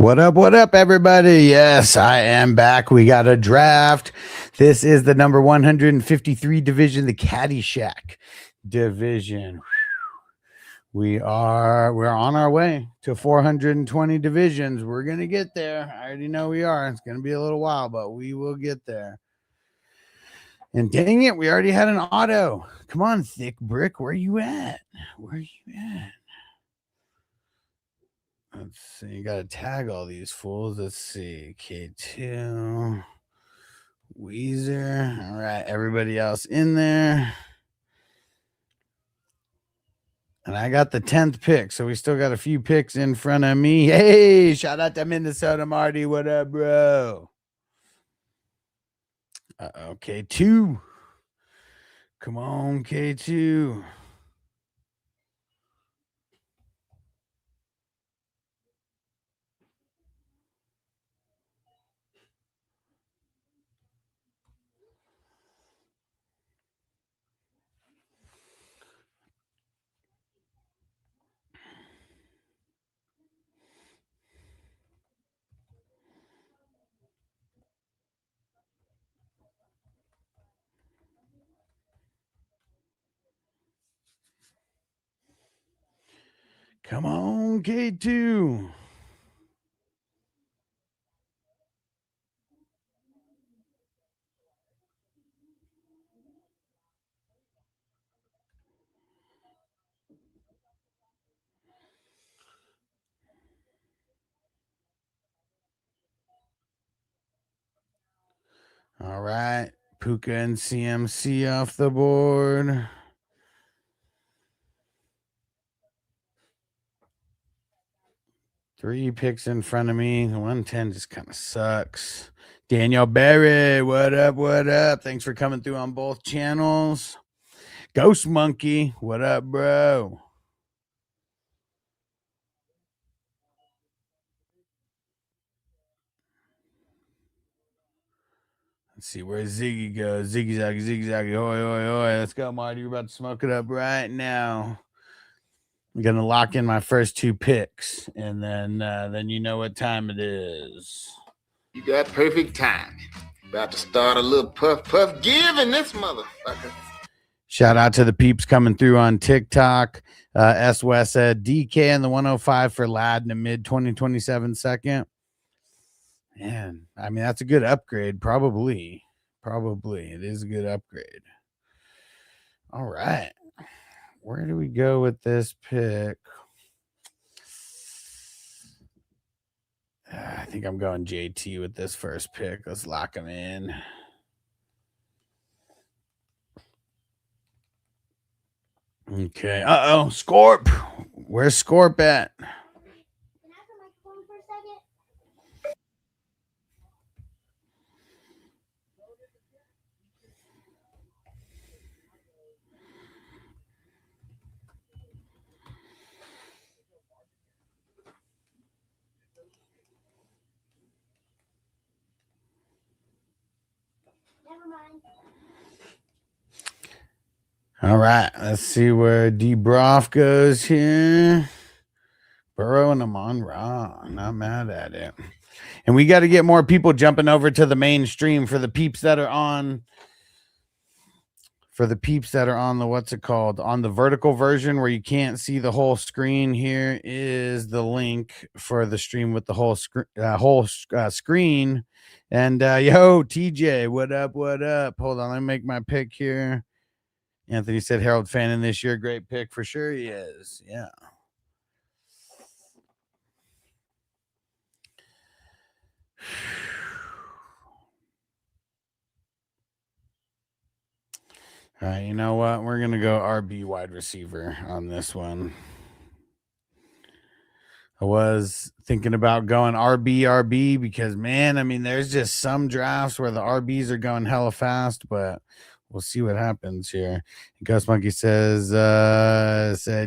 What up, everybody? Yes, I am back. We got a draft. This is the number 153 division, the Caddyshack division. We're on our way to 420 divisions. We're gonna get there. I already know we are. It's gonna be a little while, but we will get there. And dang it, we already had an auto. Come on, Thick Brick, where you at? Where you at? Let's see. You got to tag all these fools. Let's see. K2. Weezer. All right. Everybody else in there. And I got the 10th pick. So we still got a few picks in front of me. Hey, shout out to Minnesota Marty. What up, bro? K2. Come on, K2. Come on, K2. All right. Puka and CMC off the board. Three picks in front of me. The 110 just kind of sucks. Daniel Berry, what up? What up? Thanks for coming through on both channels. Ghost Monkey, what up, bro? Let's see where Ziggy goes. Ziggy Zaggy, hoi, hoi, hoi. Let's go, Marty. We're about to smoke it up right now. I'm gonna lock in my first two picks, and then you know what time it is. You got perfect timing. About to start a little puff give in this motherfucker. Shout out to the peeps coming through on TikTok. S. West said DK and the 105 for Lad in the mid 2027 second. Man, I mean, that's a good upgrade. Probably. It is a good upgrade. All right. Where do we go with this pick? I think I'm going JT with this first pick. Let's lock him in. Okay. Uh-oh. Scorp. Where's Scorp at? All right, let's see where D. Broff goes here. Burrow and Amon Ra. Not mad at it. And we got to get more people jumping over to the mainstream for the peeps that are on. For the peeps that are on the, what's it called? On the vertical version where you can't see the whole screen, here is the link for the stream with the whole screen. And yo, TJ, what up? What up? Hold on, let me make my pick here. Anthony said Harold Fannin this year. Great pick for sure. He is. Yeah. All right. You know what? We're going to go RB wide receiver on this one. I was thinking about going RB because, man, I mean, there's just some drafts where the RBs are going hella fast, but we'll see what happens here. Ghost Monkey said,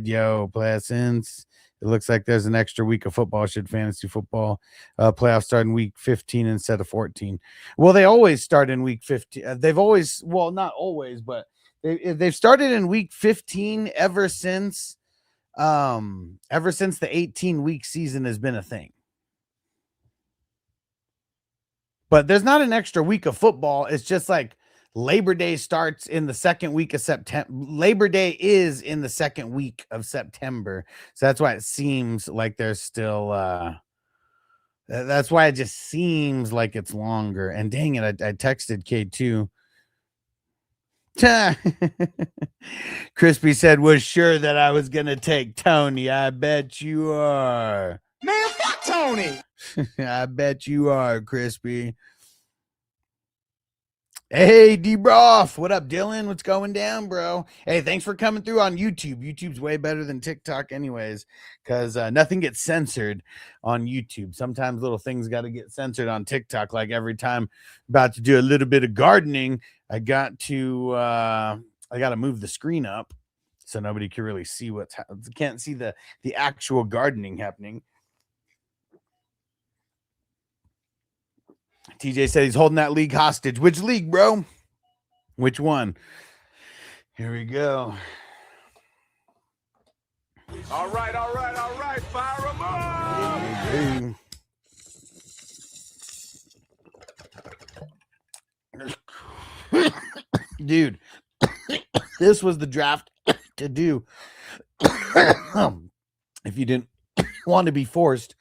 yo, play since it looks like there's an extra week of football. Should fantasy football playoffs start in week 15 instead of 14? Well, they always start in week 15. They've always, well, not always, but they've started in week 15 ever since the 18-week season has been a thing. But there's not an extra week of football. It's just like Labor Day starts in the second week of September. Labor Day is in the second week of September. So that's why it seems like there's still that's why it just seems like it's longer. And dang it, I texted K2. Crispy said, was sure that I was gonna take Tony. I bet you are. Man, fuck Tony. I bet you are, Crispy. Hey, D-Broth. What up, Dylan? What's going down, bro? Hey, thanks for coming through on YouTube. YouTube's way better than TikTok anyways, because nothing gets censored on YouTube. Sometimes little things got to get censored on TikTok. Like every time I'm about to do a little bit of gardening, I got to move the screen up so nobody can really see can't see the actual gardening happening. TJ said he's holding that league hostage. Which league, bro? Which one? Here we go. All right. Fire them up. Dude, this was the draft to do. If you didn't want to be forced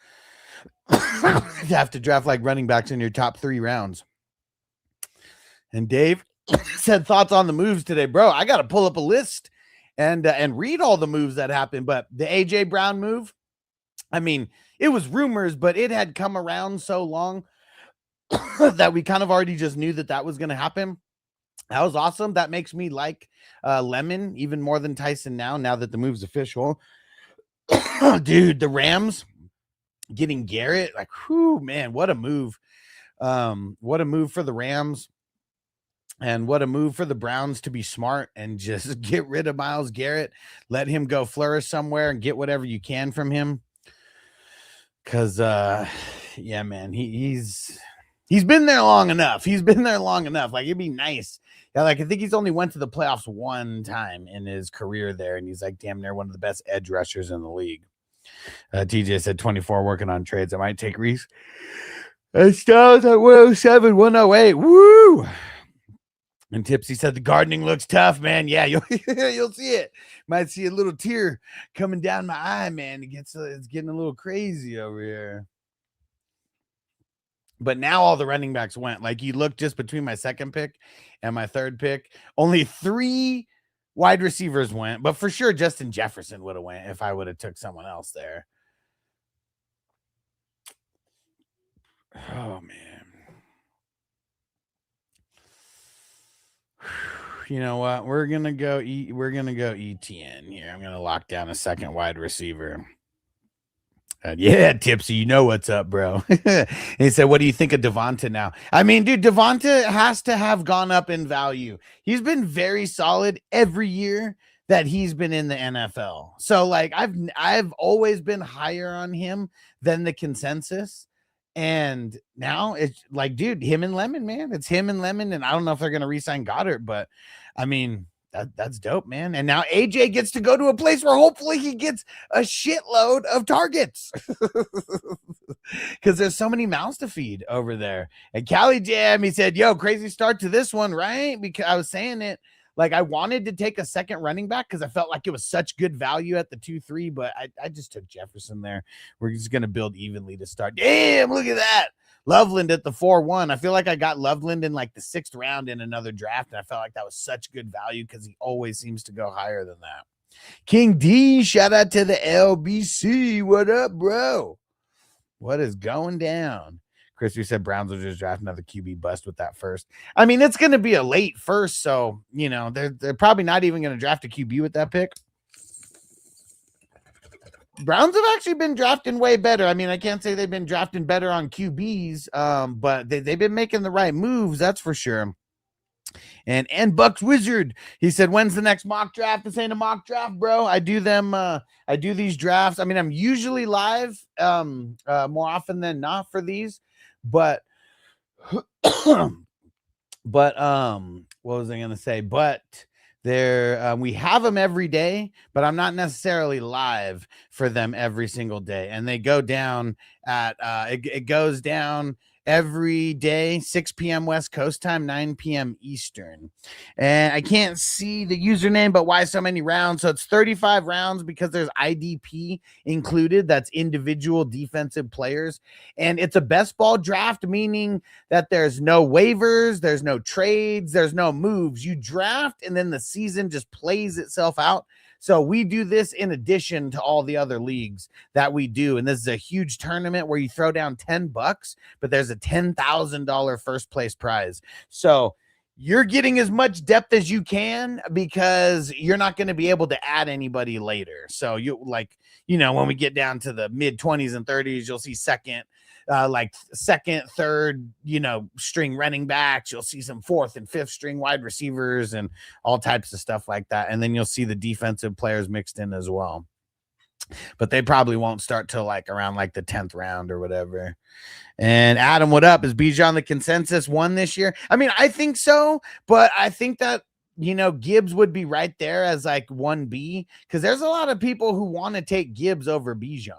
you have to draft like running backs in your top 3 rounds. And Dave said thoughts on the moves today, bro. I got to pull up a list and read all the moves that happened. But the AJ Brown move, I mean, it was rumors, but it had come around so long that we kind of already just knew that was going to happen. That was awesome. That makes me like Lemon even more than Tyson now that the move's official. Dude, the Rams getting Garrett, like, whew, man, what a move. What a move for the Rams, and what a move for the Browns to be smart and just get rid of Myles Garrett, let him go flourish somewhere and get whatever you can from him. Cause yeah, man, he's been there long enough. Like, it'd be nice. Yeah, like I think he's only went to the playoffs one time in his career there, and he's like damn near one of the best edge rushers in the league. TJ said 24 working on trades. I might take Reese. Styles at 107, 108. Woo! And Tipsy said the gardening looks tough, man. Yeah, you'll see it. Might see a little tear coming down my eye, man. It's getting a little crazy over here. But now all the running backs went. Like, you look just between my second pick and my third pick, only 3 wide receivers went, but for sure Justin Jefferson would have went if I would have took someone else there. Oh man. You know what? We're gonna go ETN here. I'm gonna lock down a second wide receiver. Yeah, Tipsy, you know what's up, bro. He said, what do you think of Devonta now? I mean, dude, Devonta has to have gone up in value. He's been very solid every year that he's been in the NFL. So, like, I've always been higher on him than the consensus. And now it's like, dude, him and Lemon, man. It's him and Lemon. And I don't know if they're going to re-sign Goddard, but I mean, that's dope, man. And now AJ gets to go to a place where hopefully he gets a shitload of targets because there's so many mouths to feed over there. And Cali Jam, he said, yo, crazy start to this one, right? Because I was saying it, like, I wanted to take a second running back because I felt like it was such good value at the 2-3, but I just took Jefferson there. We're just going to build evenly to start. Damn, look at that. Loveland at the 4-1. I feel like I got Loveland in like the 6th round in another draft, and I felt like that was such good value because he always seems to go higher than that. King D, shout out to the LBC. What up, bro? What is going down? Chris, you said Browns will just draft another QB bust with that first. I mean, it's going to be a late first, so, you know, they're probably not even going to draft a QB with that pick. Browns have actually been drafting way better. I mean, I can't say they've been drafting better on QBs, but they've been making the right moves, that's for sure. And Bucks Wizard, he said, when's the next mock draft? This ain't a mock draft, bro. I do these drafts. I mean, I'm usually live more often than not for these, but what was I going to say? But we have them every day, but I'm not necessarily live for them every single day. And they go down at it goes down every day, 6 p.m. West Coast time, 9 p.m. Eastern. And I can't see the username, but why so many rounds? So it's 35 rounds because there's IDP included. That's individual defensive players. And it's a best ball draft, meaning that there's no waivers, there's no trades, there's no moves. You draft and then the season just plays itself out. So we do this in addition to all the other leagues that we do. And this is a huge tournament where you throw down $10, but there's a $10,000 first place prize. So you're getting as much depth as you can because you're not going to be able to add anybody later. So you when we get down to the mid 20s and 30s, you'll see second, third, string running backs. You'll see some fourth and fifth string wide receivers and all types of stuff like that. And then you'll see the defensive players mixed in as well. But they probably won't start till around the 10th round or whatever. And Adam, what up? Is Bijan the consensus one this year? I mean, I think so, but I think that Gibbs would be right there as 1B because there's a lot of people who want to take Gibbs over Bijan.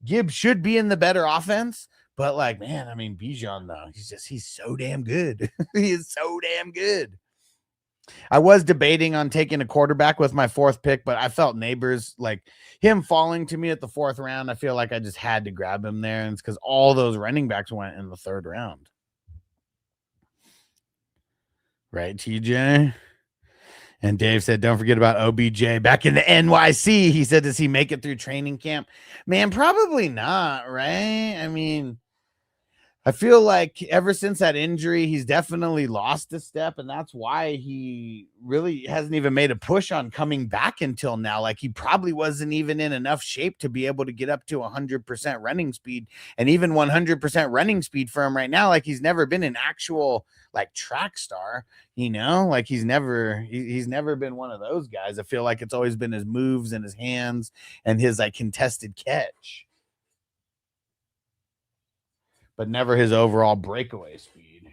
Gibbs should be in the better offense, but Bijan though, he's so damn good. He is so damn good. I was debating on taking a quarterback with my 4th pick, but I felt Neighbors, him falling to me at the 4th round. I feel like I just had to grab him there. And it's because all those running backs went in the 3rd round. Right, TJ? And Dave said, don't forget about OBJ back in the NYC. He said, does he make it through training camp? Man, probably not, right? I mean, I feel like ever since that injury, he's definitely lost a step, and that's why he really hasn't even made a push on coming back until now. He probably wasn't even in enough shape to be able to get up to 100% running speed, and even 100% running speed for him right now. He's never been an actual track star, he's never been one of those guys. I feel like it's always been his moves and his hands and his contested catch, but never his overall breakaway speed.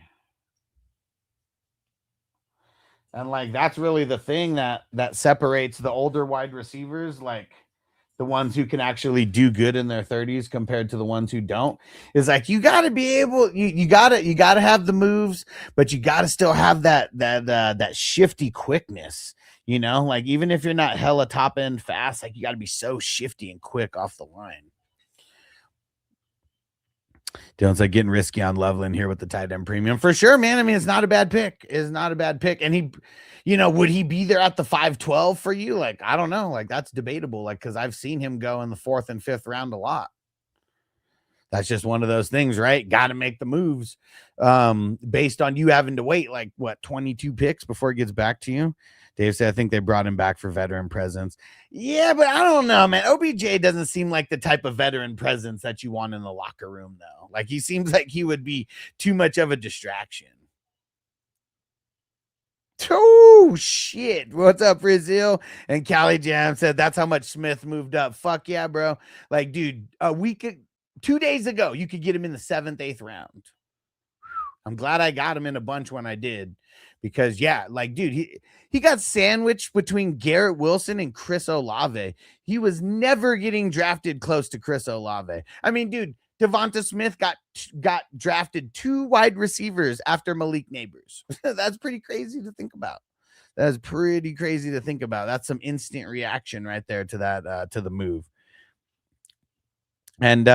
And that's really the thing that separates the older wide receivers, the ones who can actually do good in their 30s compared to the ones who don't, is you got to be able, you got to have the moves, but you got to still have that shifty quickness, even if you're not hella top end fast, you got to be so shifty and quick off the line. Dylan's getting risky on Loveland here with the tight end premium for sure, man. I mean, it's not a bad pick. It's not a bad pick. And he, would he be there at the 512 for you? I don't know. That's debatable. Cause I've seen him go in the 4th and 5th round a lot. That's just one of those things, right? Got to make the moves based on you having to wait 22 picks before it gets back to you. Dave said, I think they brought him back for veteran presence. Yeah, but I don't know, man. OBJ doesn't seem like the type of veteran presence that you want in the locker room, though. He seems like he would be too much of a distraction. Oh, shit. What's up, Brazil? And Cali Jam said, that's how much Smith moved up. Fuck yeah, bro. Dude, 2 days ago, you could get him in the 7th, 8th round. I'm glad I got him in a bunch when I did. Because, yeah, dude, he got sandwiched between Garrett Wilson and Chris Olave. He was never getting drafted close to Chris Olave. I mean, dude, Devonta Smith got drafted 2 wide receivers after Malik Neighbors. That's pretty crazy to think about. That's pretty crazy to think about. That's some instant reaction right there to that, to the move. And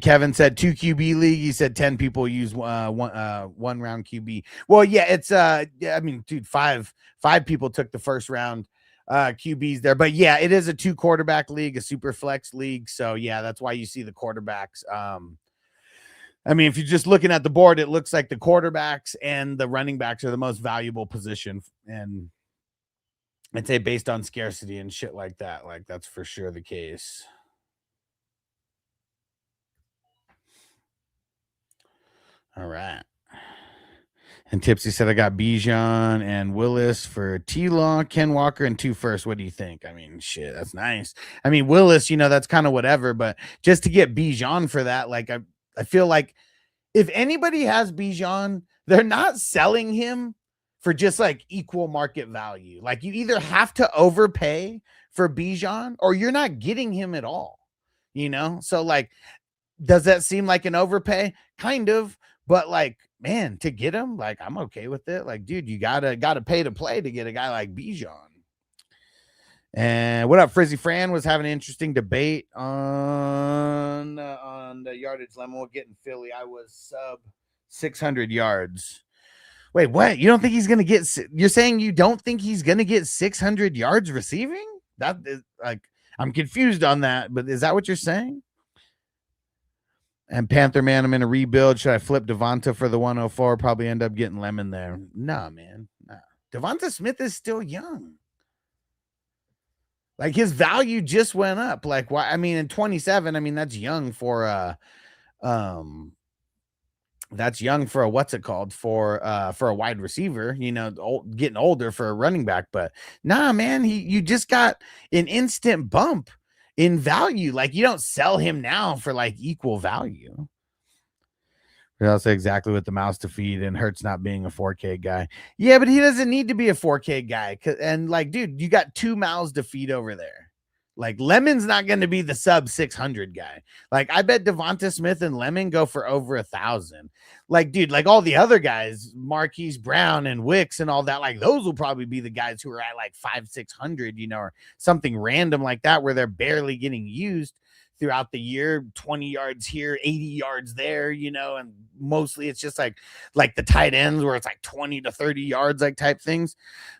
Kevin said 2 QB league. He said 10 people use one round QB. Well, yeah, it's I mean, dude, five people took the first round QBs there, but yeah, it is a 2 quarterback league, a super flex league. So yeah, that's why you see the quarterbacks. I mean, if you're just looking at the board, it looks like the quarterbacks and the running backs are the most valuable position, and I'd say based on scarcity and shit like that, that's for sure the case. All right. And Tipsy said, I got Bijan and Willis for T-Law, Ken Walker, and 2 firsts. What do you think? I mean, shit, that's nice. I mean, Willis, that's kind of whatever, but just to get Bijan for that, I feel like if anybody has Bijan, they're not selling him for just equal market value. You either have to overpay for Bijan or you're not getting him at all, So does that seem like an overpay? Kind of, but like, man, to get him, like, I'm okay with it. Like, dude, you gotta pay to play to get a guy like Bijan. And what up, Frizzy Fran was having an interesting debate on the yardage lemon. We'll get in Philly. I was sub 600 yards. Wait, what? You don't think he's gonna get? You're saying you don't think he's gonna get 600 yards receiving? That is like, I'm confused on that. But is that what you're saying? And Panther Man, I'm in a rebuild. Should I flip Devonta for the 104? Probably end up getting Lemon there. Nah, man. Nah. Devonta Smith is still young. Like, his value just went up. Like, why? I mean, in 27, I mean, that's young for that's young for a what's it called for a wide receiver, you know, getting older for a running back. But nah, man, you just got an instant bump in value. Like, you don't sell him now for like equal value. I'll say exactly what the mouse to feed, and Hurts not being a 4K guy. Yeah, but he doesn't need to be a 4K guy. And like, dude, you got 2 mouths to feed over there. Like, Lemon's not going to be the sub 600 guy. Like, I bet Devonta Smith and Lemon go for over 1,000. Like, dude, like all the other guys, Marquise Brown and Wicks and all that, like those will probably be the guys who are at like 500-600, you know, or something random like that, where they're barely getting used throughout the year, 20 yards here, 80 yards there, you know, and mostly it's just like the tight ends where it's like 20 to 30 yards, like type things.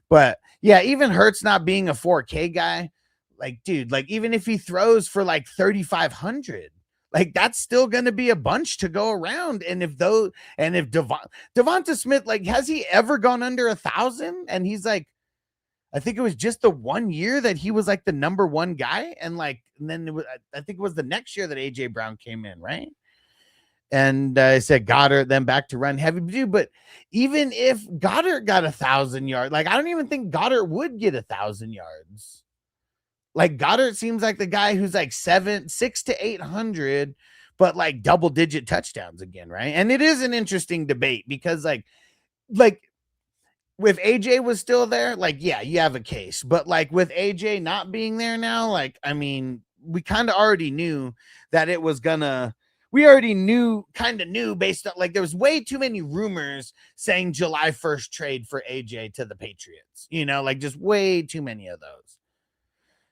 But yeah, even Hurts not being a 4K guy, like, dude, like even if he throws for like 3,500, like that's still going to be a bunch to go around. And if Devonta Smith, like, has he ever gone under 1,000? And he's like, I think it was just the 1 year that he was like the number 1 guy. And then I think it was the next year that AJ Brown came in, right? And I said Goddard, then back to run heavy, dude. But even if Goddard got 1,000 yards, like, I don't even think Goddard would get 1,000 yards. Like, Goddard seems like the guy who's like 600 to 800, but like double digit touchdowns again, right? And it is an interesting debate because like if AJ was still there, like, yeah, you have a case. But like with AJ not being there now, like, I mean, we kind of already knew that it was gonna, we already kind of knew based on, like, there was way too many rumors saying July 1st trade for AJ to the Patriots, you know, like just way too many of those.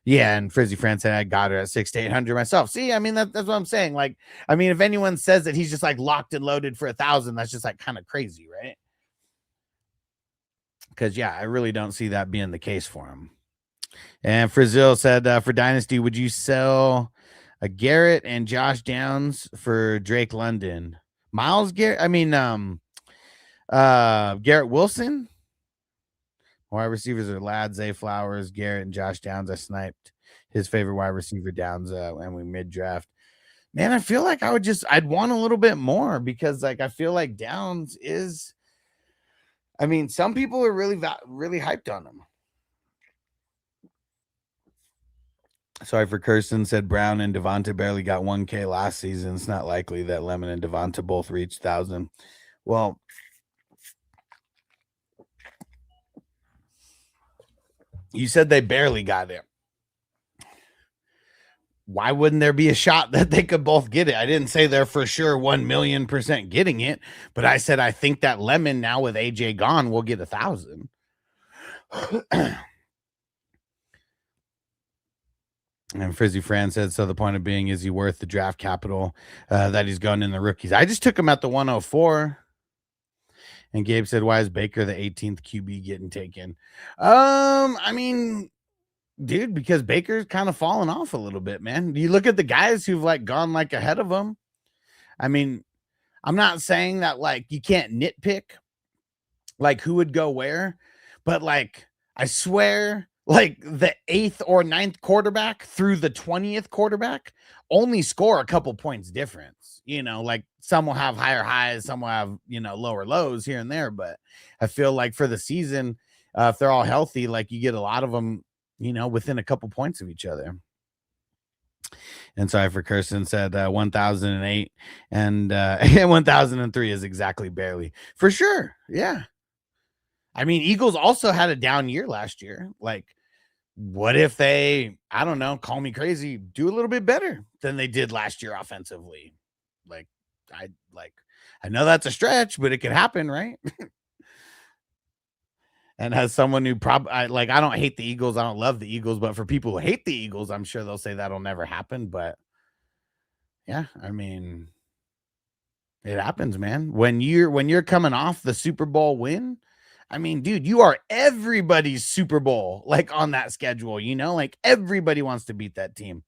Yeah, and Frizzy Fran said I got her at 600 to 800 myself. See, I mean, that's what I'm saying. Like, I mean, if anyone says that he's just like locked and loaded for 1,000, that's just like kind of crazy, right? Because, yeah, I really don't see that being the case for him. And Frizzil said, for Dynasty, would you sell a Garrett and Josh Downs for Drake London? Miles Garrett? I mean, Garrett Wilson? Wide receivers are Ladd, Zay Flowers, Garrett, and Josh Downs. I sniped his favorite wide receiver Downs when we mid-draft. Man, I feel like I'd want a little bit more because, like, I feel like Downs is, I mean, some people are really hyped on him. Sorry for Kirsten, said Brown and Devonta barely got 1K last season. It's not likely that Lemon and Devonta both reached 1,000. Well, you said they barely got it. Why wouldn't there be a shot that they could both get it? I didn't say they're for sure 1,000,000% getting it, but I said I think that Lemon now with AJ gone will get 1,000. And Frizzy Fran said, so the point of being, is he worth the draft capital that he's going in the rookies? I just took him at the 104. And Gabe said, why is Baker the 18th QB getting taken? I mean, dude, because Baker's kind of fallen off a little bit, man. You look at the guys who've like gone like ahead of him. I mean, I'm not saying that like you can't nitpick like who would go where, but like I swear, like the 8th or 9th quarterback through the 20th quarterback only score a couple points difference. You know, like some will have higher highs, some will have, you know, lower lows here and there. But I feel like for the season, if they're all healthy, like you get a lot of them, you know, within a couple points of each other. And sorry for Kirsten said 1,008 and 1,003 is exactly barely for sure. Yeah. I mean, Eagles also had a down year last year. Like, what if they, I don't know, call me crazy, do a little bit better than they did last year offensively? Like, I know that's a stretch, but it could happen, right? And as someone who I don't hate the Eagles, I don't love the Eagles, but for people who hate the Eagles, I'm sure they'll say that'll never happen. But yeah, I mean, it happens, man. When you're coming off the Super Bowl win, I mean, dude, you are everybody's Super Bowl, like on that schedule, like everybody wants to beat that team.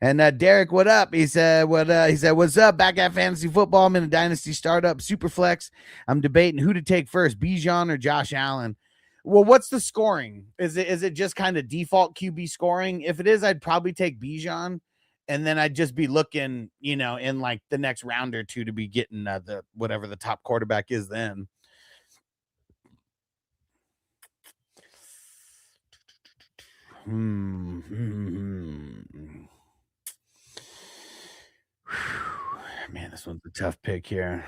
And Derek, what up? He said, what's up? Back at Fantasy Football. I'm in a dynasty startup, super flex. I'm debating who to take first, Bijan or Josh Allen. Well, what's the scoring? Is it just kind of default QB scoring? If it is, I'd probably take Bijan, and then I'd just be looking, in like the next round or two to be getting the whatever the top quarterback is then. Man, this one's a tough pick here.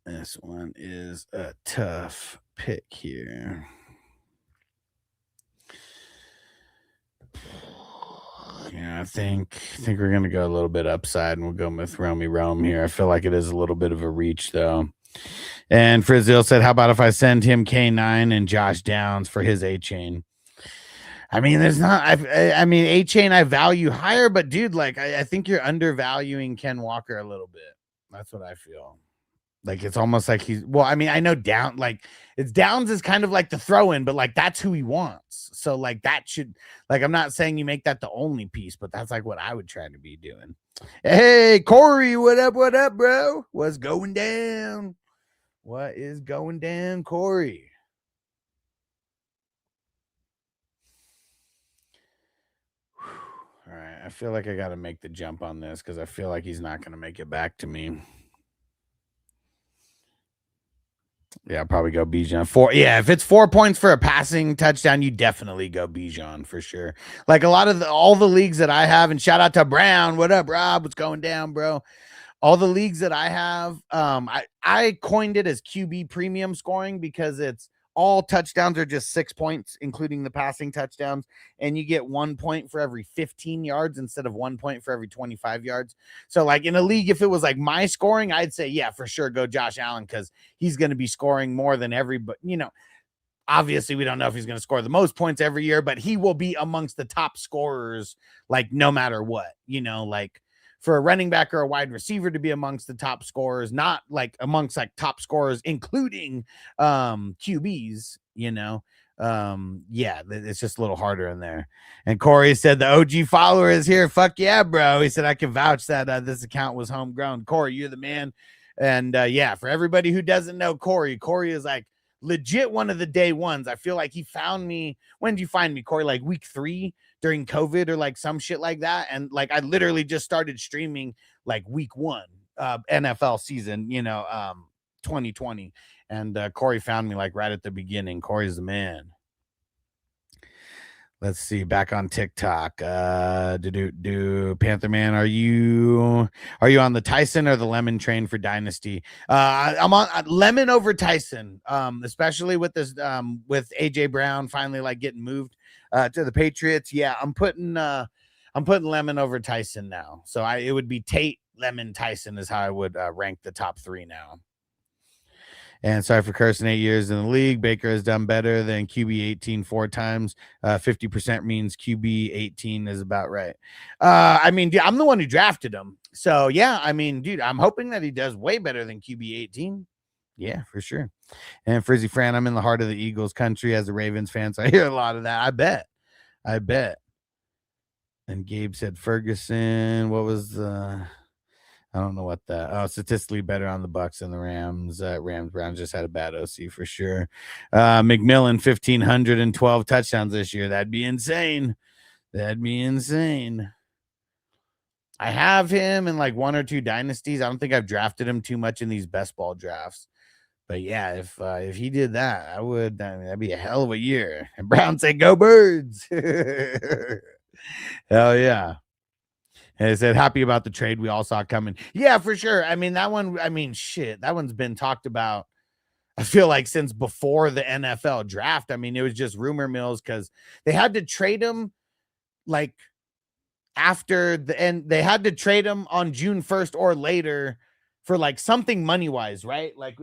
This one is a tough pick here. Yeah, I think we're gonna go a little bit upside, and we'll go with Romy Rome here. I feel like it is a little bit of a reach, though. And Frizzil said, "How about if I send him K9 and Josh Downs for his A chain?" I mean, there's not. I mean, A chain I value higher, but dude, like I think you're undervaluing Ken Walker a little bit. That's what I feel. Like it's almost like I mean, I know Downs is kind of like the throw-in, but like that's who he wants. So like that should, like, I'm not saying you make that the only piece, but that's like what I would try to be doing. Hey, Corey, what up, bro? What's going down? What is going down, Corey? All right, I feel like I got to make the jump on this because I feel like he's not going to make it back to me. Yeah, I'll probably go Bijan. If it's 4 points for a passing touchdown, you definitely go Bijan for sure. Like a lot of all the leagues that I have, and shout out to Brown. What up, Rob? What's going down, bro? All the leagues that I have, I coined it as QB premium scoring because it's all touchdowns are just 6 points, including the passing touchdowns. And you get 1 point for every 15 yards instead of 1 point for every 25 yards. So like in a league, if it was like my scoring, I'd say, yeah, for sure, go Josh Allen because he's going to be scoring more than everybody. Obviously we don't know if he's going to score the most points every year, but he will be amongst the top scorers, like no matter what, like for a running back or a wide receiver to be amongst the top scorers, not like amongst like top scorers, including QBs, it's just a little harder in there. And Corey said the OG follower is here. Fuck yeah, bro. He said, I can vouch that this account was homegrown. Corey, you're the man. And for everybody who doesn't know Corey is like legit one of the day ones. I feel like he found me. When did you find me, Corey? Like week 3 during COVID or like some shit like that. And like, I literally just started streaming like week 1 NFL season, 2020. And Corey found me like right at the beginning. Corey's the man. Let's see, back on TikTok. Panther Man, are you on the Tyson or the Lemon train for Dynasty? I'm on Lemon over Tyson, especially with this with AJ Brown finally like getting moved to the Patriots. Yeah, I'm putting Lemon over Tyson now. So it would be Tate, Lemon, Tyson is how I would rank the top 3 now. And sorry for cursing 8 years in the league. Baker has done better than QB 18 4 times. 50% means QB 18 is about right. I mean, dude, I'm the one who drafted him. So, yeah, I mean, dude, I'm hoping that he does way better than QB 18. Yeah, for sure. And Frizzy Fran, I'm in the heart of the Eagles country as a Ravens fan, so I hear a lot of that. I bet. And Gabe said Ferguson. What was the... I don't know what that. Statistically better on the Bucks and the Rams. Browns just had a bad OC for sure. McMillan 1,512 touchdowns this year. That'd be insane. I have him in like 1 or 2 dynasties. I don't think I've drafted him too much in these best ball drafts. But yeah, if he did that, I would. I mean, that'd be a hell of a year. And Brown said, "Go Birds!" Hell yeah. And it said, happy about the trade we all saw coming. Yeah, for sure. I mean, that one, that one's been talked about, I feel like, since before the NFL draft. I mean, it was just rumor mills because they had to trade him like after the end, they had to trade him on June 1st or later for like something money wise, right? Like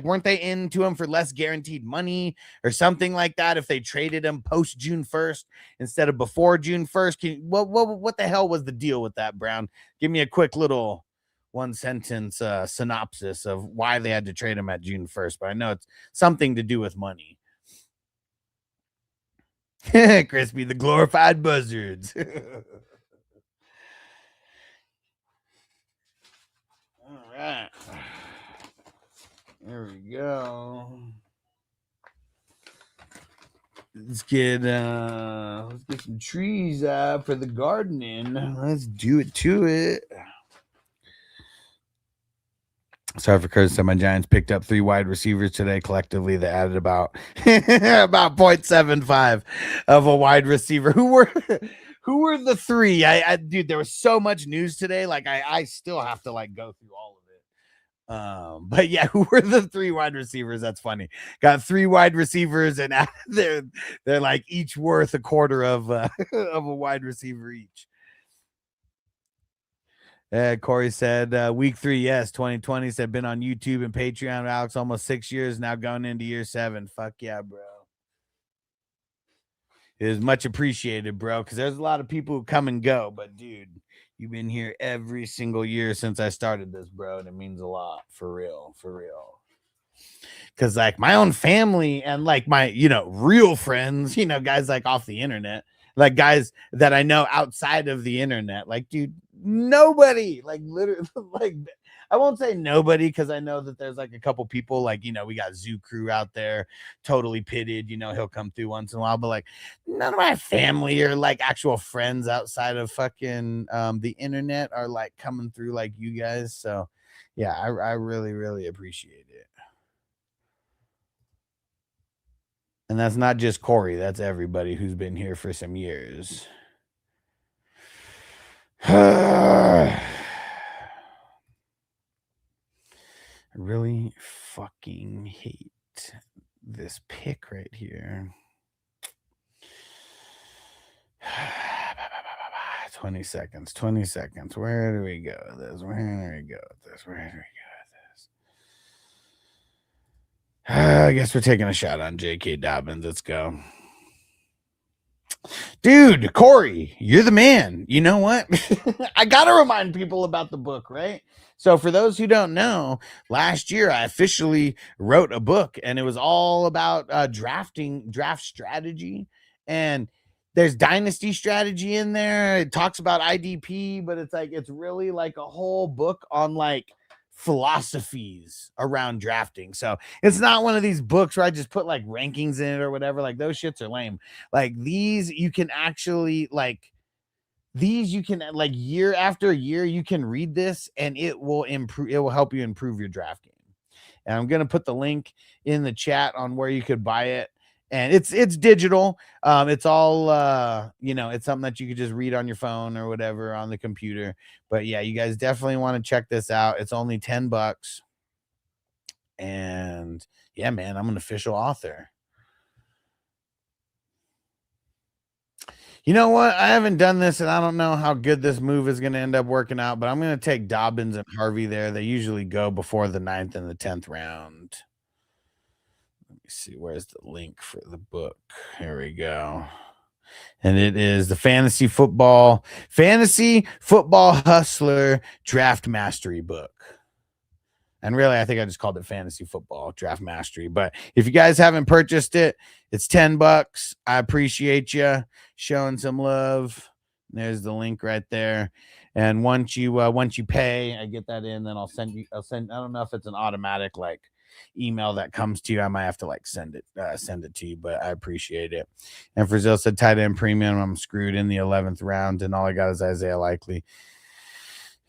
weren't they into him for less guaranteed money or something like that if they traded him post June 1st instead of before June 1st? What the hell was the deal with that, Brown? Give me a quick little one sentence synopsis of why they had to trade him at June 1st, but I know it's something to do with money. Crispy, the glorified buzzards. All right. There we go. Let's get some trees out for the gardening. Let's do it to it. Sorry for Curtis. My Giants picked up 3 wide receivers today. Collectively, they added about 0.75 of a wide receiver. Who were the 3? Dude, there was so much news today. Like I still have to like go through all of it. But yeah, who were the 3 wide receivers? That's funny. Got 3 wide receivers, and they're like each worth a quarter of of a wide receiver each. Corey said, week 3, yes, 2020 said been on YouTube and Patreon, Alex, almost 6 years now, going into year 7. Fuck yeah, bro. It is much appreciated, bro, because there's a lot of people who come and go, but dude, you've been here every single year since I started this, bro, and it means a lot, for real. Because like my own family and like my, real friends, guys like off the internet, like guys that I know outside of the internet, like, dude, nobody, like literally, like I won't say nobody because I know that there's like a couple people, like, we got Zoo Crew out there, totally pitted, he'll come through once in a while, but like none of my family or like actual friends outside of fucking the internet are like coming through like you guys. So yeah, I really, really appreciate it. And that's not just Corey, that's everybody who's been here for some years. I really fucking hate this pick right here. 20 seconds. Where do we go with this? I guess we're taking a shot on J.K. Dobbins. Let's go. Dude, Corey, you're the man. You know what? I got to remind people about the book, right? So for those who don't know, last year I officially wrote a book, and it was all about draft strategy. And there's dynasty strategy in there. It talks about IDP, but it's really like a whole book on like philosophies around drafting. So it's not one of these books where I just put like rankings in it or whatever. Like those shits are lame. Like these, you can actually year after year, you can read this and it will help you improve your draft game. And I'm going to put the link in the chat on where you could buy it. And it's digital. It's all, it's something that you could just read on your phone or whatever on the computer. But yeah, you guys definitely want to check this out. It's only $10. And yeah, man, I'm an official author. You know what? I haven't done this, and I don't know how good this move is going to end up working out, but I'm going to take Dobbins and Harvey there. They usually go before the 9th and the 10th round. See, where's the link for the book? Here we go. And it is the Fantasy Football Hustler Draft Mastery book. And really, I think I just called it Fantasy Football Draft Mastery. But if you guys haven't purchased it, it's $10. I appreciate you showing some love. There's the link right there. And once you pay, I get that in, then I'll send. I don't know if it's an automatic like email that comes to you. I might have to like send it to you, but I appreciate it. And for Zil said tight end premium, I'm screwed in the 11th round, and all I got is Isaiah Likely.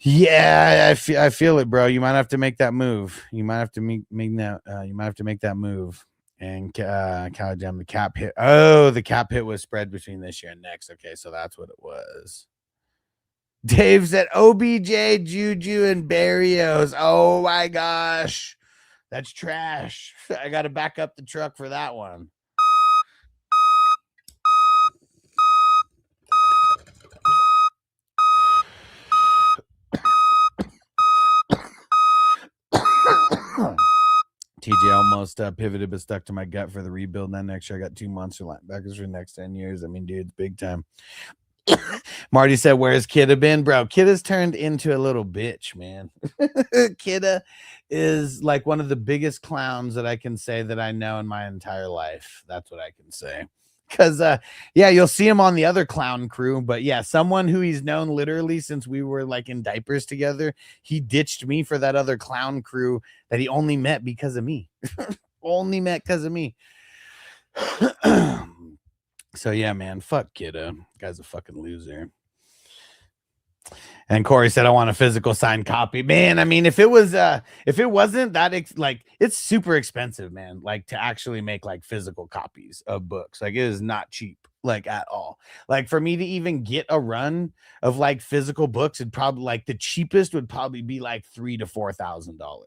Yeah, I feel it, bro. You might have to make that move. You might have to make that move. And Cal Jam, the cap hit. Oh, the cap hit was spread between this year and next. Okay, so that's what it was. Dave said OBJ, Juju, and Barrios. Oh my gosh. That's trash. I got to back up the truck for that one. DJ almost pivoted but stuck to my gut for the rebuild. Then next year I got 2 months for linebackers for the next 10 years. I mean, dude, it's big time. Marty said, where's Kidda been? Bro, Kidda's turned into a little bitch, man. Kidda is like one of the biggest clowns that I can say that I know in my entire life. That's what I can say. Because, yeah, you'll see him on the other clown crew. But, yeah, someone who he's known literally since we were, like, in diapers together, he ditched me for that other clown crew that he only met because of me. Only met because of me. So, yeah, man, fuck Kidda. Guy's a fucking loser. And Corey said, I want a physical signed copy. Man, I mean, if it wasn't that, like, it's super expensive, man, like, to actually make, like, physical copies of books. Like, it is not cheap, like, at all. Like, for me to even get a run of, like, physical books, it'd probably, like, the cheapest would probably be, like, $3,000 to $4,000.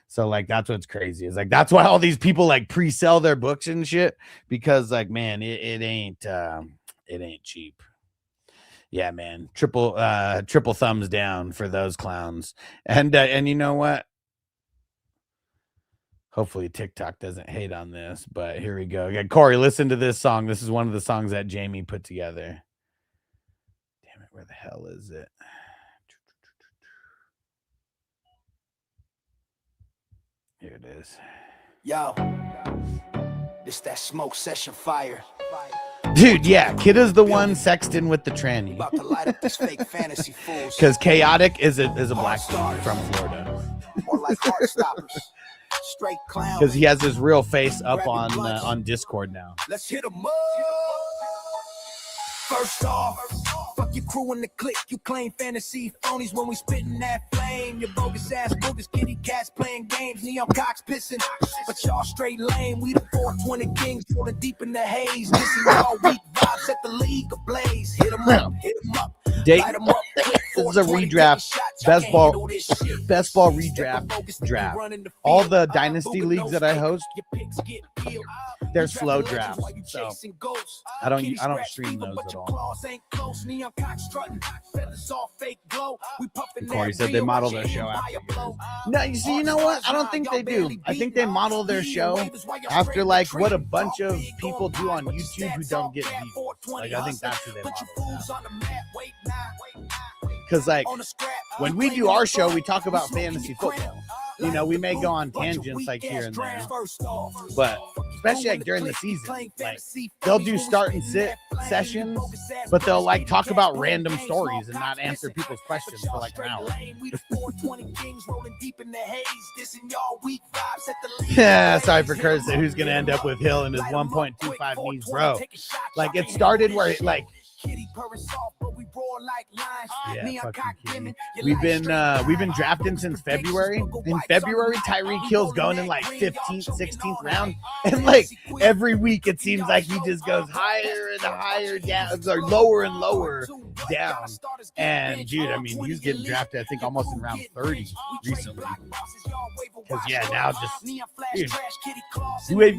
So, like, that's what's crazy. Is like, that's why all these people, like, pre-sell their books and shit. Because, like, man, it ain't cheap. Yeah, man. Triple thumbs down for those clowns. And you know what? Hopefully TikTok doesn't hate on this, but here we go. Yeah, Corey, listen to this song. This is one of the songs that Jamie put together. Damn it, where the hell is it? Here it is. Yo, this that smoke session fire. Dude, yeah, Kidda's the one sexting with the tranny. About to light up this fake fantasy fools. Because Chaotic is a black dude from Florida. More like heart stoppers. Straight clown. Because he has his real face up on Discord now. Let's hit him up. First off, fuck your crew in the clique. You claim fantasy phonies when we spitting that flame. Your bogus ass bogus kitty cats playing games. Neon cocks pissing, but y'all straight lame. We the 420 kings rolling deep in the haze. This is y'all weak vibes set the league ablaze. Hit 'em up, hit 'em up. Light 'em up. This is a redraft, best ball redraft draft. All the dynasty leagues that I host, they're slow drafts, so I don't stream those at all. Corey said they model their show after yours. No, you see, you know what? I don't think they do. I think they model their show after like what a bunch of people do on YouTube who don't get views. Like I think that's who they model. Because like when we do our show, we talk about fantasy football. You know, we may go on tangents like here and there, but especially like during the season, like they'll do start and sit sessions, but they'll like talk about random stories and not answer people's questions for like an hour. Yeah, sorry for Kurt. Who's gonna end up with Hill and his 1.25 knees, bro? Like it started where it like. Yeah, fucking we've been drafting since February. In February, Tyreek Hill's going in like 15th, 16th round, and like every week it seems like he just goes higher and higher down, or lower and lower down. And dude, I mean, he's getting drafted, I think, almost in round 30 recently. Because yeah, now just dude,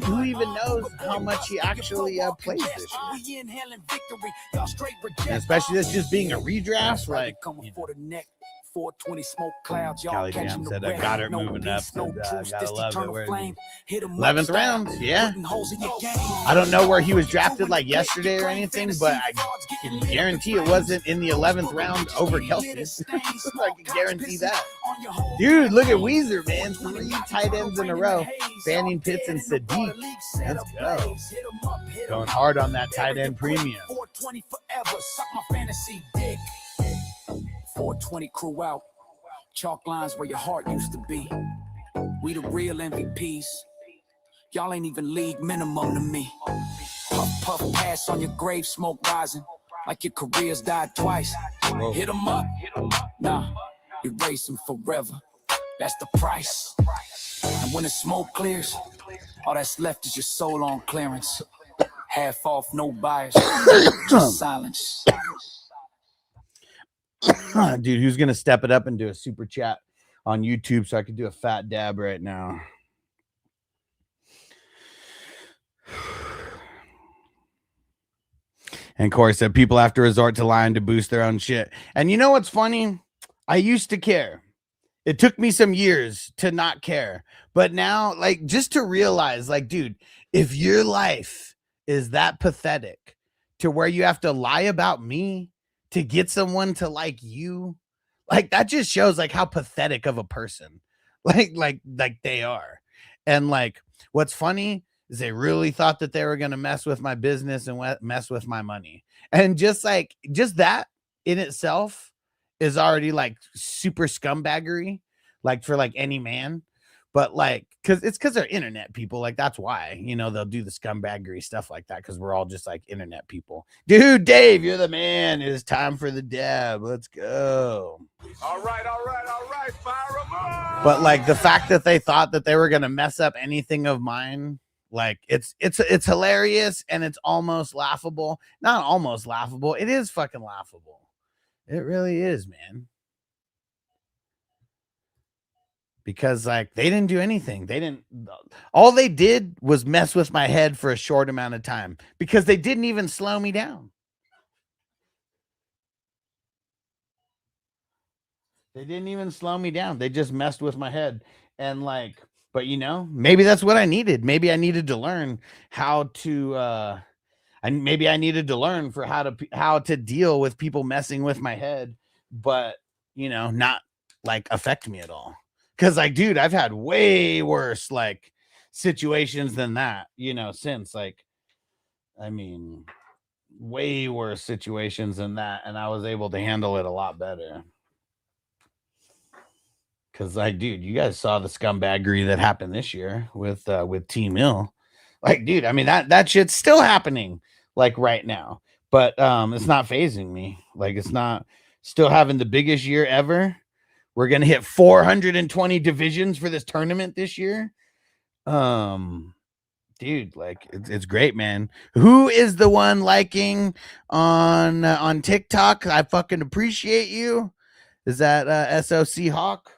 who even knows how much he actually plays this year? And especially this just being a redraft, like. You know. 420 smoke clouds, Cali Jam said, I got it moving up. And, gotta love it. We're 11th round, yeah. I don't know where he was drafted like yesterday or anything, but I can guarantee it wasn't in the 11th round over Kelsey. I can guarantee that. Dude, look at Weezer, man. 3 tight ends in a row. Fanning, Pitts, and Sadiq. Let's go. Going hard on that tight end premium. 420 forever, suck my fantasy dick. 420 crew out, chalk lines where your heart used to be. We the real MVPs. Y'all ain't even league minimum to me. Puff, puff, pass on your grave, smoke rising. Like your career's died twice. Whoa. Hit 'em up. Nah, erase them forever. That's the price. And when the smoke clears, all that's left is your soul on clearance. Half off, no bias. Just silence. Dude, who's gonna step it up and do a super chat on YouTube so I could do a fat dab right now? And Corey said people have to resort to lying to boost their own shit. And you know what's funny? I used to care. It took me some years to not care. But now, like, just to realize, like, dude, if your life is that pathetic to where you have to lie about me to get someone to like you, like, that just shows like how pathetic of a person like they are. And like, what's funny is they really thought that they were going to mess with my business and mess with my money. And just that in itself is already like super scumbaggery, like for like any man. But like, because they're internet people, like that's why, you know, they'll do the scumbaggery stuff like that, because we're all just like internet people. Dude, Dave, you're the man. It is time for the dab. Let's go. All right, fire them up. But like the fact that they thought that they were gonna mess up anything of mine, like it's hilarious, and it's almost laughable. Not almost laughable. It is fucking laughable. It really is, man. Because like they didn't do anything. All they did was mess with my head for a short amount of time, because they didn't even slow me down. They didn't even slow me down. They just messed with my head. And like, but you know, maybe that's what I needed. Maybe I needed to learn how to maybe I needed to learn for how to deal with people messing with my head, but you know, not like affect me at all. Cause like, dude, I've had way worse like situations than that, you know, since like, I mean, way worse situations than that. And I was able to handle it a lot better. Cause like, dude, you guys saw the scumbaggery that happened this year with T Mill. Like, dude, I mean, that shit's still happening like right now, but it's not phasing me. Like, it's not still having the biggest year ever. We're gonna hit 420 divisions for this tournament this year. Dude, like it's great, man. Who is the one liking on TikTok? I fucking appreciate you. Is that SOC Hawk?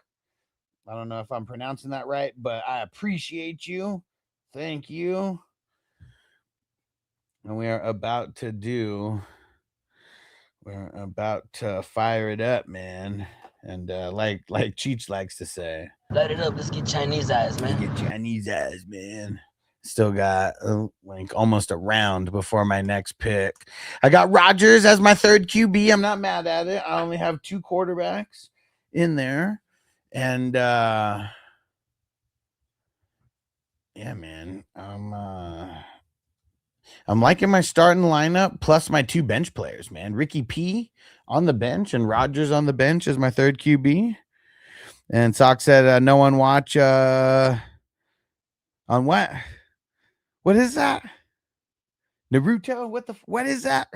I don't know if I'm pronouncing that right, but I appreciate you. Thank you. And we're about to fire it up, man. And like Cheech likes to say, light it up. Let's get Chinese eyes, man. Get Chinese eyes, man. Still got like almost a round before my next pick. I got Rodgers as my third QB. I'm not mad at it. I only have 2 quarterbacks in there. And yeah, man. I'm liking my starting lineup plus my 2 bench players, man. Ricky P on the bench and Rodgers on the bench as my third QB. And Sock said, no one watch on what? What is that? Naruto? What is that?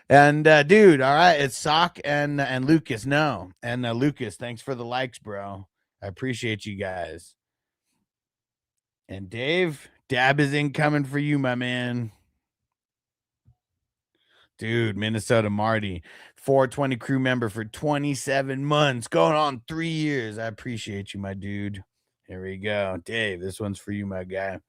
And dude, all right, it's Sock and Lucas. No. And Lucas, thanks for the likes, bro. I appreciate you guys. And Dave, dab is incoming for you, my man. Dude, Minnesota Marty, 420 crew member for 27 months, going on 3 years. I appreciate you, my dude. Here we go. Dave, this one's for you, my guy.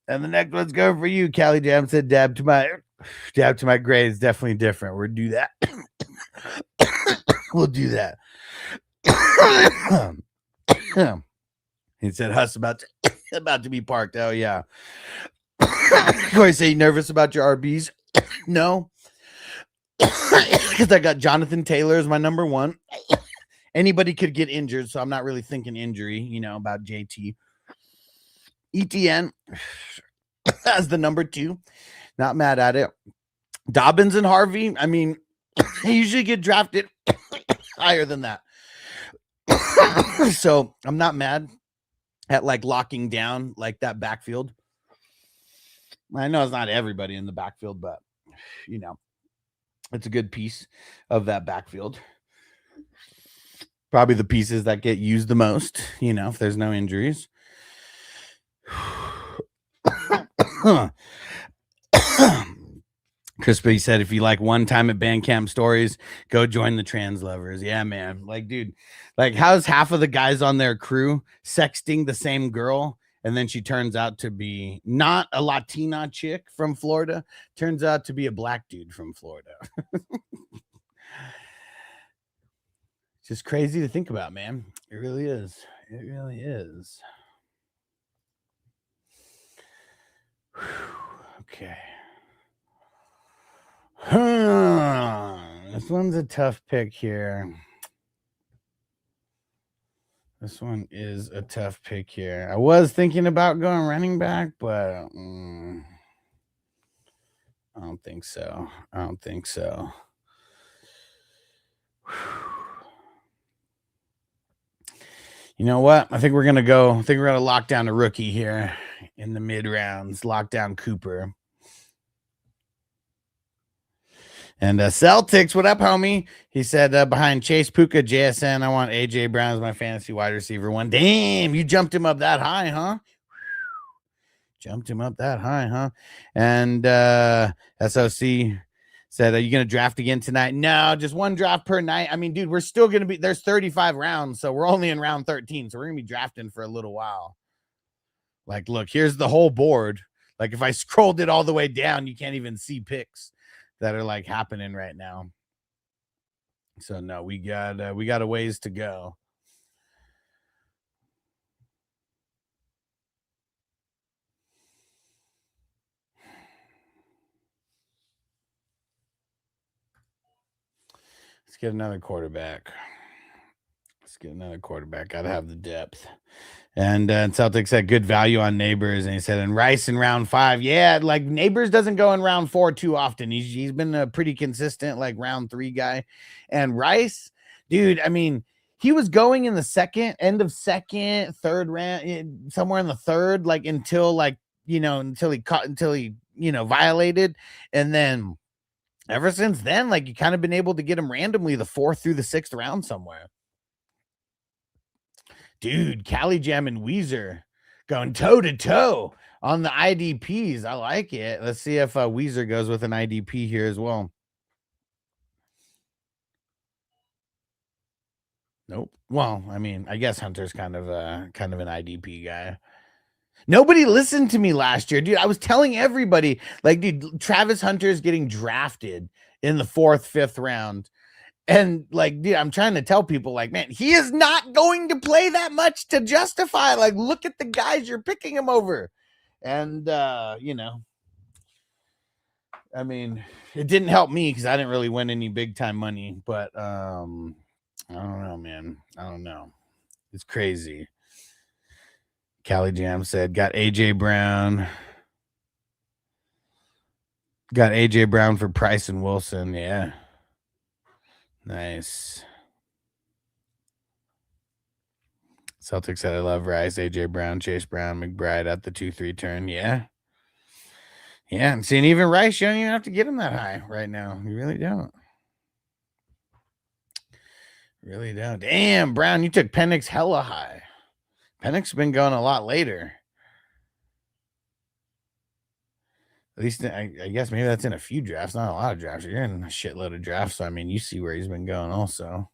And the next one's going for you. Callie Jam said dab to my grades. Definitely different. We'll do that. We'll do that. He said Huss about to be parked. Oh yeah. Corey say you nervous about your RBs? No. Because I got Jonathan Taylor as my number 1. Anybody could get injured, so I'm not really thinking injury, you know, about JT. ETN as the number 2. Not mad at it. Dobbins and Harvey, I mean, they usually get drafted higher than that. So I'm not mad at like locking down like that backfield. I know it's not everybody in the backfield, but you know, it's a good piece of that backfield. Probably the pieces that get used the most, you know, if there's no injuries. Crispy said, if you like one time at Bandcamp stories, go join the trans lovers. Yeah, man. Like, dude, like how's half of the guys on their crew sexting the same girl And then she turns out to be not a Latina chick from Florida, turns out to be a black dude from Florida. Just crazy to think about, man. It really is. It really is. Okay. This one's a tough pick here. This one is a tough pick here. I was thinking about going running back, but I don't think so. I don't think so. You know what? I think we're going to go. I think we're going to lock down a rookie here in the mid rounds. Lock down Cooper. And Celtics, what up, homie? He said, behind Chase, Puka, JSN, I want A.J. Brown as my fantasy wide receiver one. Damn, you jumped him up that high, huh? Jumped him up that high, huh? And SOC said, are you going to draft again tonight? No, just one draft per night. I mean, dude, we're still going to be, there's 35 rounds, so we're only in round 13, so we're going to be drafting for a little while. Like, look, here's the whole board. Like, if I scrolled it all the way down, you can't even see picks that are like happening right now. So no, we got a ways to go. Let's get another quarterback. Gotta have the depth. And Celtics had good value on Neighbors, and he said, and Rice in round 5. Yeah, like Neighbors doesn't go in round 4 too often. He's been a pretty consistent like round 3 guy. And Rice, dude, I mean, he was going in the end of second, third round, somewhere in the third, like until he violated. And then ever since then, like you kind of been able to get him randomly the 4th through the 6th round somewhere. Dude, Cali Jam and Weezer going toe-to-toe on the IDPs. I like it. Let's see if Weezer goes with an IDP here as well. Nope. Well, I mean, I guess Hunter's kind of an IDP guy. Nobody listened to me last year, dude. I was telling everybody, like, dude, Travis Hunter is getting drafted in the 4th, 5th round. And like, dude, I'm trying to tell people, like, man, he is not going to play that much to justify. Like, look at the guys you're picking him over. And, I mean, it didn't help me because I didn't really win any big time money. But I don't know, man. I don't know. It's crazy. Cali Jam said, got AJ Brown. Got AJ Brown for Price and Wilson. Yeah. Nice. Celtics said, I love Rice, AJ Brown, Chase Brown, McBride at the 2-3 turn. Yeah. Yeah. And seeing even Rice, you don't even have to get him that high right now. You really don't. Really don't. Damn, Brown, you took Penix hella high. Penix been going a lot later. At least, I guess maybe that's in a few drafts, not a lot of drafts. You're in a shitload of drafts, so I mean, you see where he's been going also.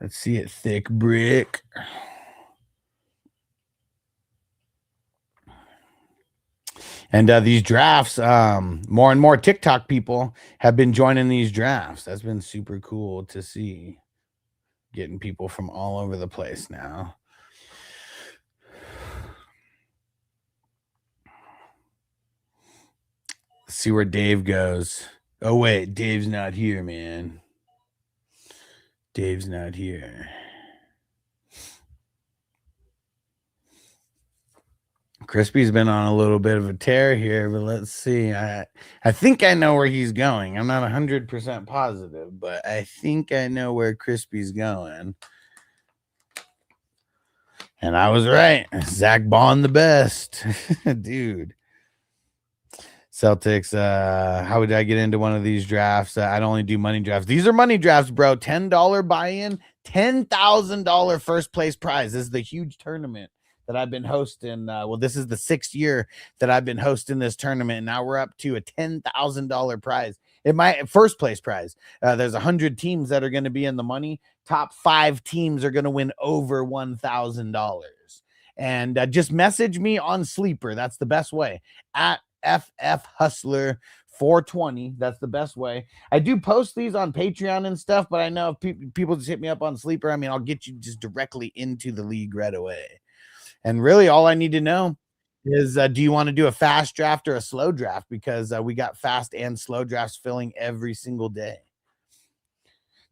Let's see it, thick brick. And these drafts, more and more TikTok people have been joining these drafts. That's been super cool to see. Getting people from all over the place now. Let's see where Dave goes. Oh, wait. Dave's not here, man. Dave's not here. Crispy's been on a little bit of a tear here, but let's see. I think I know where he's going. I'm not 100% positive, but I think I know where Crispy's going. And I was right. Zach Bond the best. Dude. Celtics, how would I get into one of these drafts? I'd only do money drafts. These are money drafts, bro. $10 buy-in, $10,000 first place prize. This is the huge tournament that I've been hosting. Well, this is the 6th year that I've been hosting this tournament. And now we're up to a $10,000 prize. In my first place prize, there's 100 teams that are going to be in the money. Top 5 teams are going to win over $1,000. And just message me on Sleeper. That's the best way. At FF Hustler 420. That's the best way. I do post these on Patreon and stuff, but I know if people just hit me up on Sleeper, I mean, I'll get you just directly into the league right away. And really all I need to know is, do you want to do a fast draft or a slow draft? Because we got fast and slow drafts filling every single day.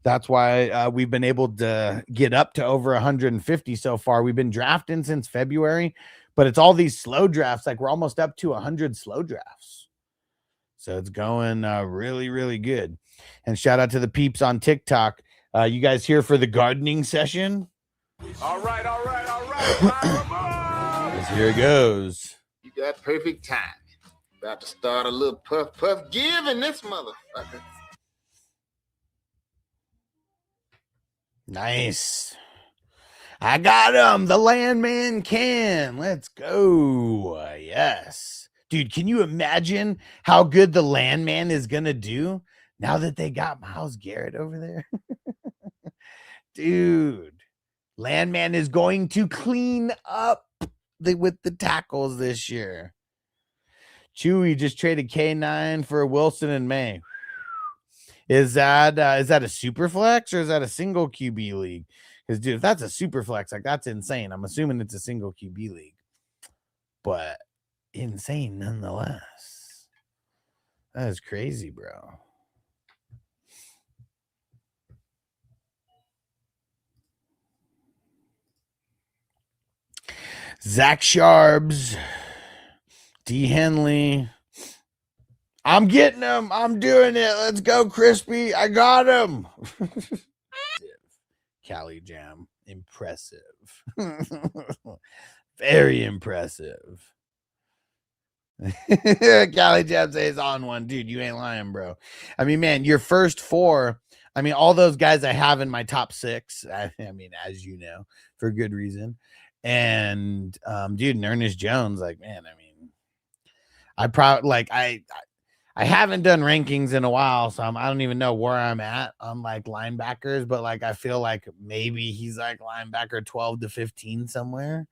That's why we've been able to get up to over 150 so far. We've been drafting since February, but it's all these slow drafts. Like we're almost up to 100 slow drafts. So it's going really, really good. And shout out to the peeps on TikTok. You guys here for the gardening session? All right, all right, all right. Fire 'em up. Yes, here it goes. You got perfect timing. About to start a little puff giving this motherfucker. Nice. I got him. The landman can. Let's go. Yes. Dude, can you imagine how good the landman is going to do now that they got Myles Garrett over there? Dude, landman is going to clean up with the tackles this year. Chewy just traded K9 for Wilson and May. Is that a super flex or is that a single QB league? Because, dude, if that's a super flex, like that's insane. I'm assuming it's a single QB league, but insane nonetheless. That is crazy, bro. Zach Sharbs, D. Henley. I'm getting him. I'm doing it. Let's go, Crispy. I got him. Cali Jam. Impressive. Very impressive. Cali Jam says on one. Dude, you ain't lying, bro. I mean, man, your first 4, I mean, all those guys I have in my top 6, I mean, as you know, for good reason. And, dude, and Ernest Jones, like, man, I mean, I haven't done rankings in a while, so I don't even know where I'm at on like linebackers, but like I feel like maybe he's like linebacker 12 to 15 somewhere.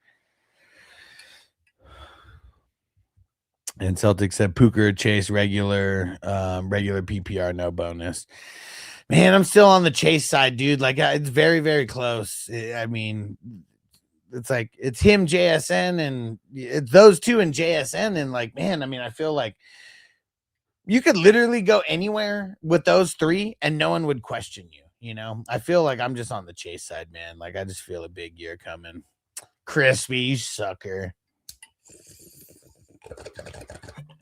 And Celtics said Puka Chase regular PPR, no bonus. Man, I'm still on the Chase side, dude. Like it's very, very close. I mean, it's like it's him, JSN, and it's those two and JSN, and like, man, I mean, I feel like you could literally go anywhere with those 3 and no one would question you. You know, I feel like I'm just on the Chase side, man. Like I just feel a big year coming. Crispy, you sucker.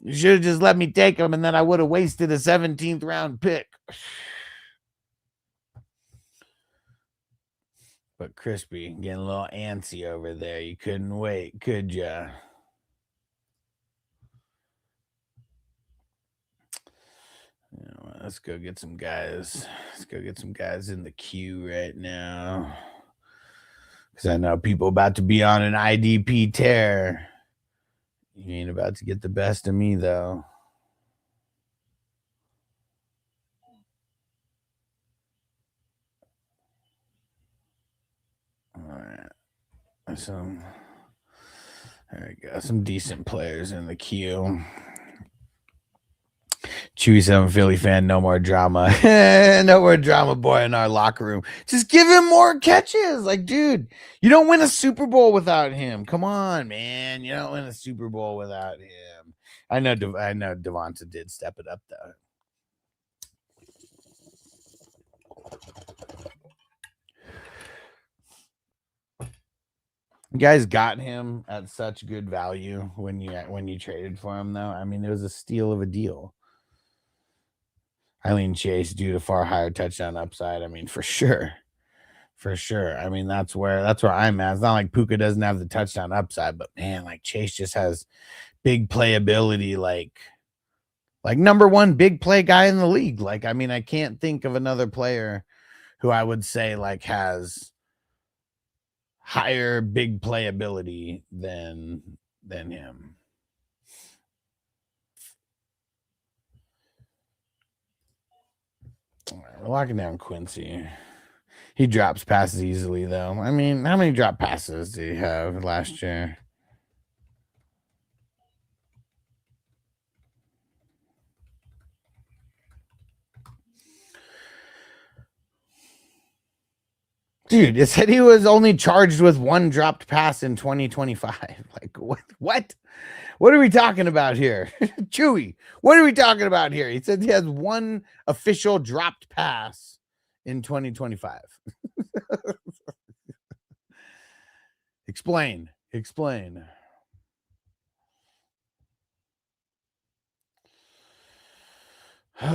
You should have just let me take him and then I would have wasted a 17th round pick. But Crispy, getting a little antsy over there. You couldn't wait, could ya? You know, let's go get some guys. Let's go get some guys in the queue right now. Because I know people about to be on an IDP tear. You ain't about to get the best of me, though. All right. There we go. Some decent players in the queue. Chewy 7 Philly fan, no more drama. No more drama, boy, in our locker room. Just give him more catches. Like, dude, you don't win a Super Bowl without him. Come on, man. You don't win a Super Bowl without him. I know Devonta did step it up, though. You guys got him at such good value when you traded for him, though. I mean, it was a steal of a deal. Eileen Chase due to far higher touchdown upside. I mean, for sure. For sure. I mean, that's where I'm at. It's not like Puka doesn't have the touchdown upside, but man, like Chase just has big playability, like number 1 big play guy in the league. Like, I mean, I can't think of another player who I would say like has higher big playability than him. All right, we're locking down Quincy. He drops passes easily, though. I mean, how many drop passes did he have last year? Dude, it said he was only charged with 1 dropped pass in 2025. Like, what? What are we talking about here? Chewy, what are we talking about here? He said he has 1 official dropped pass in 2025. Explain. All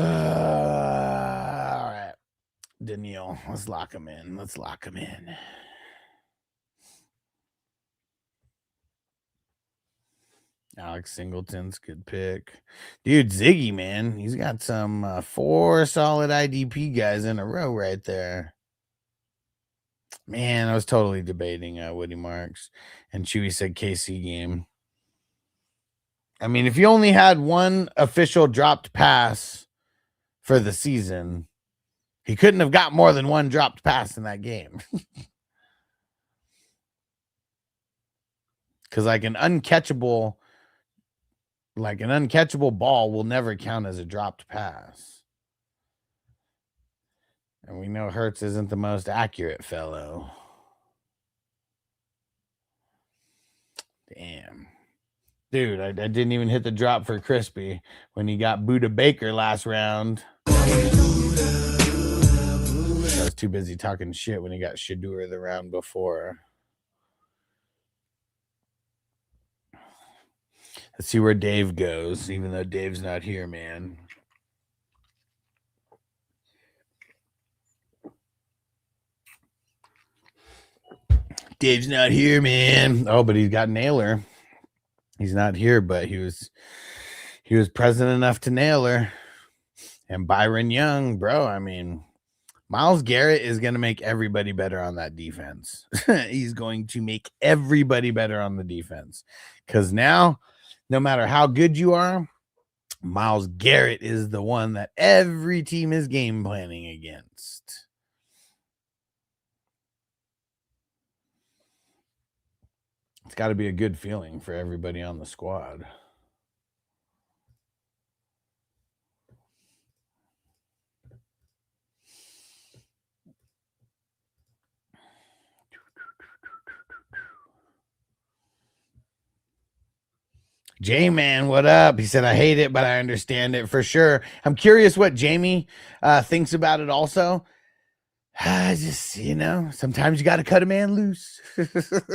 right. Daniil, let's lock him in. Alex Singleton's good pick. Dude, Ziggy, man. He's got some 4 solid IDP guys in a row right there. Man, I was totally debating Woody Marks. And Chewy said KC game. I mean, if you only had 1 official dropped pass for the season, he couldn't have got more than 1 dropped pass in that game. Because like an uncatchable ball will never count as a dropped pass. And we know Hurts isn't the most accurate fellow. Damn. Dude, I didn't even hit the drop for Crispy when he got Buda Baker last round. I was too busy talking shit when he got Shadur the round before. Let's see where Dave goes, even though Dave's not here, man. Dave's not here, man. Oh, but he's got Naylor. He's not here, but he was present enough to Naylor. And Byron Young, bro. I mean, Myles Garrett is going to make everybody better on that defense. He's going to make everybody better on the defense. Because now, no matter how good you are, Myles Garrett is the one that every team is game planning against. It's got to be a good feeling for everybody on the squad. J-Man, what up? He said, I hate it, but I understand it for sure. I'm curious what Jamie thinks about it also. Just, sometimes you got to cut a man loose.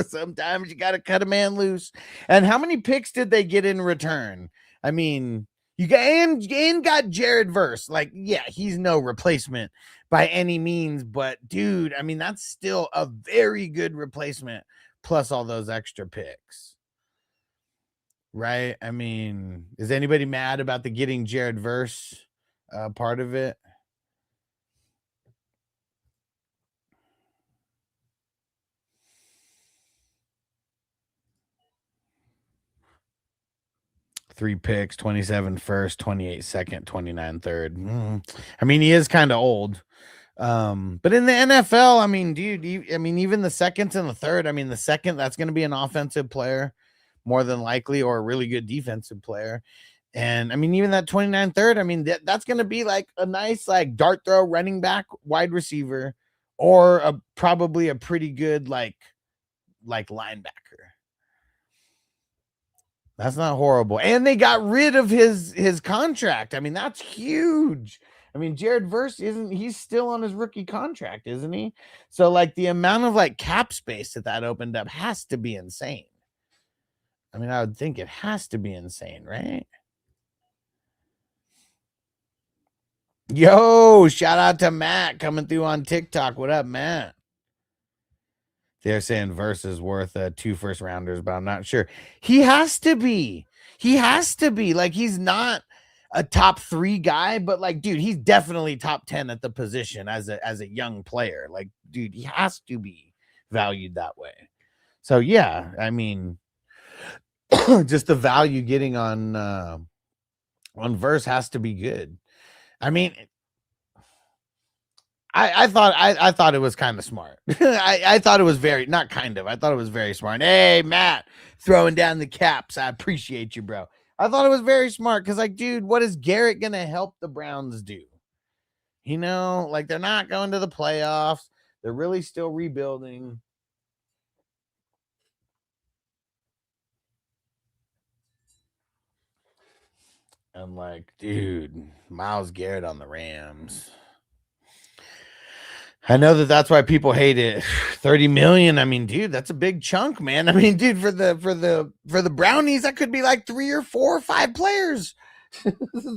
Sometimes you got to cut a man loose. And how many picks did they get in return? I mean, you got Jared Verse. Like, yeah, he's no replacement by any means. But, dude, I mean, that's still a very good replacement plus all those extra picks. Right? I mean, is anybody mad about the getting Jared Verse part of it? Three picks, 27 first, 28 second, 29 third. I mean, he is kind of old. But in the NFL, I mean, dude, even the seconds and the third, I mean, the second, that's going to be an offensive player more than likely, or a really good defensive player. And I mean, even that 29 third, I mean, that's going to be like a nice, like dart throw running back, wide receiver, or probably a pretty good, like linebacker. That's not horrible. And they got rid of his contract. I mean, that's huge. I mean, Jared Verse he's still on his rookie contract, isn't he? So like the amount of like cap space that opened up has to be insane. I mean, I would think it has to be insane, right? Yo, shout out to Matt coming through on TikTok. What up, Matt? They're saying Verse is worth 2 first rounders, but I'm not sure. He has to be. Like, he's not a top 3 guy, but like, dude, he's definitely top 10 at the position as a young player. Like, dude, he has to be valued that way. So yeah, I mean, just the value getting on Verse has to be good. I mean, I thought it was kind of smart. I thought it was very not kind of. I thought it was very smart. Hey, Matt, throwing down the caps. I appreciate you, bro. I thought it was very smart because, like, dude, what is Garrett gonna help the Browns do? You know, like they're not going to the playoffs. They're really still rebuilding. I'm like, dude, Myles Garrett on the Rams. I know that's why people hate it. 30 million. I mean, dude, that's a big chunk, man. I mean, dude, for the Brownies, that could be like 3 or 4 or 5 players.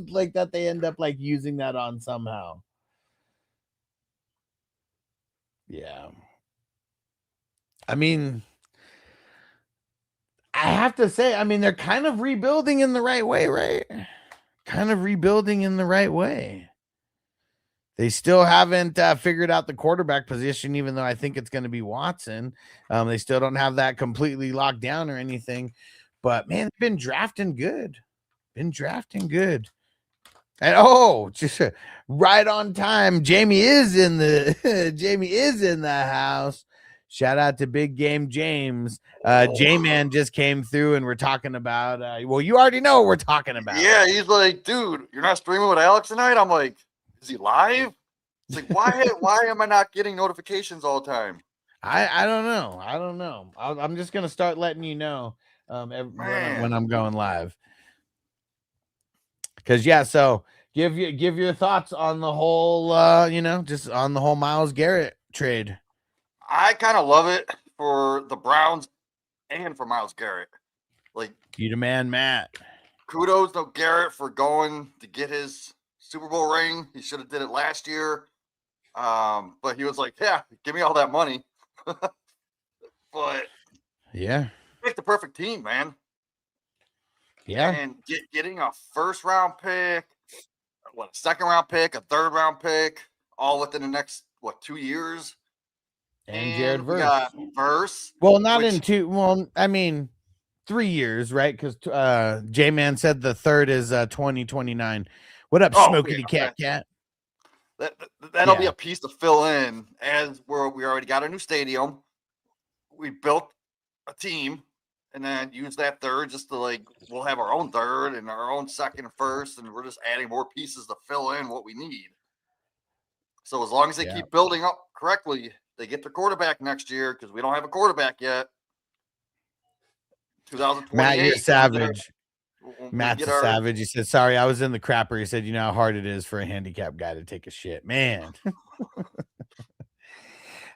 Like that they end up like using that on somehow. Yeah. I mean, I have to say, I mean, they're kind of rebuilding in the right way, right? Kind of rebuilding in the right way. They still haven't figured out the quarterback position, even though I think it's going to be Watson. They still don't have that completely locked down or anything. But, man, they've been drafting good. And just right on time. Jamie is in the house. Shout out to Big Game James. J-Man just came through and we're talking about well, you already know what we're talking about. Yeah, he's like, dude, you're not streaming with Alex tonight? I'm like, is he live? It's like, why am I not getting notifications all the time? I don't know. I'm just gonna start letting you know when I'm going live. Because yeah, so give your thoughts on the whole just on the whole Myles Garrett trade. I kind of love it for the Browns and for Myles Garrett. Like, you the man, Matt. Kudos to Garrett for going to get his Super Bowl ring. He should have did it last year. But he was like, yeah, give me all that money. But yeah, pick the perfect team, man. Yeah. And getting a first round pick, a second round pick, a third round pick, all within the next 2 years. And Jared Verse. We got Verse. Well, not in 2. Well, I mean, 3 years, right? Because J-Man said the third is 2029. What up, Smokey Cat? That'll be a piece to fill in as we already got a new stadium. We built a team and then use that third just to we'll have our own third and our own second and first, and we're just adding more pieces to fill in what we need. So as long as they keep building up correctly, they get their quarterback next year because we don't have a quarterback yet. 2028. Matt, you're savage. Matt's a savage. He said, sorry, I was in the crapper. He said, you know how hard it is for a handicapped guy to take a shit. Man.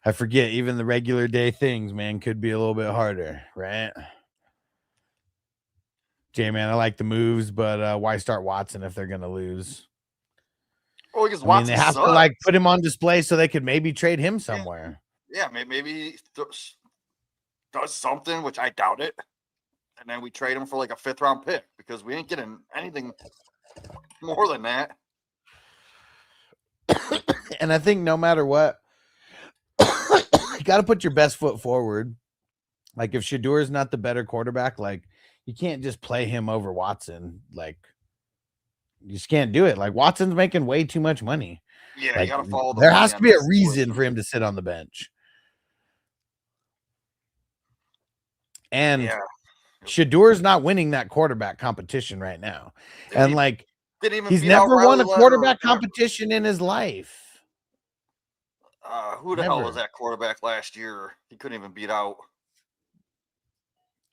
I forget, even the regular day things, man, could be a little bit harder, right? J-Man, I like the moves, but why start Watson if they're going to lose? Well, because Watson they have to put him on display so they could maybe trade him somewhere. Yeah, maybe he does something, which I doubt it. And then we trade him for a 5th round pick because we ain't getting anything more than that. And I think no matter what, you got to put your best foot forward. Like if Shedeur is not the better quarterback, you can't just play him over Watson. You just can't do it. Watson's making way too much money. Yeah, you got to follow there has to be a reason for him to sit on the bench. And Shadeur's not winning that quarterback competition right now. He's never won a quarterback competition in his life. Who the hell was that quarterback last year? He couldn't even beat out.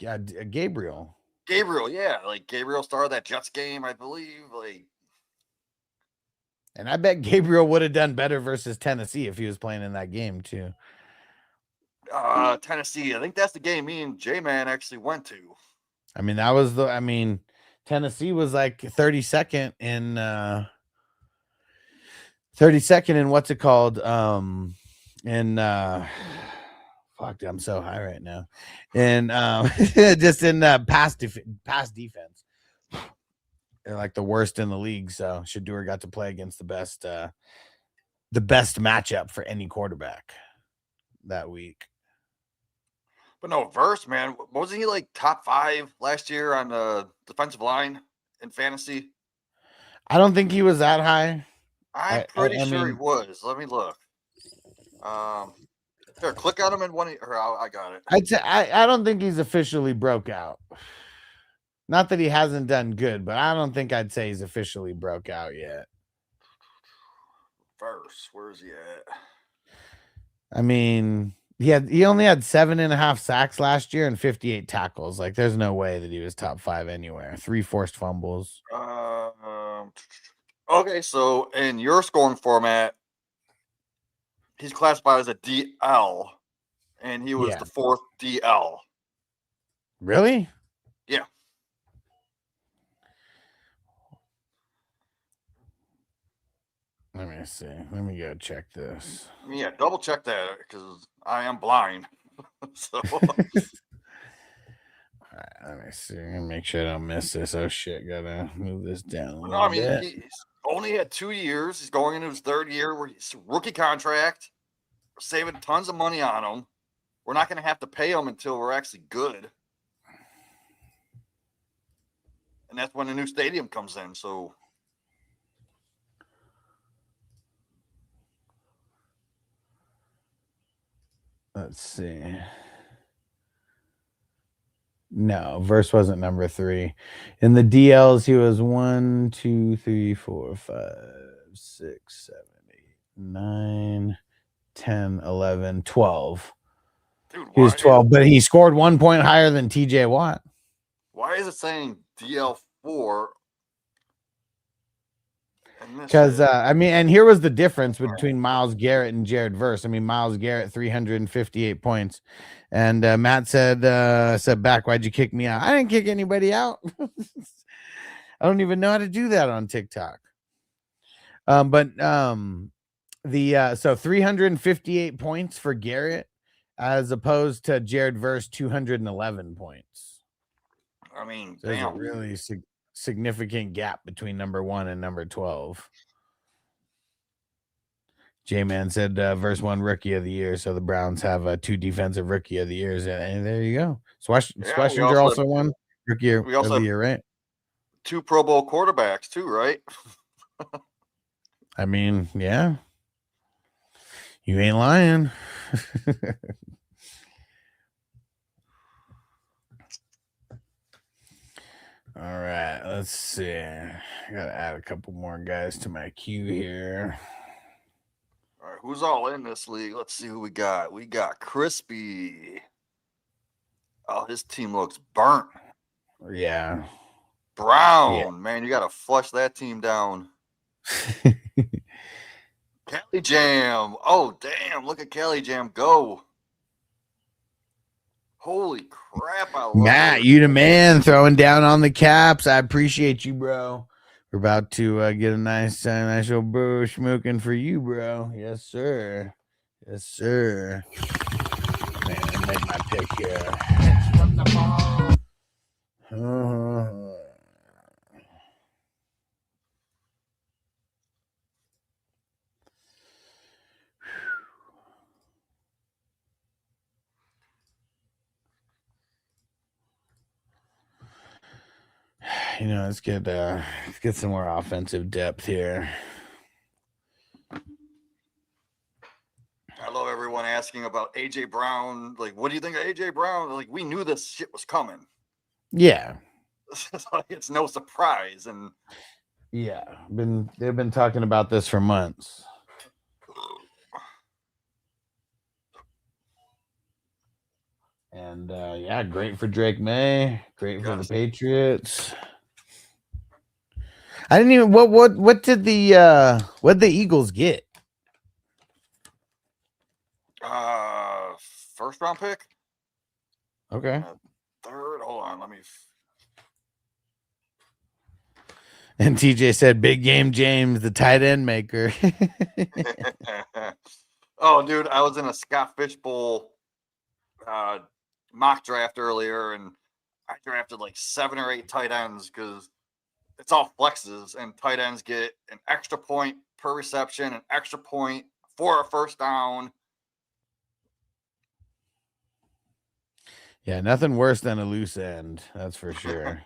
Yeah, Gabriel. Yeah. Gabriel started that Jets game, I believe. And I bet Gabriel would have done better versus Tennessee if he was playing in that game too. Tennessee. I think that's the game me and J-Man actually went to. I mean, that was Tennessee was 32nd in 32nd in what's it called? Fuck, I'm so high right now. And just in pass defense. They're the worst in the league. So Shedeur got to play against the best matchup for any quarterback that week. But no, Verse, man, wasn't he like top 5 last year on the defensive line in fantasy? I don't think he was that high. I'm pretty I sure he mean, was. Let me look. Here, click on him in one. I got it. I'd say I don't think he's officially broke out. Not that he hasn't done good, but I don't think I'd say he's officially broke out yet. Verse, where's he at? I mean, he only had 7.5 sacks last year and 58 tackles. Like, there's no way that he was top 5 anywhere. 3 forced fumbles. Okay, so in your scoring format, he's classified as a DL, and he was Yeah. the 4th DL. Really? Yeah. Let me see. Let me go check this. Yeah, double check that because I am blind. So All right, let me see. Make sure I don't miss this. Oh shit, gotta move this down a little no, I mean bit. he's only had 2 years. He's going into his 3rd year where he's rookie contract. We're saving tons of money on him. We're not going to have to pay him until we're actually good. And that's when the new stadium comes in. So Let's see. No, Verse wasn't number 3. In the DLs, he was 1, 2, 3, 4, 5, 6, 7, 8, 9, 10, 11, 12. dude, He was 12, but he scored 1 point higher than TJ Watt. Why is it saying DL4? Because I mean, and here was the difference between Myles Garrett and Jared Verse. I mean, Myles Garrett 358 points, and Matt said back, why'd you kick me out? I didn't kick anybody out. I don't even know how to do that on TikTok. But so 358 points for Garrett, as opposed to Jared Verse 211 points. I mean, so there's a really significant gap between number 1 and number 12. J-Man said Verse 1 rookie of the year, so the Browns have 2 defensive rookie of the years, and there you go. Schwessinger also won rookie of the year, right? 2 Pro Bowl quarterbacks too, right? I mean, yeah, you ain't lying. All right, let's see. I gotta add a couple more guys to my queue here. All right, who's all in this league? Let's see who we got. We got Crispy. Oh, his team looks burnt. Yeah. Brown, man, you gotta flush that team down. Cali Jam. Oh, damn, look at Cali Jam go. Holy crap, I love Matt, it. you the man, throwing down on the caps. I appreciate you, bro. We're about to get a nice little bro smoking for you, bro. Yes, sir. Yes, sir. Man, I make my pick here. Let's get some more offensive depth here. I love everyone asking about AJ Brown. Like, what do you think of AJ Brown? Like, we knew this shit was coming. Yeah. It's no surprise. And yeah, they've been talking about this for months. And yeah, great for Drake May, great for the Patriots. I didn't even what did the Eagles get? First round pick. Okay. 3rd. Hold on, let me. And TJ said, "Big game, James, the tight end maker." Oh, dude, I was in a Scott Fishbowl mock draft earlier, and I drafted like 7 or 8 tight ends because it's all flexes, and tight ends get an extra point per reception, an extra point for a first down. Yeah, nothing worse than a loose end. That's for sure.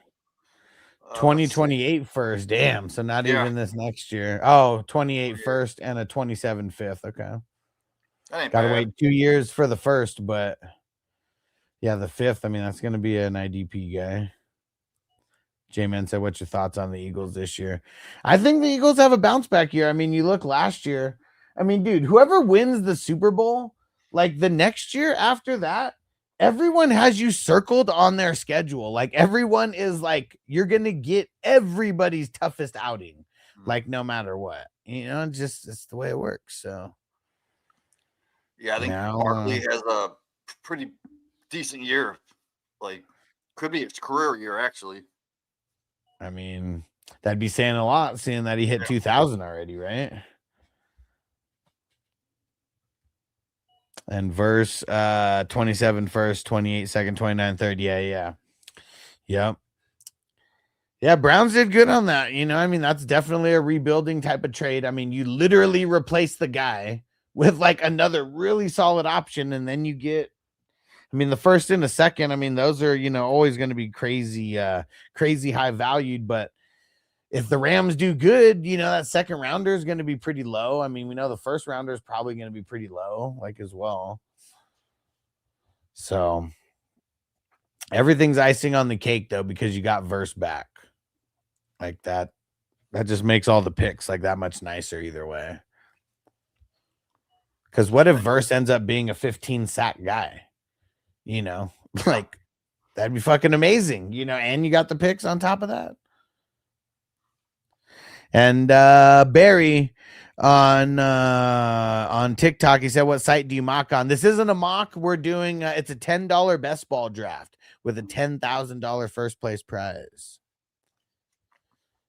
Let's see. 2028 first. Damn. So not Yeah. even this next year. Oh, 28 first and a 27 fifth. Okay. That ain't Got to bad. wait 2 years for the first, but yeah, the fifth. I mean, that's going to be an IDP guy. J-Man said, what's your thoughts on the Eagles this year? I think the Eagles have a bounce back year. I mean, you look last year. I mean, dude, whoever wins the Super Bowl, like the next year after that, everyone has you circled on their schedule. Like everyone is like, you're going to get everybody's toughest outing, like no matter what. You know, just it's the way it works. So, yeah, I think now, Barkley has a pretty decent year. Like, could be his career year, actually. I mean, that'd be saying a lot, seeing that he hit 2,000 already, right? And verse 27 first, 28 second, 29 third. Yeah. Yep. Yeah, Browns did good on that. You know, I mean, that's definitely a rebuilding type of trade. I mean, you literally replace the guy with like another really solid option, and then you get, I mean, the first and the second, I mean, those are, you know, always going to be crazy high valued. But if the Rams do good, you know, that second rounder is going to be pretty low. I mean, we know the first rounder is probably going to be pretty low, like as well. So everything's icing on the cake though, because you got Verse back. Like that just makes all the picks like that much nicer either way. Because what if Verse ends up being a 15 sack guy? You know, like that'd be fucking amazing, you know, and you got the picks on top of that. And Barry on TikTok, he said, what site do you mock on? This isn't a mock. We're doing it's a $10 best ball draft with a $10,000 first place prize.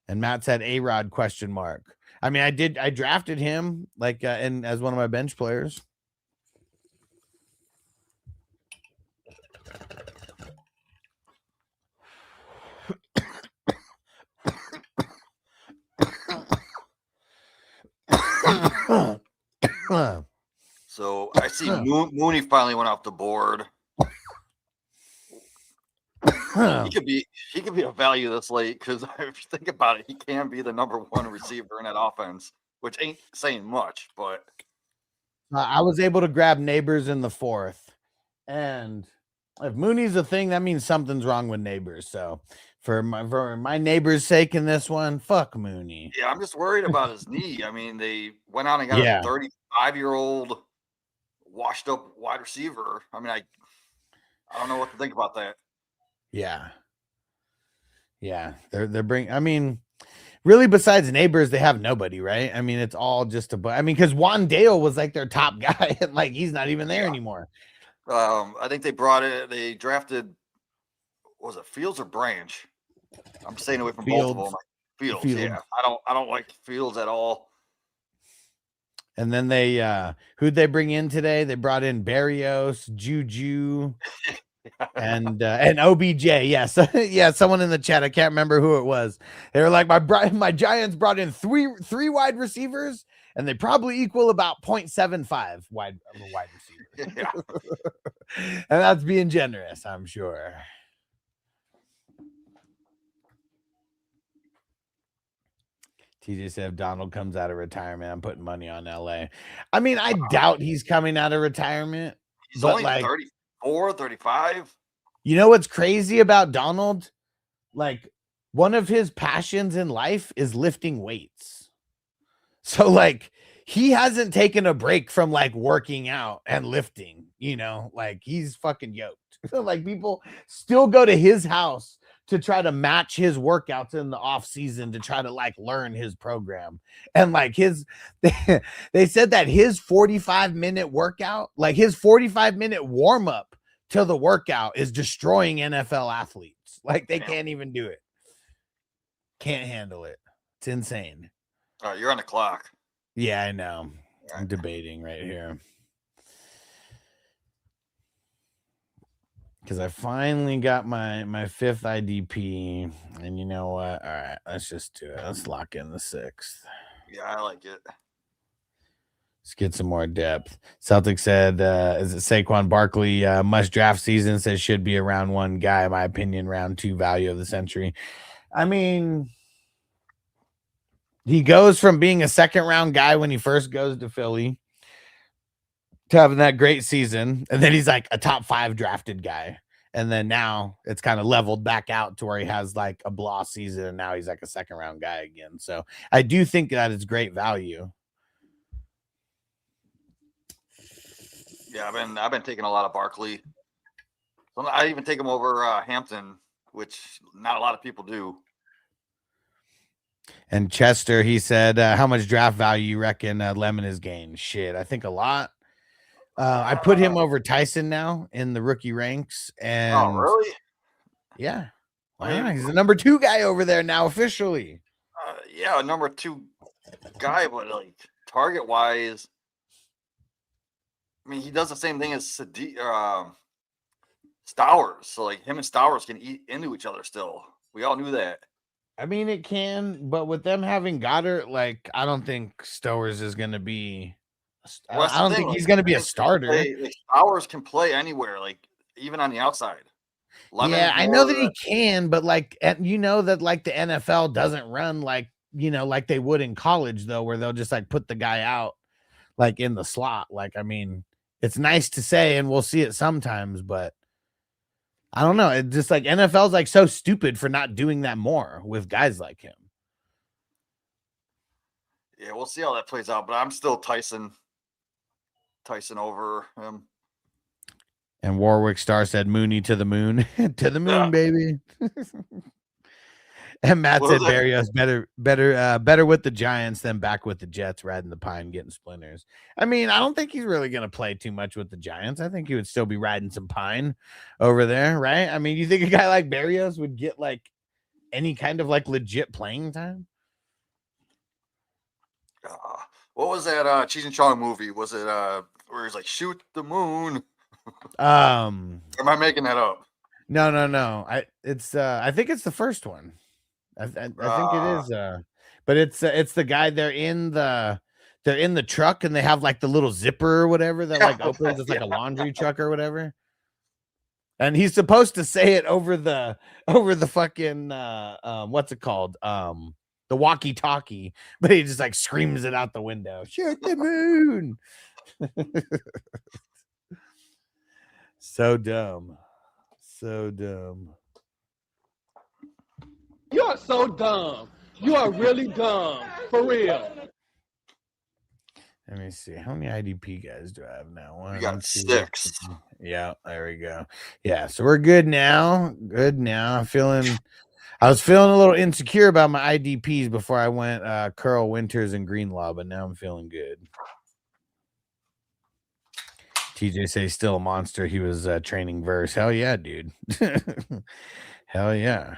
And Matt said A-Rod ? I mean, I drafted him like and as one of my bench players. So I see Mooney finally went off the board. He could be a value this late because if you think about it, he can be the number one receiver in that offense, which ain't saying much. But I was able to grab Neighbors in the fourth, and if Mooney's a thing, that means something's wrong with Neighbors. So for my neighbor's sake in this one, fuck Mooney. yeah, I'm just worried about his knee. I mean, they went out and got a 35-year-old washed up wide receiver. I mean, I don't know what to think about that. Yeah. They're bringing. I mean, really, besides Neighbors, they have nobody, right? I mean, it's all just because Juan Dale was like their top guy, and like he's not even there anymore. I think they drafted, was it Fields or Branch? I'm staying away from both of them. Fields. Yeah. I don't like Fields at all. And then they who'd they bring in today? They brought in Barrios, Juju, and OBJ. Yes. Yeah, someone in the chat. I can't remember who it was. They were like, my Giants brought in three wide receivers, and they probably equal about 0.75 wide receiver. Yeah. And that's being generous, I'm sure. TJ said if Donald comes out of retirement, I'm putting money on LA. I mean, I doubt he's coming out of retirement. He's only like 34, 35. You know what's crazy about Donald? Like, one of his passions in life is lifting weights. So, like, he hasn't taken a break from like working out and lifting, you know, like he's fucking yoked. Like, people still go to his house to try to match his workouts in the off season to try to like learn his program. And like they said that his 45-minute workout, like his 45-minute warm up to the workout is destroying NFL athletes. Like they can't even do it. Can't handle it. It's insane. You're on the clock. Yeah, I know. I'm debating right here. Because I finally got my fifth IDP. And you know what? All right, let's just do it. Let's lock in the sixth. Yeah, I like it. Let's get some more depth. Celtics said, is it Saquon Barkley must draft season? Says should be a round 1 guy. In my opinion, round 2 value of the century. I mean, he goes from being a second round guy when he first goes to Philly to having that great season. And then he's like a top 5 drafted guy. And then now it's kind of leveled back out to where he has like a blah season. And now he's like a second round guy again. So I do think that it's great value. Yeah, I've been taking a lot of Barkley. I even take him over Hampton, which not a lot of people do. And Chester, he said, how much draft value you reckon Lemon has gained? Shit, I think a lot. I put him over Tyson now in the rookie ranks. And oh, really? Yeah. Wow, he's the number 2 guy over there now officially. Yeah, number 2 guy, but like target wise, I mean, he does the same thing as Stowers. So like him and Stowers can eat into each other still. We all knew that. I mean, it can, but with them having Goddard, like I don't think Stowers is going to be. Well, I don't think he's going to be a starter. Stowers can play anywhere, like even on the outside. I know that he can, but like, you know that like the NFL doesn't run like like they would in college though, where they'll just like put the guy out like in the slot. Like, I mean, it's nice to say, and we'll see it sometimes, but I don't know. It's just like NFL's like so stupid for not doing that more with guys like him. Yeah, we'll see how that plays out, but I'm still Tyson over him. And Warwick Star said Mooney to the moon. To the moon, baby. And Matt said Barrios better with the Giants than back with the Jets, riding the pine, getting splinters. I mean, I don't think he's really going to play too much with the Giants. I think he would still be riding some pine over there, right? I mean, you think a guy like Barrios would get like any kind of like legit playing time? What was that Cheech and Chong movie? Was it where he's like shoot the moon? Am I making that up? No. I think it's the first one. I think it is. But it's the guy. They're in the truck and they have like the little zipper or whatever that like opens. It's like a laundry truck or whatever. And he's supposed to say it over the fucking what's it called? The walkie-talkie, but he just like screams it out the window. Shoot the moon. So dumb. So dumb. You are so dumb. You are really dumb. For real. Let me see. How many IDP guys do I have now? We got 6. Yeah, there we go. Yeah, so we're good now. Good now. I was feeling a little insecure about my IDPs before I went Curl Winters and Greenlaw, but now I'm feeling good. TJ says still a monster. He was training verse. Hell yeah, dude. Hell yeah.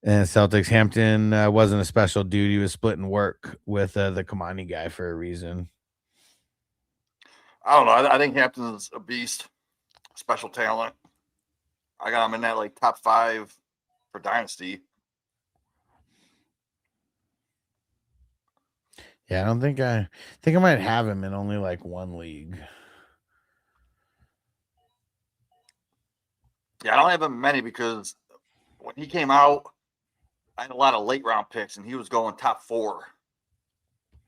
And Celtics Hampton wasn't a special dude. He was splitting work with the Kamani guy for a reason. I don't know. I think Hampton's a beast. Special talent. I got him in that like top 5 for Dynasty. Yeah, I think I might have him in only like one league. Yeah, I don't have him many because when he came out, I had a lot of late round picks and he was going top 4.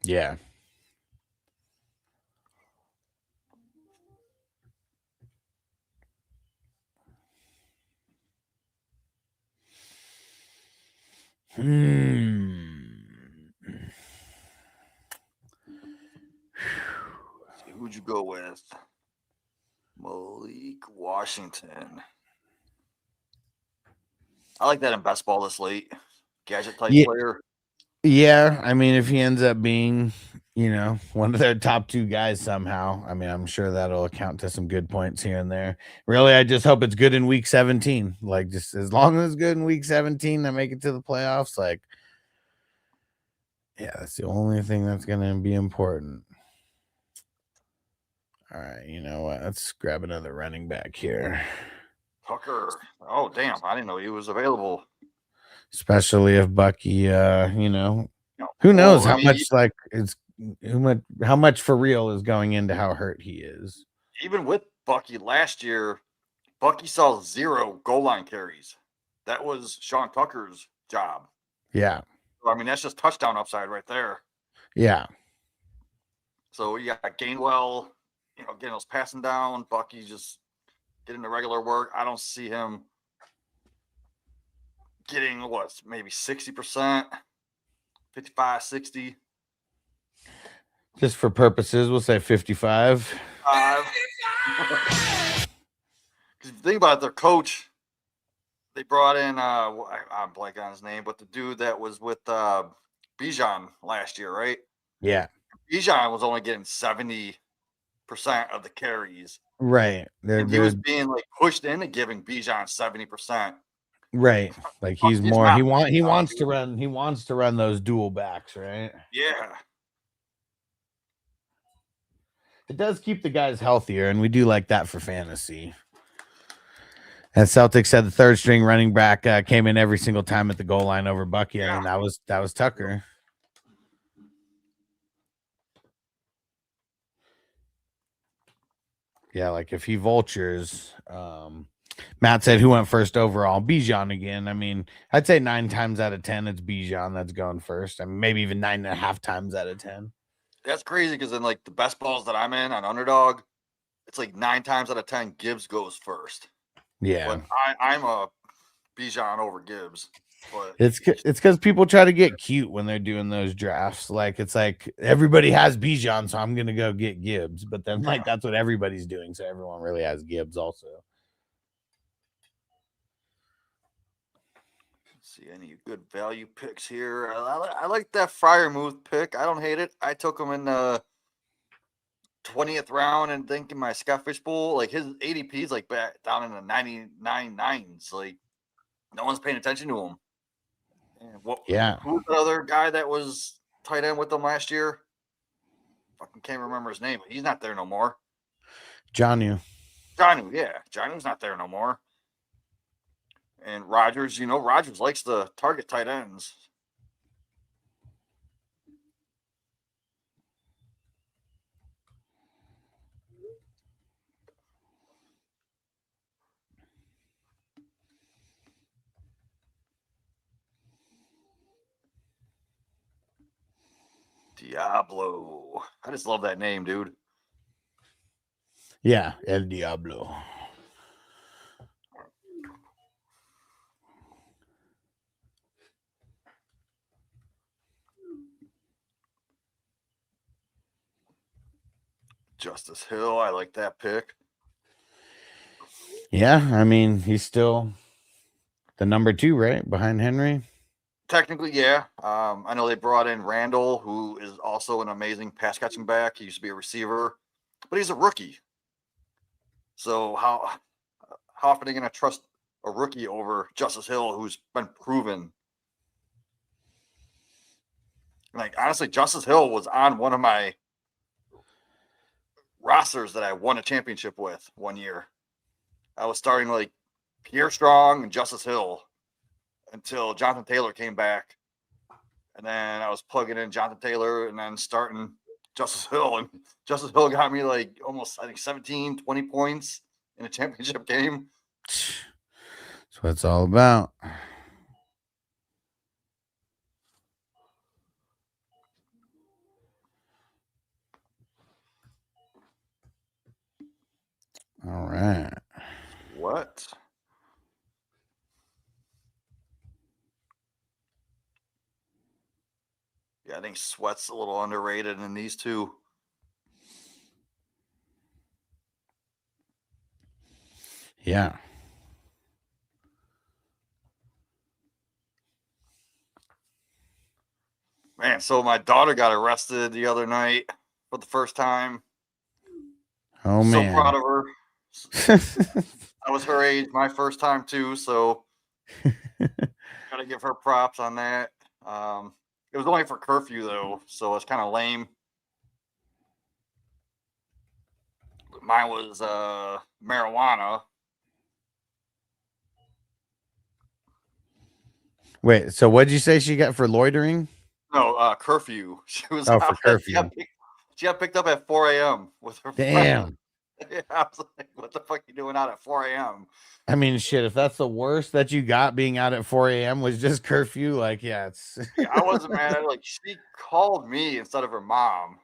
Yeah. Who'd you go with? Malik Washington. I like that in best ball this late. Gadget type player. Yeah, I mean, if he ends up being, one of their top 2 guys somehow, I mean, I'm sure that'll account to some good points here and there. Really, I just hope it's good in week 17. Like, just as long as it's good in week 17, I make it to the playoffs. Like, yeah, that's the only thing that's going to be important. All right, you know what? Let's grab another running back here. Tucker. Oh, damn. I didn't know he was available. Especially if Bucky, who Who knows Well, I how mean, much like it's how much for real is going into how hurt he is. even with Bucky last year, Bucky saw 0 goal line carries. That was Sean Tucker's job. Yeah. So, I mean, that's just touchdown upside right there. Yeah. So you got Gainwell, getting those passing down. Bucky just getting the regular work. I don't see him getting maybe 60%, 55, 60. Just for purposes, we'll say 55. Because if you think about it, their coach, they brought in, I'm blanking on his name, but the dude that was with Bijan last year, right? Yeah. Bijan was only getting 70% of the carries. Right. And he was being like pushed into giving Bijan 70%. Right. Like he's He's more not- he wants to run those dual backs, right? Yeah. It does keep the guys healthier, and we do like that for fantasy. And Celtics said the third string running back came in every single time at the goal line over Bucky. I mean, that was Tucker. Yeah, like if he vultures, Matt said who went first overall? Bijan again. I mean, I'd say 9 times out of 10 it's Bijan that's going first. I mean, maybe even 9.5 times out of 10. That's crazy because in like the best balls that I'm in on Underdog, it's like 9 times out of 10 Gibbs goes first. Yeah, But I'm a Bijan over Gibbs. But it's because people try to get cute when they're doing those drafts. Like it's like everybody has Bijan, so I'm gonna go get Gibbs. But then like that's what everybody's doing, so everyone really has Gibbs also. See any good value picks here? I like that Fryermuth pick. I don't hate it. I took him in the 20th round and think in my Scott Fishbowl, like his ADP is like back down in the 99.9s. Like no one's paying attention to him. And who was the other guy that was tight end with them last year? Fucking can't remember his name, but he's not there no more. Jonnu, yeah. Jonnu's not there no more. And Rodgers, Rodgers likes to target tight ends. Diablo. I just love that name, dude. Yeah, El Diablo. Justice Hill, I like that pick. Yeah, I mean he's still the number 2, right, behind Henry. Technically, yeah. I know they brought in Randall, who is also an amazing pass catching back. He used to be a receiver, but he's a rookie. So how often are they going to trust a rookie over Justice Hill, who's been proven? Like honestly, Justice Hill was on one of my rosters that I won a championship with one year. I was starting like Pierre Strong and Justice Hill until Jonathan Taylor came back. And then I was plugging in Jonathan Taylor and then starting Justice Hill. And Justice Hill got me like almost, I think, 17, 20 points in a championship game. That's what it's all about. All right. What? Yeah, I think Sweat's a little underrated in these two. Yeah. Man, so my daughter got arrested the other night for the first time. Oh, man. So proud of her. I was her age, my first time too, so gotta give her props on that. It was only for curfew though, so it's kind of lame. Mine was marijuana. Wait, so what did you say she got for loitering? No, curfew. She was Oh, for out curfew. she got picked up at 4 a.m. with her friend. Damn. Yeah, I was like, what the fuck you doing out at 4 a.m.? I mean, shit, if that's the worst that you got being out at 4 a.m. was just curfew, like, yeah, it's Yeah, I wasn't mad at her. Like, she called me instead of her mom.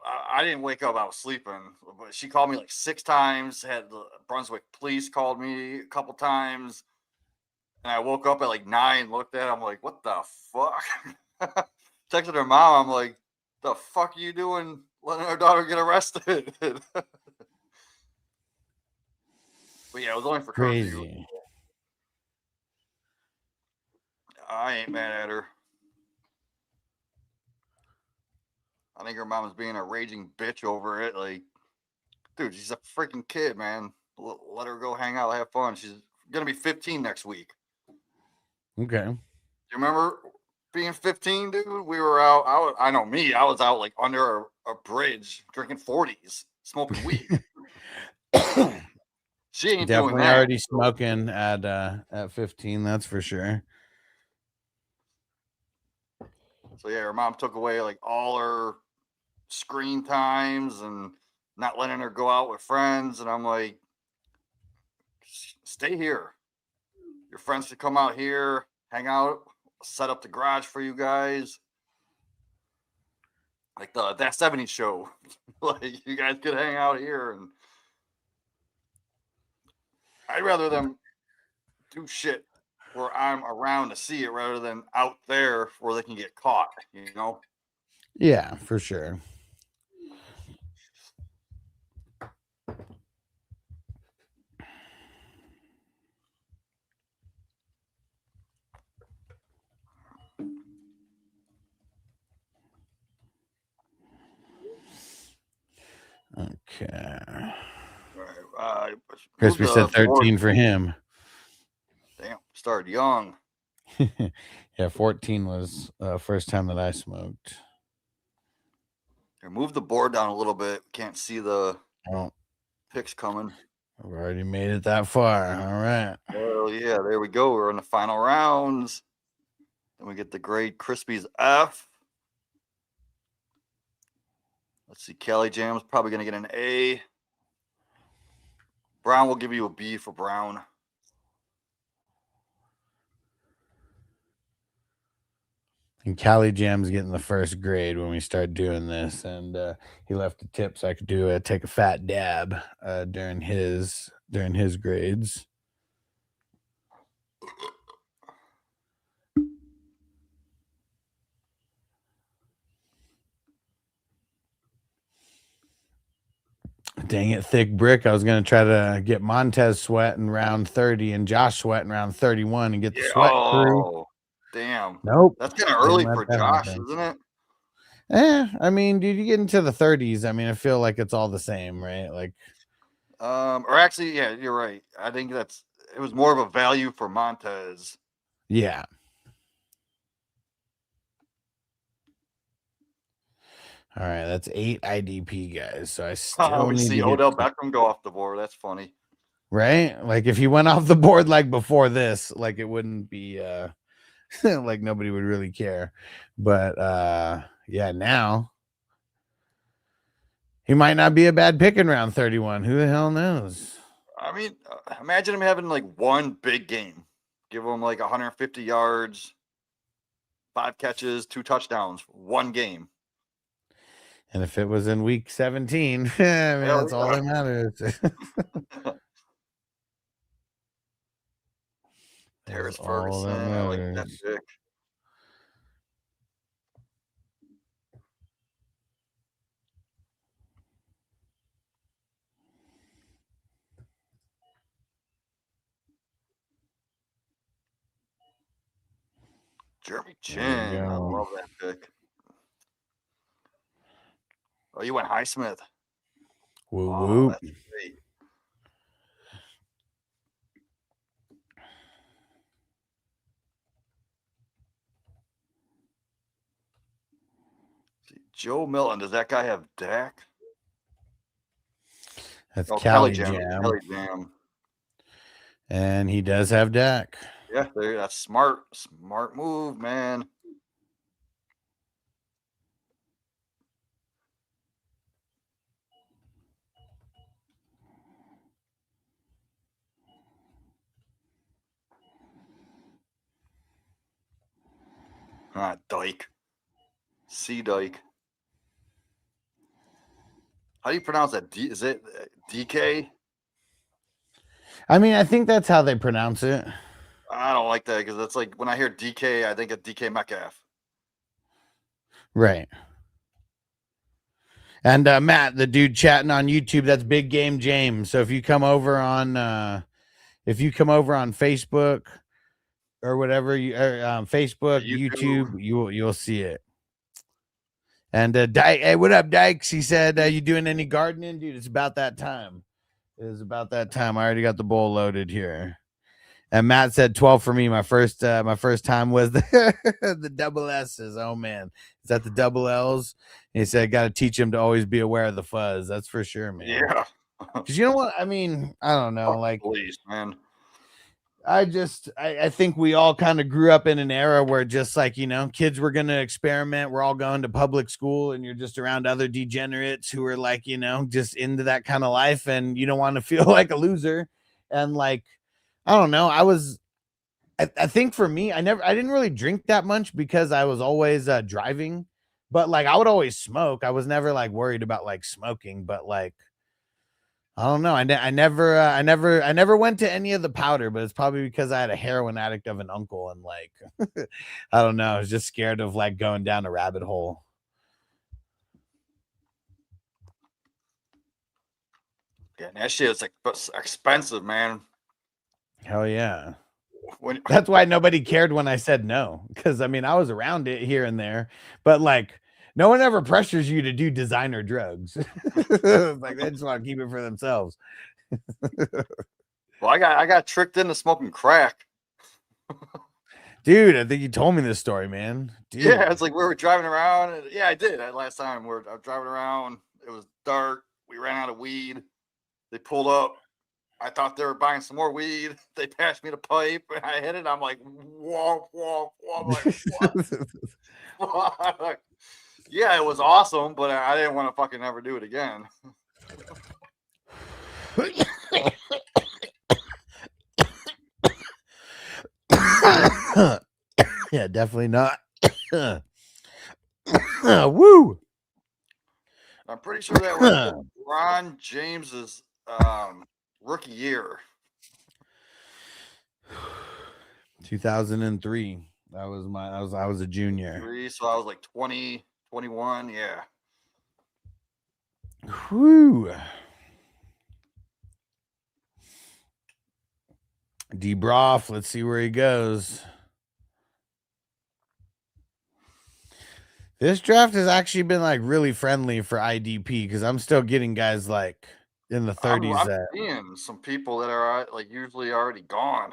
I didn't wake up, I was sleeping, but she called me like 6 times. Had the Brunswick police called me a couple times. And I woke up at like 9, looked at it, I'm like, what the fuck? Texted her mom, I'm like, the fuck are you doing letting our daughter get arrested? But yeah, it was only for curfew. crazy. I ain't mad at her. I think her mom's being a raging bitch over it. Like, dude, she's a freaking kid, man. Let her go hang out, have fun. She's gonna be 15 next week. Okay. You remember being 15, dude? We were out. I know me. I was out like under a bridge drinking 40s, smoking weed. She ain't Definitely doing that. already smoking at 15, that's for sure. So yeah, her mom took away like all her screen times and not letting her go out with friends. And I'm like, stay here. Your friends should come out here, hang out, set up the garage for you guys. Like that 70s show. Like, you guys could hang out here, and I'd rather them do shit where I'm around to see it rather than out there where they can get caught, you know? Yeah, for sure. Okay. Crispy said 13 for him. Damn, started young. Yeah, 14 was first time that I smoked. Here, move the board down a little bit. Can't see the picks coming. I've already made it that far. All right. Well, yeah, there we go. We're in the final rounds. Then we get the grade Crispy's F. Let's see. Cali Jam's probably going to get an A. Brown will give you a B for Brown. And Cali Jam's getting the first grade when we start doing this, and he left a tip so I could take a fat dab during his grades. Dang it, thick brick. I was going to try to get Montez sweat in round 30 and Josh sweat in round 31 and get the sweat crew. Damn. Nope. That's kind of early for Josh, isn't it? I mean, dude, you get into the 30s. I mean, I feel like it's all the same, right? Like, or actually, yeah, you're right. I think it was more of a value for Montez. Yeah. All right, that's 8 IDP guys. So I still we see Odell Beckham go off the board. That's funny, right? Like, if he went off the board like before this, like, it wouldn't be like nobody would really care. But yeah, now he might not be a bad pick in round 31. Who the hell knows? I mean, imagine him having like one big game. Give him like 150 yards, 5 catches, 2 touchdowns, one game. And if it was in week 17, I mean, that's all that matters. Harris Ferguson, I like that pick. Jeremy Chin, I love that pick. Oh, you went Highsmith. Woo woo. That's great. See, Joe Milton, does that guy have Dak? That's Cali Jam. Cali Jam. And he does have Dak. Yeah, that's smart move, man. Dyke. C Dyke. How do you pronounce that? Is it DK? I mean, I think that's how they pronounce it. I don't like that because it's like when I hear DK, I think of DK Metcalf. Right. And Matt, the dude chatting on YouTube, that's Big Game James. So if you come over on Facebook or whatever, Facebook, YouTube, you'll see it. And Dyke, hey, what up, Dykes? He said, you doing any gardening, dude? It's about that time. It is about that time. I already got the bowl loaded here. And Matt said 12 for me. My first time was the double S's. Oh man, is that the double L's? And he said, got to teach him to always be aware of the fuzz. That's for sure, man. Yeah. Because you know what? I mean, I don't know. Like, please, man. I think we all kind of grew up in an era where just like, you know, kids were going to experiment. We're all going to public school and you're just around other degenerates who are like, you know, just into that kind of life. And you don't want to feel like a loser. And like, I don't know. I think for me, I didn't really drink that much because I was always driving, but like I would always smoke. I was never like worried about like smoking, but like, I don't know. I never went to any of the powder, but it's probably because I had a heroin addict of an uncle. And like, I don't know. I was just scared of like going down a rabbit hole. Yeah, that shit is like expensive, man. Hell yeah. That's why nobody cared when I said no. Because I mean, I was around it here and there, but like no one ever pressures you to do designer drugs. Like they just want to keep it for themselves. Well, I got tricked into smoking crack. Dude, I think you told me this story, man. Dude. Yeah, it's like we were driving around. And, yeah, I did. Last time I was driving around. It was dark. We ran out of weed. They pulled up. I thought they were buying some more weed. They passed me the pipe, and I hit it. I'm like, whoa, whoa, whoa. I'm like, what? Yeah, it was awesome, but I didn't want to fucking ever do it again. Yeah, definitely not. Woo! I'm pretty sure that was Ron James's rookie year. 2003. I was a junior. So I was like 20, 21. Yeah. Whoo. D-Broff, let's see where he goes. This draft has actually been like really friendly for IDP because I'm still getting guys like in the 30s. I'm seeing some people that are like usually already gone.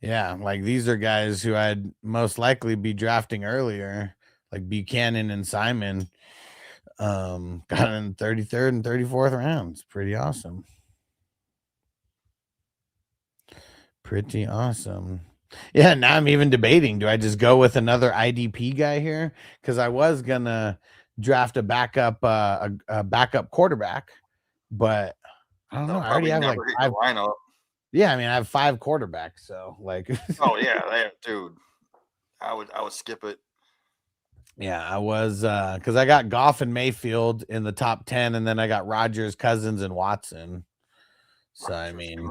Yeah, like these are guys who I'd most likely be drafting earlier, like Buchanan and Simon. Got in 33rd and 34th rounds. Pretty awesome. Pretty awesome. Yeah, now I'm even debating. Do I just go with another IDP guy here? Because I was gonna draft a backup quarterback, but I don't know. I already have like 5 lineup. Yeah, I mean I have 5 quarterbacks, so like oh yeah, dude. I would skip it. Yeah, I was because I got Goff and Mayfield in the top 10, and then I got Rodgers, Cousins, and Watson. So I mean,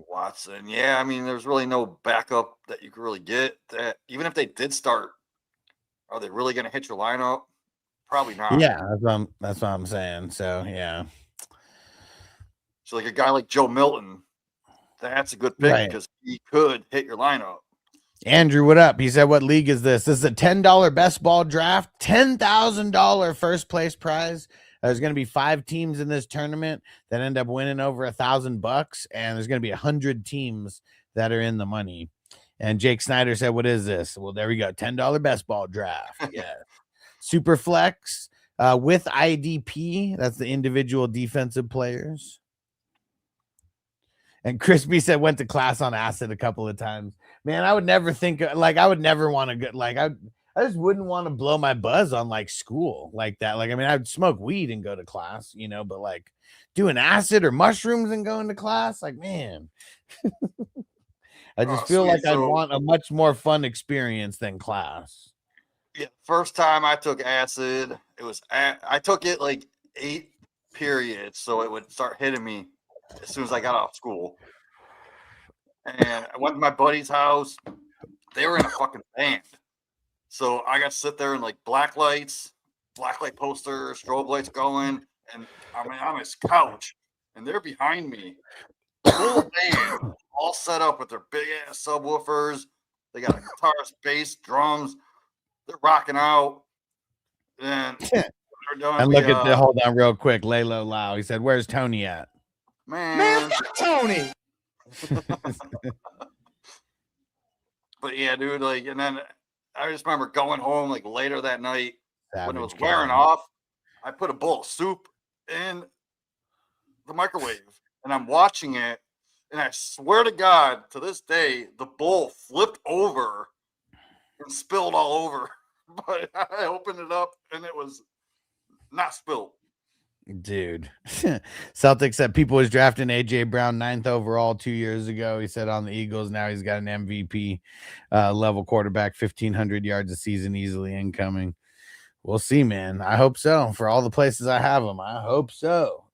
Watson. Yeah, I mean, there's really no backup that you could really get. That even if they did start, are they really going to hit your lineup? Probably not. Yeah, that's what I'm saying. So yeah. So like a guy like Joe Milton, that's a good pick because he could hit your lineup. Andrew, what up? He said, "What league is this? This is a $10 best ball draft, $10,000 first place prize." There's going to be 5 teams in this tournament that end up winning over $1,000, and there's going to be 100 teams that are in the money. And Jake Snyder said, "What is this?" Well, there we go. $10 best ball draft. Yeah. Super flex with IDP. That's the individual defensive players. And Crispy said went to class on acid a couple of times. Man, I would never think like I would never want to go like I just wouldn't want to blow my buzz on like school like that. Like, I mean, I'd smoke weed and go to class, you know, but like doing acid or mushrooms and going to class, like, man, I just Oh, feel sweet. like I'd So- want a much more fun experience than class. Yeah, first time I took acid, I took it like 8 periods, so it would start hitting me as soon as I got out of school. And I went to my buddy's house. They were in a fucking band, so I got to sit there and like black light poster, strobe lights going, and I'm on his couch, and they're behind me, full band, all set up with their big ass subwoofers. They got a guitarist, bass, drums. They're rocking out. And they're done. And look at the hold on real quick. Lay low loud. He said, "Where's Tony at?" man. Tony. But yeah, dude, like, and then I just remember going home like later that night when it was Savage wearing Kid. off. I put a bowl of soup in the microwave and I'm watching it. And I swear to God, to this day, the bowl flipped over and spilled all over. But I opened it up and it was not spilled. Dude. Celtics said people was drafting AJ Brown 9th overall 2 years ago. He said on the Eagles. Now he's got an MVP level quarterback, 1,500 yards a season easily incoming. We'll see, man. I hope so. For all the places I have him, I hope so.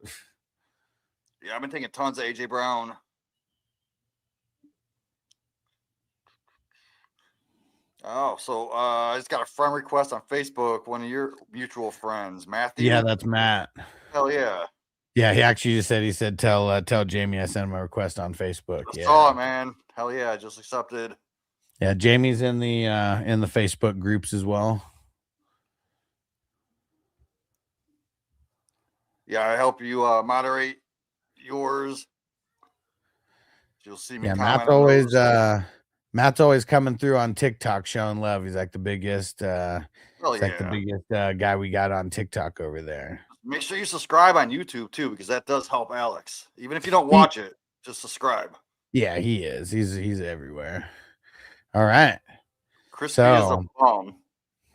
Yeah, I've been taking tons of AJ Brown. Oh, so I just got a friend request on Facebook. One of your mutual friends, Matthew. Yeah, that's Matt. Hell yeah. Yeah, he actually just said, tell Jamie I sent him a request on Facebook. I Yeah. saw it, man. Hell yeah, I just accepted. Yeah, Jamie's in the Facebook groups as well. Yeah, I help you moderate yours. You'll see me. Yeah, comment on those. Matt's always coming through on TikTok showing love. He's like the biggest Hell like the yeah. biggest guy we got on TikTok over there. Make sure you subscribe on YouTube too, because that does help Alex. Even if you don't watch it, just subscribe. Yeah, he is. He's everywhere. All right. Crispy is a So bum.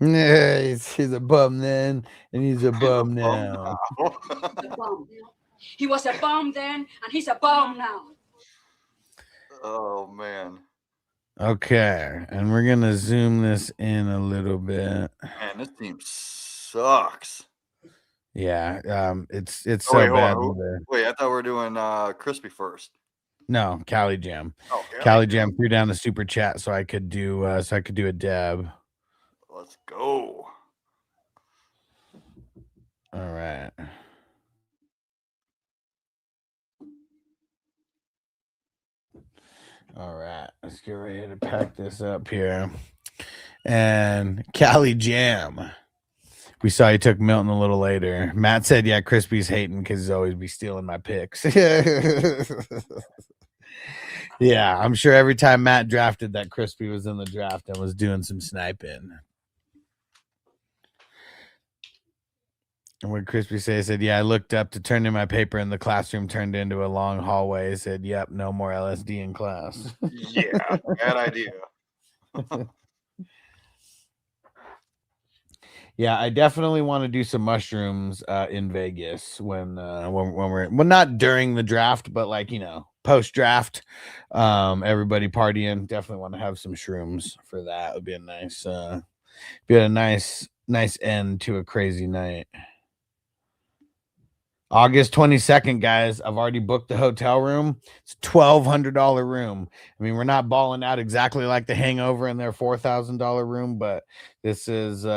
yeah, he's a bum then, and he's a bum now. A bum. He was a bum then, and he's a bum now. Oh man. Okay, and we're gonna zoom this in a little bit. Man, this team sucks. Yeah, it's Oh, so wait, hold bad. on. Wait, I thought we were doing Crispy first. No, Cali Jam. Oh, Cali Jam threw down the super chat so I could do a dab. Let's go. All right. All right, let's get ready to pack this up here. And Cali Jam. We saw he took Milton a little later. Matt said, yeah, Crispy's hating because he's always be stealing my picks. Yeah, I'm sure every time Matt drafted that Crispy was in the draft and was doing some sniping. And what Crispy say, he said, yeah, I looked up to turn in my paper and the classroom turned into a long hallway. He said, yep, no more LSD in class. Yeah, bad idea. Yeah, I definitely want to do some mushrooms in Vegas when we're not during the draft, but like, you know, post draft, everybody partying. Definitely want to have some shrooms for that. It would be a nice end to a crazy night. August 22nd, guys. I've already booked the hotel room. It's a $1,200 room. I mean, we're not balling out exactly like the Hangover in their $4,000 room, but this is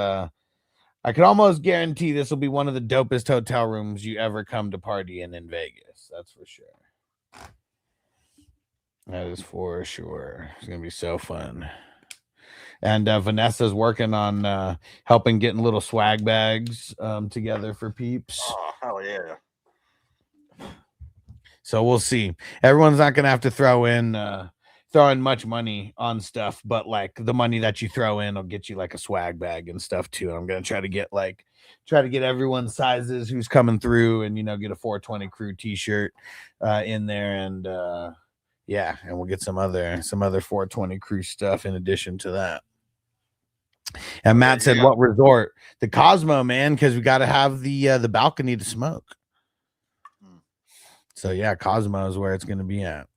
I could almost guarantee this will be one of the dopest hotel rooms you ever come to party in Vegas. That's for sure. That is for sure. It's gonna be so fun. And Vanessa's working on helping getting little swag bags together for peeps. Oh, hell yeah. So we'll see. Everyone's not gonna have to throw in much money on stuff, but like the money that you throw in will get you like a swag bag and stuff too. I'm gonna try to get everyone's sizes who's coming through, and get a 420 crew t-shirt in there, and yeah, and we'll get some other 420 crew stuff in addition to that. And Matt said, what resort? The Cosmo, man, because we got to have the balcony to smoke. So yeah, Cosmo is where it's going to be at.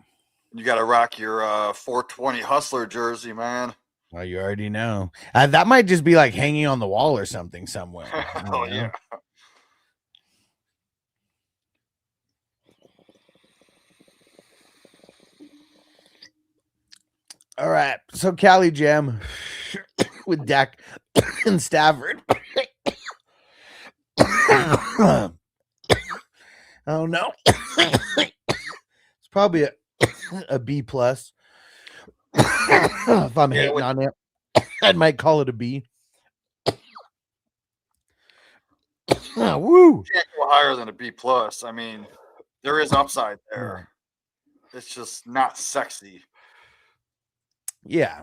You got to rock your 420 Hustler jersey, man. Well, you already know. That might just be like hanging on the wall or something somewhere. Oh, yeah. All right. So Cali Jam with Dak and Stafford. Oh no. It's probably a B plus. If I'm hating on it, I might call it a B. Woo! Can't go higher than a B plus. I mean, there is upside there. It's just not sexy. Yeah.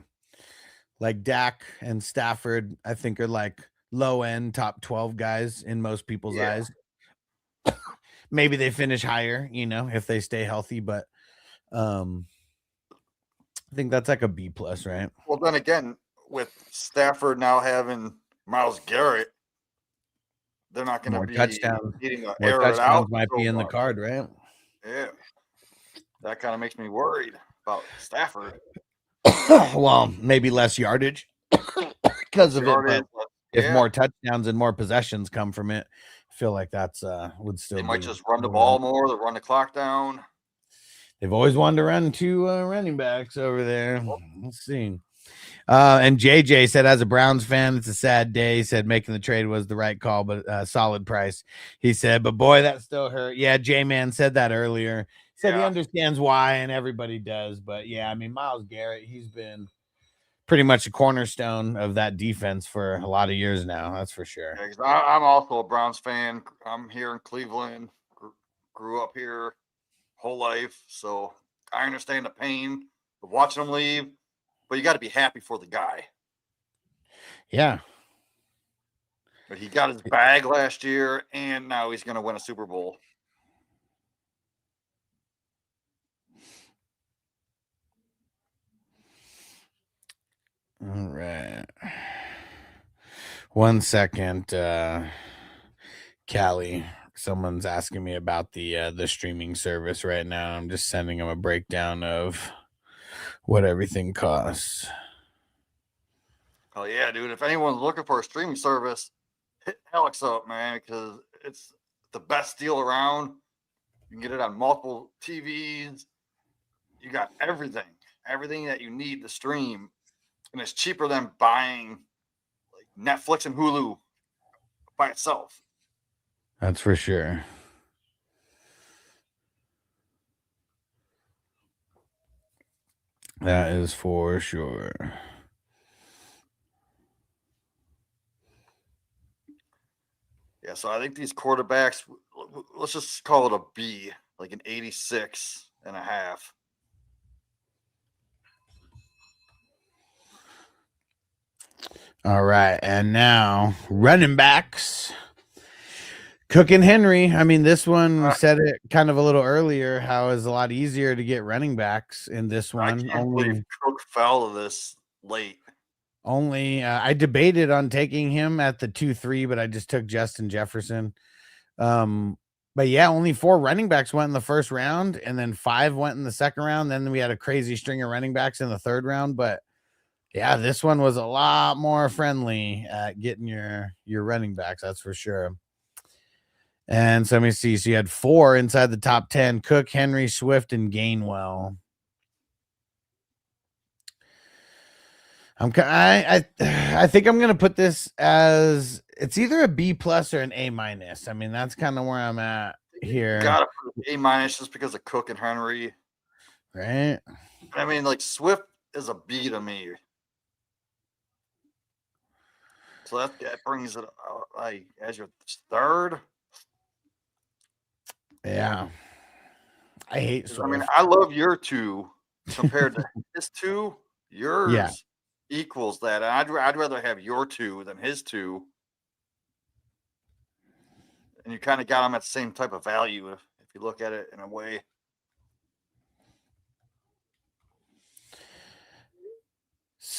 Like Dak and Stafford, I think are like low end top 12 guys in most people's eyes. Maybe they finish higher, you know, if they stay healthy, but I think that's like a B plus, right? Well, then again, with Stafford now having Myles Garrett, they're not going to be touchdowns. needing to More air it touchdowns out. might be in the card, right? Yeah. That kind of makes me worried about Stafford. Well, maybe less yardage because of it. But if more touchdowns and more possessions come from it, I feel like that's would still. They might just run the ball more. They run the clock down. They've always wanted to run two running backs over there. Let's see. And JJ said, as a Browns fan, it's a sad day. He said making the trade was the right call, but solid price. He said, but boy, that still hurt. Yeah, J-Man said that earlier. He said he understands why, and everybody does. But yeah, I mean, Myles Garrett, he's been pretty much a cornerstone of that defense for a lot of years now. That's for sure. Yeah, I'm also a Browns fan. I'm here in Cleveland. Grew up here whole life, so I understand the pain of watching them leave. But you got to be happy for the guy. Yeah. But he got his bag last year, and now he's going to win a Super Bowl. All right. 1 second, Callie. Someone's asking me about the streaming service right now. I'm just sending them a breakdown of what everything costs. Oh yeah, dude! If anyone's looking for a streaming service, hit Alex up, man, because it's the best deal around. You can get it on multiple TVs. You got everything that you need to stream, and it's cheaper than buying like Netflix and Hulu by itself. That's for sure. That is for sure. Yeah, so I think these quarterbacks, let's just call it a B, like an 86.5. All right, and now running backs. Cook and Henry. I mean, this one we said it kind of a little earlier. How is a lot easier to get running backs in this one? I can't believe Cook fell to this late. I debated on taking him at the 2-3, but I just took Justin Jefferson. But yeah, only 4 running backs went in the first round, and then 5 went in the second round. Then we had a crazy string of running backs in the third round. But yeah, this one was a lot more friendly at getting your running backs. That's for sure. And so let me see. So you had 4 inside the top 10: Cook, Henry, Swift, and Gainwell. I think I'm gonna put this as it's either a B plus or an A minus. I mean, that's kind of where I'm at here. You gotta put A minus just because of Cook and Henry, right? I mean, like Swift is a B to me, so that brings it like as your third. Yeah, I hate Swift. I mean, I love your 2 compared to his 2. Yours equals that. I'd rather have your 2 than his 2. And you kind of got them at the same type of value if you look at it in a way.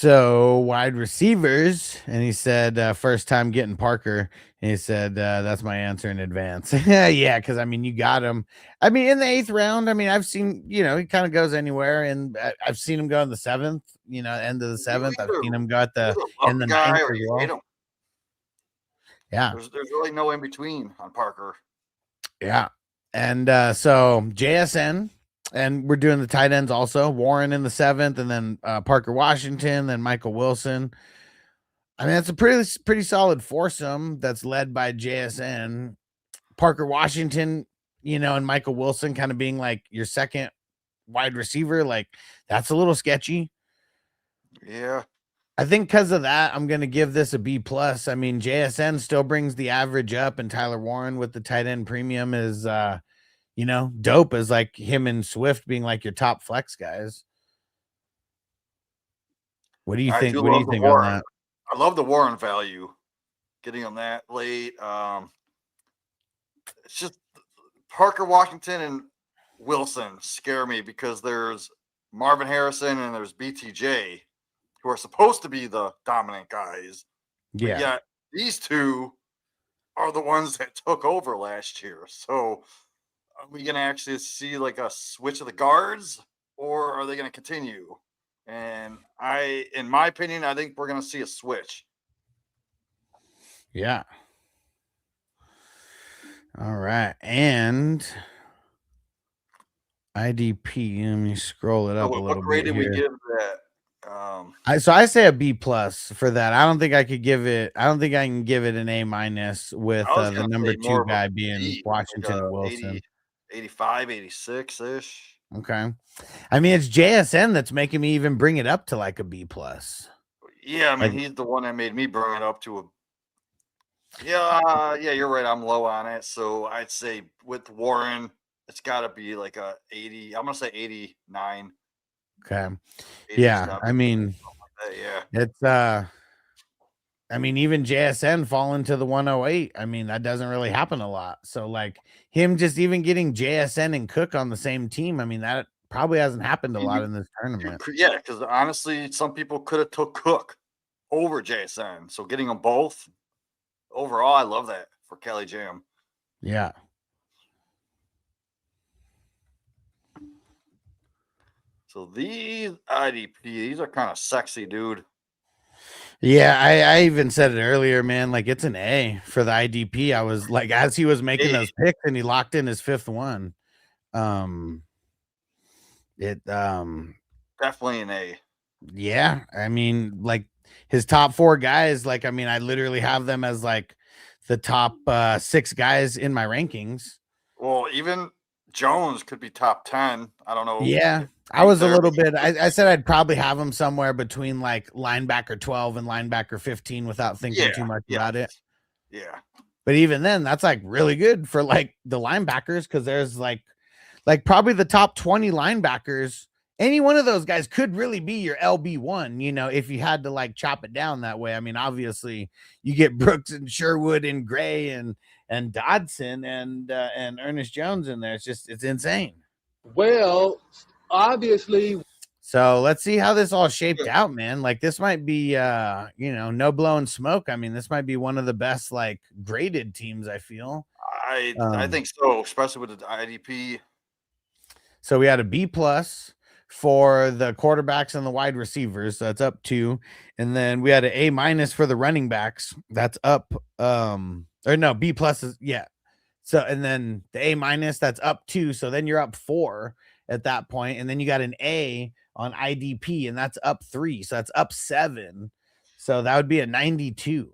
So wide receivers, and he said first time getting Parker. And he said that's my answer in advance. Yeah, because I mean you got him. I mean in the 8th round. I mean I've seen he kind of goes anywhere, and I've seen him go in the 7th. End of the 7th. I've seen him go at You the either in love the the guy 9th or as you well. hate him. Yeah, There's really no in between on Parker. yeah, and so JSN. And we're doing the tight ends also. Warren in the 7th, and then Parker Washington, then Michael Wilson. I mean, that's a pretty solid foursome that's led by JSN, Parker Washington, and Michael Wilson kind of being like your second wide receiver. Like that's a little sketchy. Yeah. I think because of that, I'm gonna give this a B plus. I mean, JSN still brings the average up, and Tyler Warren with the tight end premium is dope as like him and Swift being like your top flex guys. What do you think? What do you think on that? I love the Warren value, getting him that late. It's just Parker Washington and Wilson scare me because there's Marvin Harrison and there's BTJ who are supposed to be the dominant guys. Yeah. Yet these two are the ones that took over last year. So are we going to actually see like a switch of the guards, or are they going to continue? And in my opinion, I think we're going to see a switch. Yeah. All right. And IDP, let me scroll it up a little bit. What grade did we give that? I say a B plus for that. I don't think I can give it an A minus with the number 2 guy being Washington and Wilson. 80, 85, 86-ish. Okay. I mean, it's JSN that's making me even bring it up to like a B plus. Yeah, I mean, he's the one that made me bring it up to a. Yeah, you're right. I'm low on it, so I'd say with Warren, it's got to be like a 80. I'm gonna say 89. Okay. Yeah, I mean, like that, yeah. It's I mean, even JSN falling to the 108. I mean, that doesn't really happen a lot. So like him just even getting JSN and Cook on the same team. I mean, that probably hasn't happened a lot in this tournament. Yeah, because honestly, some people could have took Cook over JSN. So getting them both overall, I love that for Kelly Jam. Yeah. So these IDP, these are kind of sexy, dude. Yeah, I even said it earlier, man. Like it's an A for the IDP. I was like, as he was making those picks and he locked in his 5th one. Definitely an A. Yeah, I mean, like his top 4 guys, like I mean, I literally have them as like the top 6 guys in my rankings. Well, even Jones could be top 10. I don't know. Yeah, I was a little bit. I said I'd probably have him somewhere between like linebacker 12 and linebacker 15 without thinking too much about it. Yeah. But even then, that's like really good for like the linebackers because there's like probably the top 20 linebackers. Any one of those guys could really be your LB1, if you had to like chop it down that way. I mean, obviously you get Brooks and Sherwood and Gray and Dodson and Ernest Jones in there. It's insane. Well, obviously. So let's see how this all shaped out, man. Like this might be, no blowing smoke. I mean, this might be one of the best like graded teams. I feel. I think so, especially with the IDP. So we had a B plus for the quarterbacks and the wide receivers. So that's up 2. And then we had an A minus for the running backs. That's up. Or no, B plus is So and then the A minus, that's up 2. So then you're up 4 at that point. And then you got an A on IDP, and that's up 3. So that's up 7. So that would be a 92.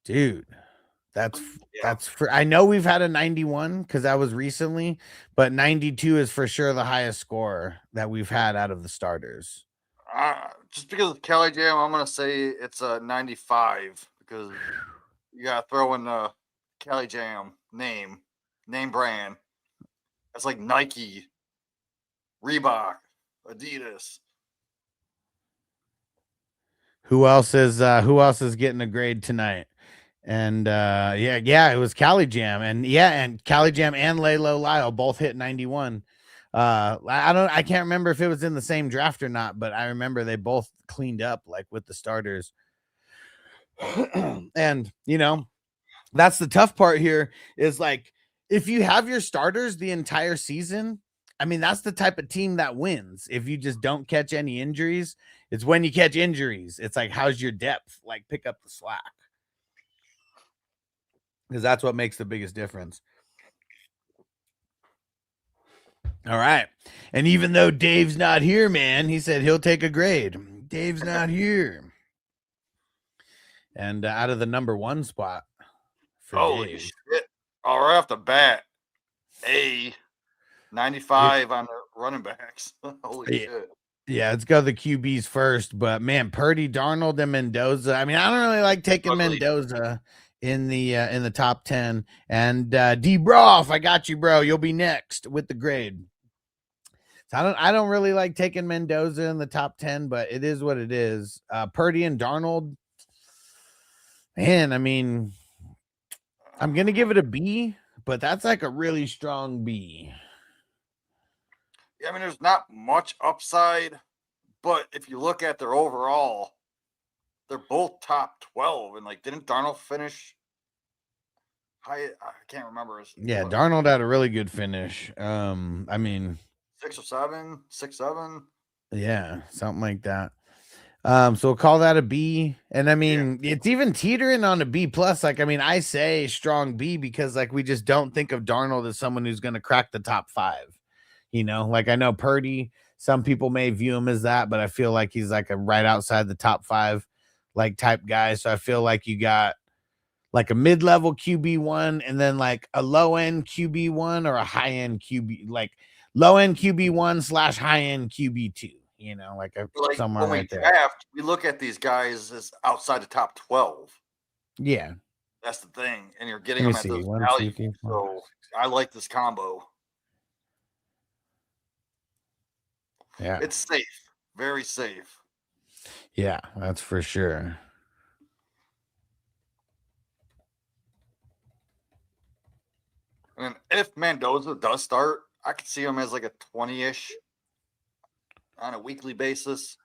Dude. That's for I know we've had a 91 because that was recently, but 92 is for sure the highest score that we've had out of the starters. Just because of Kelly Jam, I'm gonna say it's a 95 because you gotta throw in the Kelly Jam name brand. That's like Nike, Reebok, Adidas. Who else is getting a grade tonight? And it was Cali Jam, and Cali Jam and Laylo Lyle both hit 91. I can't remember if it was in the same draft or not, but I remember they both cleaned up like with the starters. And that's the tough part here is like if you have your starters the entire season, I mean, that's the type of team that wins. If you just don't catch any injuries, it's when you catch injuries. It's like, how's your depth? Like, pick up the slack. Because that's what makes the biggest difference. All right. And even though Dave's not here, man, he said he'll take a grade. Dave's not here. And out of the number 1 spot for Holy Dave. shit. All right off the bat. 95 on the running backs. Holy shit. Yeah, let's go the QBs first. But man, Purdy, Darnold, and Mendoza. I mean, I don't really like taking Mendoza in the top 10. And D Broff, I got you, bro. You'll be next with the grade. So I don't really like taking Mendoza in the top 10, but it is what it is. Purdy and Darnold. Man, I mean, I'm gonna give it a B, but that's like a really strong B. Yeah, I mean, there's not much upside, but if you look at their overall, they're both top 12. And like, didn't Darnold finish high? I can't remember. Yeah, Darnold had a really good finish. I mean, 6 or 7, 6, 7. Yeah, something like that. So we'll call that a B. And I mean, it's even teetering on a B plus. Like, I mean, I say strong B because like we just don't think of Darnold as someone who's going to crack the top 5. Like I know Purdy, some people may view him as that, but I feel like he's like a right outside the top 5 like type guy. So I feel like you got like a mid-level QB1 and then like a low-end QB1 or a high-end QB, like low-end QB1 / high-end QB2, like somewhere when we right there. draft, we look at these guys as outside the top 12. Yeah. That's the thing. And you're getting them at those values. So I like this combo. Yeah. It's safe. Very safe. Yeah, that's for sure. And if Mendoza does start, I could see him as like a 20-ish on a weekly basis.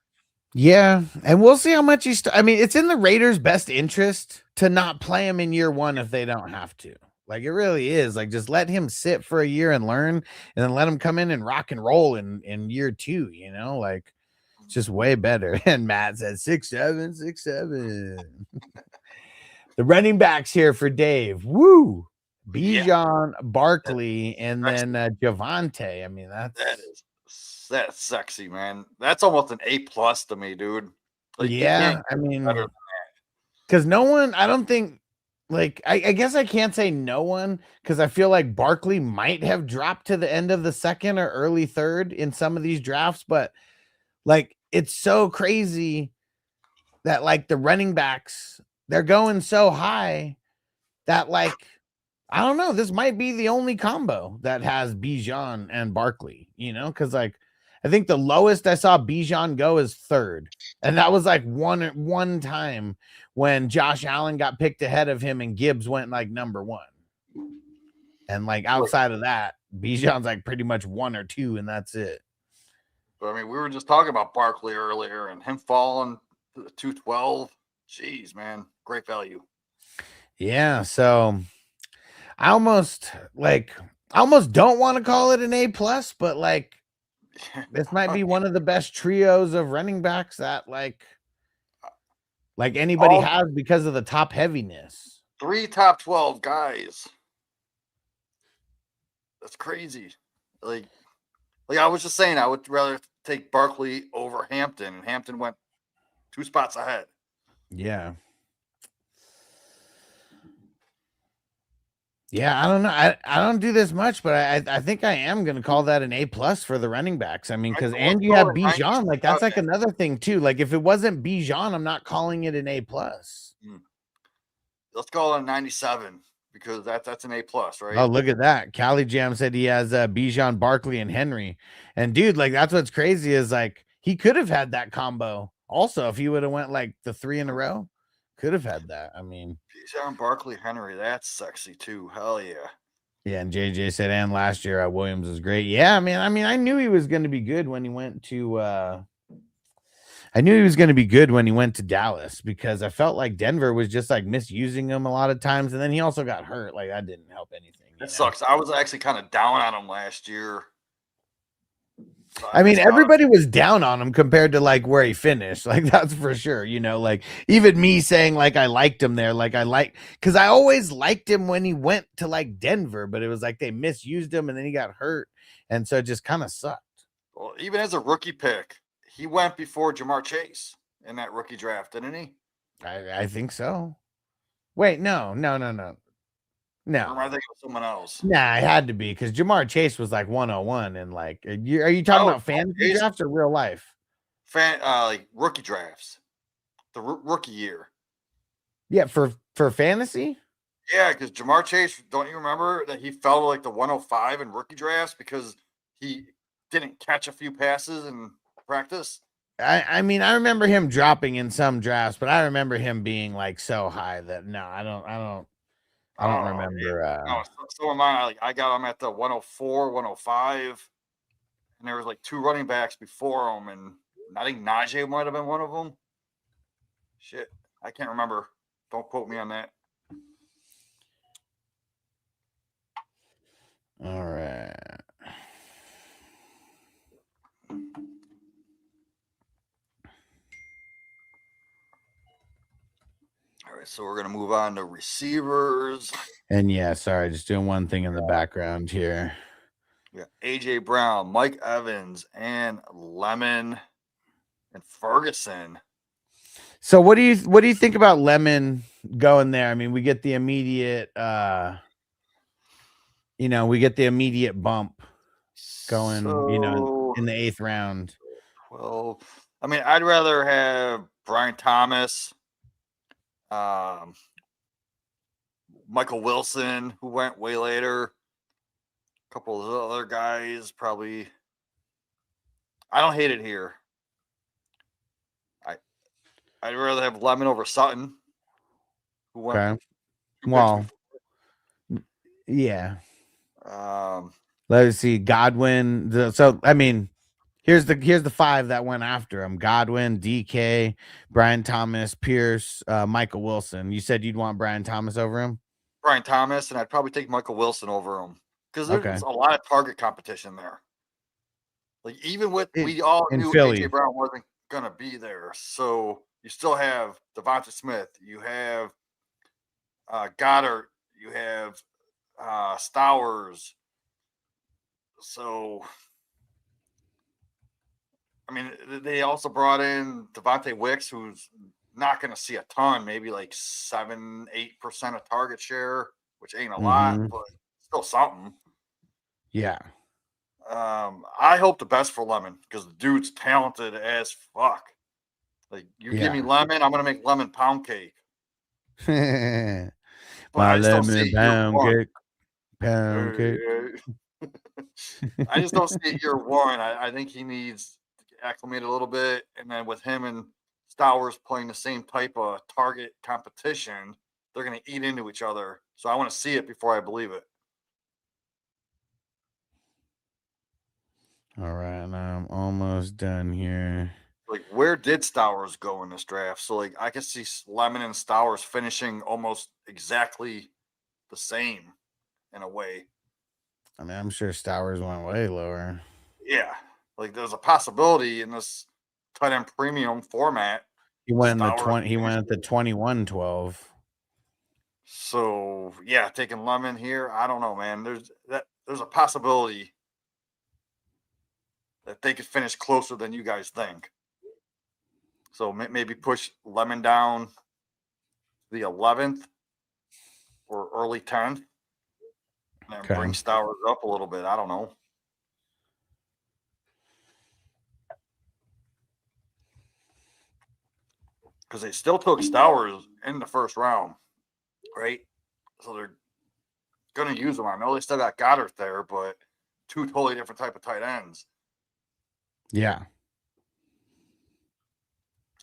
Yeah, and we'll see how much he's. I mean, it's in the Raiders' best interest to not play him in year 1 if they don't have to. Like, it really is. Like, just let him sit for a year and learn, and then let him come in and rock and roll in year 2. Like, it's just way better. And Matt said 6'7", 6'7". The running backs here for Dave. Woo! Bijan, Barkley, and then Javonte. I mean, that's sexy, man. That's almost an A+ to me, dude. Like, yeah, I mean, because no one, I don't think, like, I guess I can't say no one because I feel like Barkley might have dropped to the end of the 2nd or early 3rd in some of these drafts, but like, it's so crazy that like the running backs, they're going so high that like, I don't know, this might be the only combo that has Bijan and Barkley, because like I think the lowest I saw Bijan go is 3rd, and that was like one time when Josh Allen got picked ahead of him and Gibbs went like number 1, and like outside of that, Bijan's like pretty much 1 or 2, and that's it. But I mean, we were just talking about Barkley earlier and him falling to the 212. Jeez, man, great value. Yeah, so I almost don't want to call it an A+, but like this might be one of the best trios of running backs that like anybody has because of the top heaviness. 3 top 12 guys. That's crazy. Like I was just saying, I would rather take Barkley over Hampton. Hampton went 2 spots ahead. Yeah. Yeah, I don't know. I don't do this much, but I think I am going to call that an A+ for the running backs. I mean, because and you have Bijan, like that's like another thing too. Like if it wasn't Bijan, I'm not calling it an A+. Let's call it a 97 because that's an A+, right? Oh, look at that. Cali Jam said he has Bijan, Barkley, and Henry. And dude, like that's what's crazy is like he could have had that combo also if he would have went like the 3 in a row. Could have had that. I mean, Bijan, Barkley, Henry, that's sexy too. Hell yeah. Yeah, and JJ said, and last year Williams was great. Yeah, man. I mean, I knew he was going to be good when he went to I knew he was going to be good when he went to Dallas because I felt like Denver was just like misusing him a lot of times, and then he also got hurt. Like that didn't help anything. It sucks. I was actually kind of down on him last year. So I mean, everybody was down on him compared to like where he finished. Like that's for sure. You know, like even me saying like I liked him there, like because I always liked him when he went to like Denver, but it was like they misused him and then he got hurt, and so it just kind of sucked. Well, even as a rookie pick, he went before Jamar Chase in that rookie draft, didn't he? I think so. Wait, no. Or am I thinking of someone else? Nah, it had to be because Jamar Chase was like 101, and like, are you talking about fantasy drafts or real life? Like rookie drafts, the rookie year. Yeah, for fantasy. Yeah, because Jamar Chase, don't you remember that he fell to like the 105 in rookie drafts because he didn't catch a few passes in practice? I mean, I remember him dropping in some drafts, but I remember him being like so high that no, I don't remember. No, so am I. Like I got him at the 104, 105, and there was like two running backs before him, and I think Najee might have been one of them. Shit, I can't remember. Don't quote me on that. All right. All right, so we're gonna move on to receivers. And yeah, sorry, just doing one thing in the background here. Yeah, AJ Brown, Mike Evans, and Lemon and Ferguson. So what do you think about Lemon going there? I mean, we get the immediate we get the immediate bump going, in the 8th round. Well, I mean, I'd rather have Brian Thomas, Michael Wilson, who went way later. A couple of other guys, probably. I don't hate it here. I'd rather have Lemon over Sutton, who went. Okay. Well, yeah. Let's see, Godwin. So I mean, here's the 5 that went after him: Godwin, DK, Brian Thomas, Pierce, Michael Wilson. You said you'd want Brian Thomas over him? Brian Thomas, and I'd probably take Michael Wilson over him because there's a lot of target competition there. Like even with we all knew AJ Brown wasn't gonna be there, so you still have Devonta Smith, you have Goddard, you have Stowers. So, I mean, they also brought in Devontae Wicks, who's not going to see a ton, maybe like 7-8% of target share, which ain't a lot, but still something. Yeah. I hope the best for Lemon because the dude's talented as fuck. Like, you give me Lemon, I'm going to make lemon pound cake. My lemon pound cake. I just don't see it year one. I think he needs to acclimate a little bit. And then with him and Stowers playing the same type of target competition, they're going to eat into each other. So I want to see it before I believe it. All right. I'm almost done here. Like, where did Stowers go in this draft? So, like, I can see Lemon and Stowers finishing almost exactly the same in a way. I mean, I'm sure Stowers went way lower. Yeah. Like, there's a possibility in this tight end premium format. He went in the 20. He went at the 21-12. So, yeah, taking Lemon here, I don't know, man. There's a possibility that they could finish closer than you guys think. So maybe push Lemon down the 11th or early 10th and bring Stowers up a little bit. I don't know. Because they still took Stowers in the first round, right? So they're going to use them. I know they still got Goddard there, but 2 totally different type of tight ends. Yeah.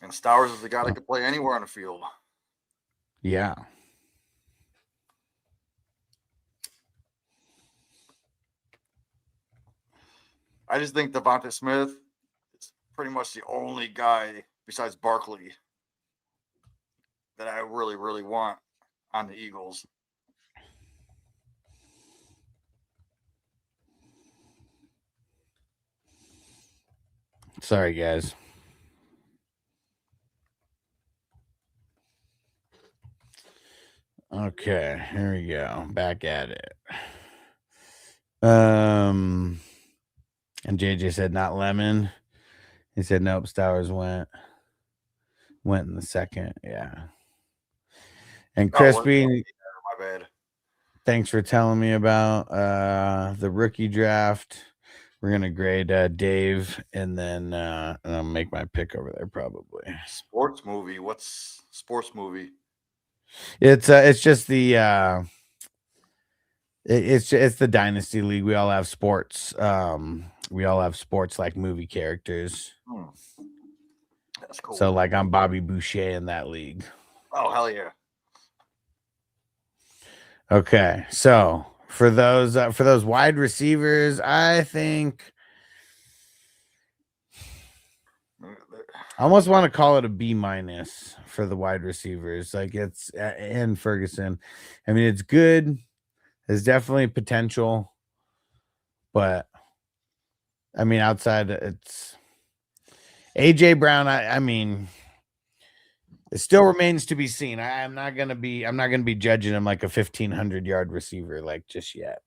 And Stowers is the guy that can play anywhere on the field. Yeah. I just think Devonta Smith is pretty much the only guy besides Barkley that I really, really want on the Eagles. Sorry, guys. Okay, here we go. Back at it. And JJ said not Lemon. He said nope. Stowers went in the second. Yeah. And Crispy, My bad. thanks for telling me about the rookie draft. We're gonna grade Dave, and then I'll make my pick over there probably. Sports movie. What's sports movie? It's just the it's the Dynasty League. We all have sports. We all have sports like movie characters. That's cool. So like I'm Bobby Boucher in that league. Oh hell yeah. Okay, so for those wide receivers, I think I almost want to call it a B- for the wide receivers. Like it's and Ferguson. I mean, it's good. There's definitely potential, but I mean, outside it's AJ Brown. I mean, it still remains to be seen. I'm not gonna be judging him like a 1,500-yard receiver like just yet.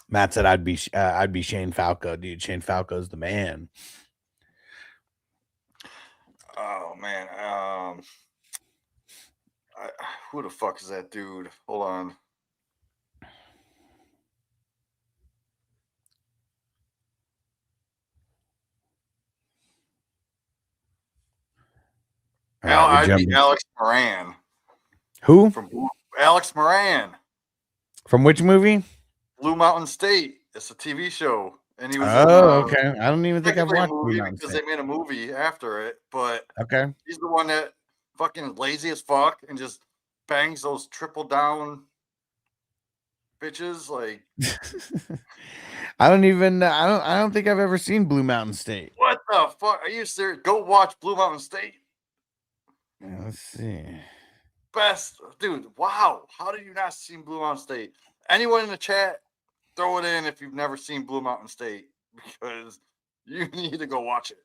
Matt said I'd be Shane Falco, dude. Shane Falco's the man. Oh man. Who the fuck is that dude? Hold on. I'd be Alex Moran. Who? From Alex Moran. From which movie? Blue Mountain State. It's a TV show, and he was. Okay. I don't even think I've watched Blue Mountain because they made a movie after it. But okay, he's the one that fucking lazy as fuck and just bangs those triple down bitches. Like, I don't think I've ever seen Blue Mountain State. What the fuck? Are you serious? Go watch Blue Mountain State. Yeah, let's see. Best dude. Wow. How did you not see Blue Mountain State? Anyone in the chat, throw it in if you've never seen Blue Mountain State, because you need to go watch it.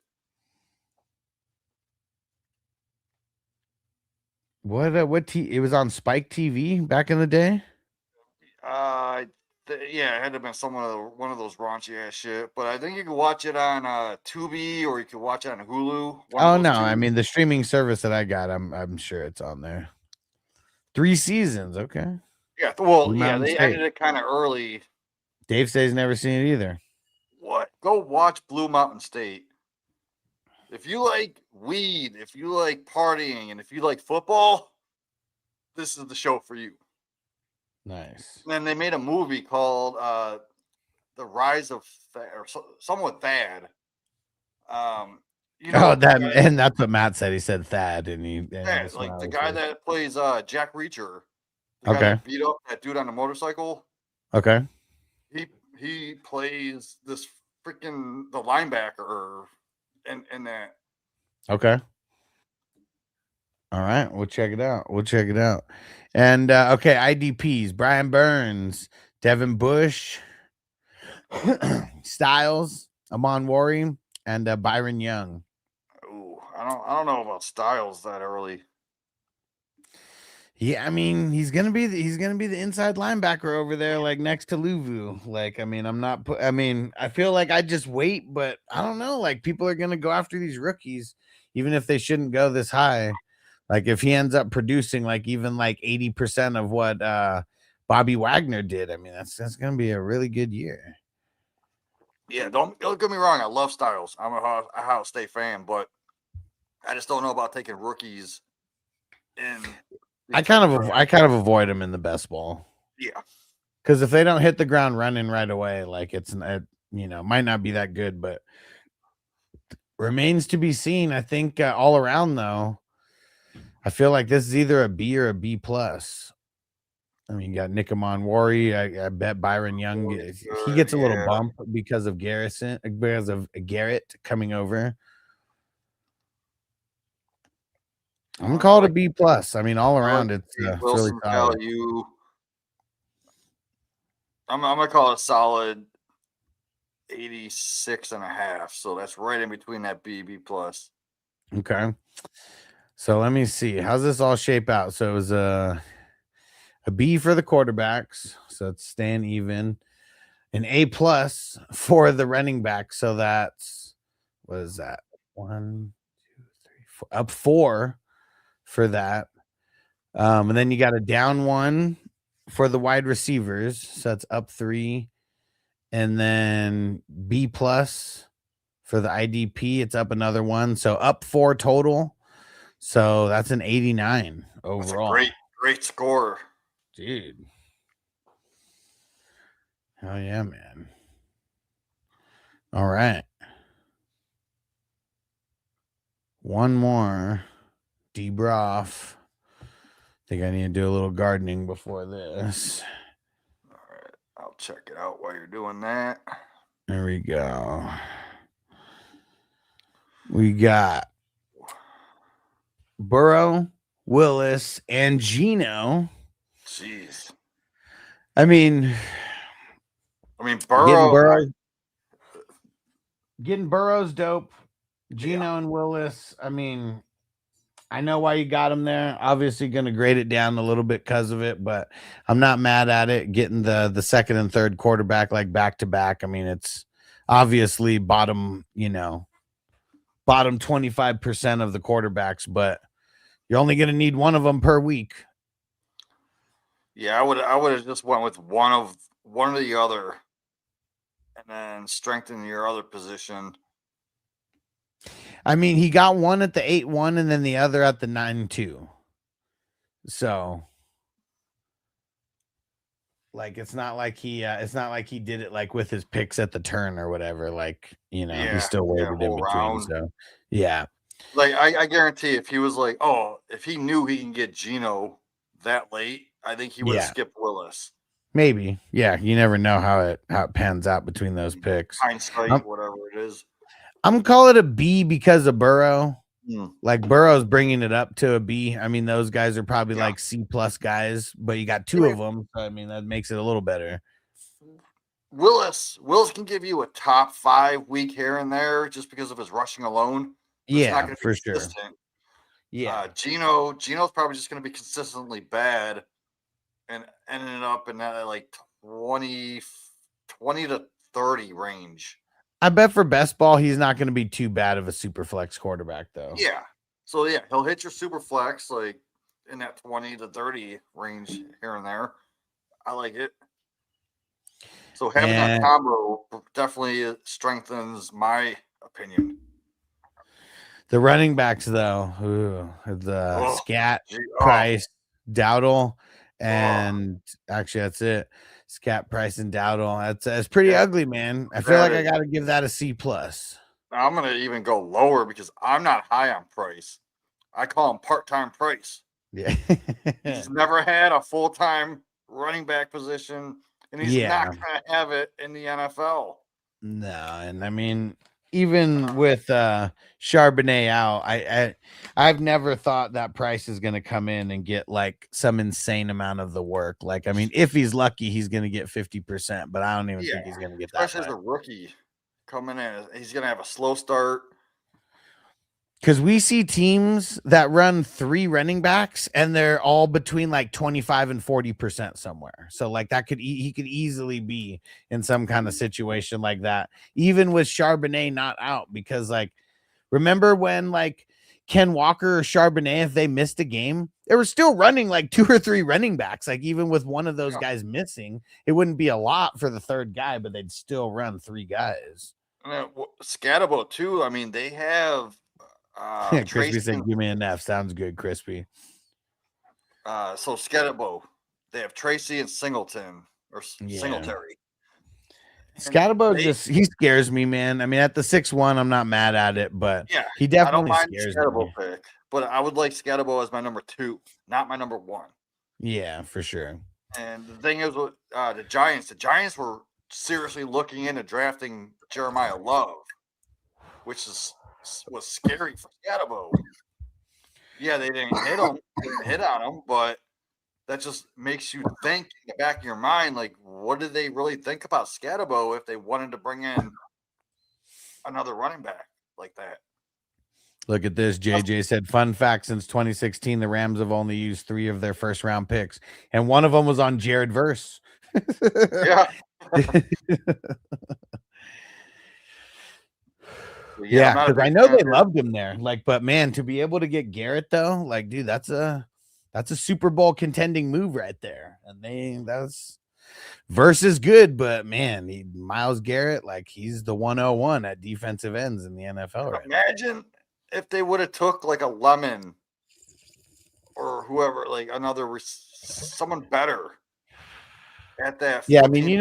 It was on Spike TV back in the day? Yeah, it had to have been one of those raunchy ass shit. But I think you can watch it on Tubi, or you can watch it on Hulu. Oh no, I mean the streaming service that I got, I'm sure it's on there. 3 seasons, okay. Yeah, well, yeah, they ended it kind of early. Dave says he's never seen it either. What? Go watch Blue Mountain State. If you like weed, if you like partying, and if you like football, this is the show for you. Nice. And then they made a movie called The Rise of somewhat Thad. And that's what Matt said. He said Thad, and like the guy that plays Jack Reacher. The guy that beat up that dude on the motorcycle. Okay. He plays this freaking the linebacker in that. Okay. All right, we'll check it out. And okay, IDPs: Brian Burns, Devin Bush, Styles, Amon Wari, and Byron Young. Ooh, I don't know about Styles that early. Yeah, I mean he's gonna be the inside linebacker over there, like next to Luvu. Like, I mean, I feel like I just wait, but I don't know. Like, people are gonna go after these rookies, even if they shouldn't go this high. Like, if he ends up producing like even like 80% of what Bobby Wagner did, I mean that's gonna be a really good year. Yeah, don't get me wrong. I love Styles. I'm a Ohio State fan, but I just don't know about taking rookies in. I kind of avoid them in the best ball. Yeah, because if they don't hit the ground running right away, like might not be that good, but remains to be seen. I think all around though, I feel like this is either a B or a B plus. I mean, you got Nikamon Wari. I bet Byron Young he Good, gets a little yeah. bump because of Garrett coming over. I'm gonna call it a B plus. I mean, all around it's really Wilson solid. value. I'm gonna call it a solid 86.5. So that's right in between that B plus. Okay. So let me see. How's this all shape out? So it was a B for the quarterbacks. So it's staying even. An A plus for the running back. So that's what is that? 1, 2, 3, 4. Up 4 for that. And then you got a down 1 for the wide receivers. So that's up 3. And then B plus for the IDP. It's up another 1. So up 4 total. So that's an 89 overall. That's a great score. Dude. Hell yeah, man. All right. One more. Debroff. Think I need to do a little gardening before this. All right. I'll check it out while you're doing that. There we go. We got Burrow, Willis, and Gino. Jeez. I mean, Burrow. Getting Burrow's dope. Gino and Willis. I mean, I know why you got him there. Obviously, going to grade it down a little bit because of it, but I'm not mad at it. Getting the second and third quarterback like back to back. I mean, it's obviously bottom 25% of the quarterbacks, but you're only going to need one of them per week. Yeah, I would have just went with one of the other, and then strengthen your other position. I mean, he got one at the 8-1 and then the other at the 9-2. So, like, it's not like he did it like with his picks at the turn or whatever. Like, he still waited in between. Round. So, yeah. Like, I guarantee if he was like, if he knew he can get Gino that late, I think he would have skipped Willis. Maybe. Yeah. You never know how it pans out between those picks. Hindsight, whatever it is. I'm gonna call it a B because of Burrow. Like, Burrow's bringing it up to a B. I mean, those guys are probably like C plus guys, but you got 2 of them. So, I mean, that makes it a little better. Willis can give you a top 5 week here and there just because of his rushing alone. Yeah, for sure. Yeah. Gino's probably just going to be consistently bad and ending up in that like 20 to 30 range. I bet for best ball, he's not going to be too bad of a super flex quarterback, though. Yeah. So, yeah, he'll hit your super flex like in that 20 to 30 range here and there. I like it. So having that combo definitely strengthens my opinion. The running backs, though, Scat, Price, Dowdle, and actually that's it. Scat, Price, and Dowdle. That's pretty ugly, man. I feel like I got to give that a C plus. I'm gonna even go lower because I'm not high on Price. I call him part-time Price. Yeah, he's never had a full-time running back position, and he's not gonna have it in the NFL. No, and I mean, even with Charbonnet out, I've never thought that Price is going to come in and get like some insane amount of the work. Like, I mean, if he's lucky, he's going to get 50%, but I don't even think he's going to get that. Especially as a rookie coming in, he's going to have a slow start. Because we see teams that run 3 running backs and they're all between like 25 and 40% somewhere. So like that he could easily be in some kind of situation like that, even with Charbonnet not out. Because like, remember when like Ken Walker or Charbonnet, if they missed a game, they were still running like 2 or 3 running backs. Like even with one of those guys missing, it wouldn't be a lot for the third guy, but they'd still run 3 guys. Scatterbo too. I mean, they have. Crispy said, "Give me an F." Sounds good, Crispy. So Scatterbo, they have Tracy and Singleton or Singletary. Scatterbo he scares me, man. I mean, at the 6'1", I'm not mad at it, but he definitely scares me. Pick, but I would like Scatterbo as my number 2, not my number 1. Yeah, for sure. And the thing is, with the Giants were seriously looking into drafting Jeremiah Love, which was scary for Scatterbo. Yeah, they didn't hit him, hit on him, but that just makes you think in the back of your mind, like, what did they really think about Scatterbo if they wanted to bring in another running back like that? Look at this. JJ said, fun fact, since 2016, the Rams have only used 3 of their first round picks, and one of them was on Jared Verse. Yeah. Yeah, because I know they loved him there. Like, but man, to be able to get Garrett though, like, dude, that's a Super Bowl contending move right there. And that's Verse good, but man, Myles Garrett, like, he's the 101 at defensive ends in the NFL right now. Imagine if they would have took like a Lemon or whoever, like someone better at that. Yeah, I mean,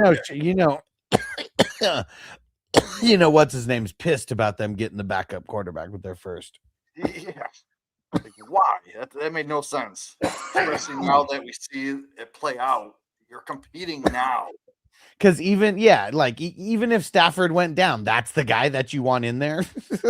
what's his name's pissed about them getting the backup quarterback with their first. Yeah. Like, why? That made no sense. Especially now that we see it play out. You're competing now. Because even if Stafford went down, that's the guy that you want in there.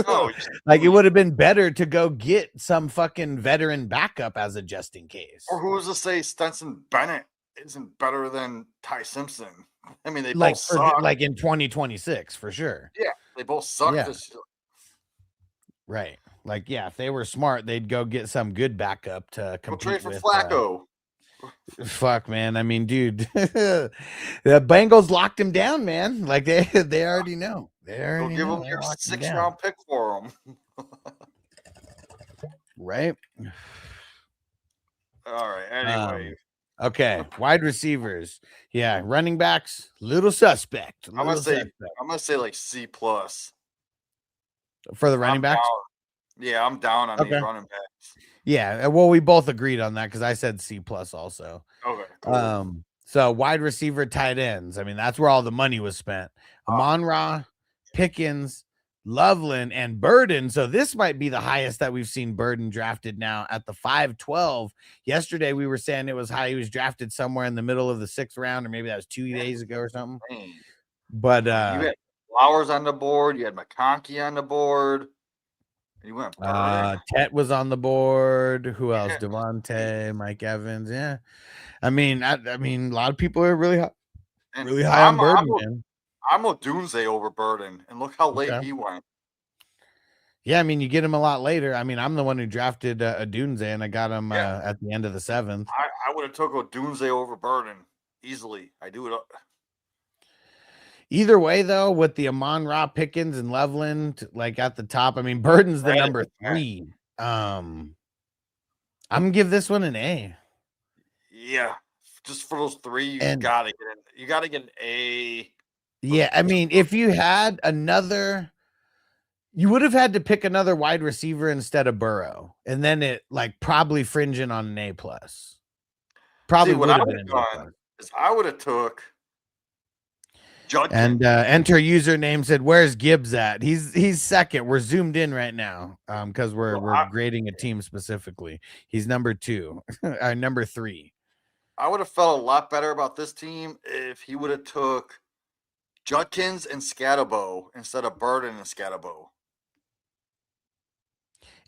Oh, like, it would have been better to go get some fucking veteran backup as a just in case. Or who's to say Stetson Bennett isn't better than Ty Simpson? I mean, they like both suck. Like in 2026 for sure. Yeah, they both suck. Yeah. This year. Right. Like, yeah, if they were smart, they'd go get some good backup to compete trade for with Flacco. Fuck, man. I mean, dude, the Bengals locked him down, man. Like, they already know. They already give know. him your 6th round pick for him. Right. All right. Anyway. Okay. Wide receivers. Yeah. Running backs. Little suspect. I'm gonna say like C+ for the running backs. Yeah, I'm down on these running backs. Yeah, well, we both agreed on that because I said C+ also. Okay. Cool. So wide receiver, tight ends. I mean, that's where all the money was spent. Amon-Ra, Pickens, Loveland, and Burden. So this might be the highest that we've seen Burden drafted now at the 512. Yesterday we were saying it was high. He was drafted somewhere in the middle of the 6th round, or maybe that was 2 days ago or something. But you had Flowers on the board. You had McConkey on the board. You went Tet was on the board. Who else? Devontae, Mike Evans. Yeah. I mean, a lot of people are really high on Burden, man. I'm a Doomsday over Burden, and look how late he went. Yeah, I mean, you get him a lot later. I mean, I'm the one who drafted a Doomsday, and I got him at the end of the 7th. I would have took a Doomsday over Burden easily. I do it. Either way, though, with the Amon-Ra, Pickens, and Loveland, like at the top, I mean, Burden's the number 3. I'm gonna give this one an A. Yeah, just for those 3, you gotta get an A. Yeah, I mean, if you had another, you would have had to pick another wide receiver instead of Burrow, and then it like probably fringing on an A+. Probably what I would have done is I would have took. Judkins. And enter username said, "Where's Gibbs at?" He's 2nd. We're zoomed in right now because we're grading a team specifically. He's number 2, number 3. I would have felt a lot better about this team if he would have took Judkins and Scatterbo instead of Burden and Scatterbo.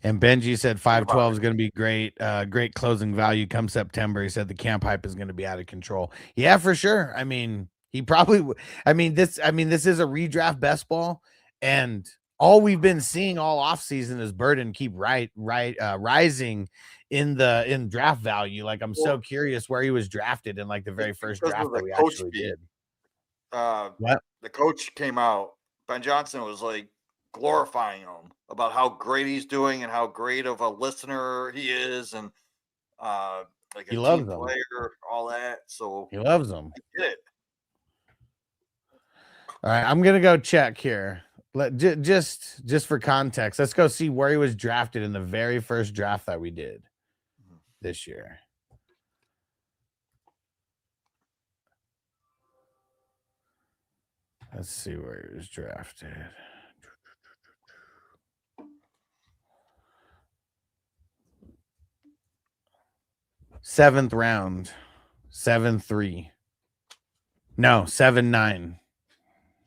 And Benji said 512 is going to be great. Great closing value come September. He said the camp hype is going to be out of control. Yeah, for sure. I mean, he probably. This is a redraft best ball, and all we've been seeing all offseason is Burden keep rising in draft value. Like, I'm so curious where he was drafted in like the very first draft that we actually did. What? The coach came out. Ben Johnson was like glorifying him about how great he's doing and how great of a listener he is, and like a team player, all that. So he loves him. I get it. All right, I'm gonna go check here. Just for context, let's go see where he was drafted in the very first draft that we did this year. Let's see where he was drafted. Seventh round. 7-3. No, 7-9.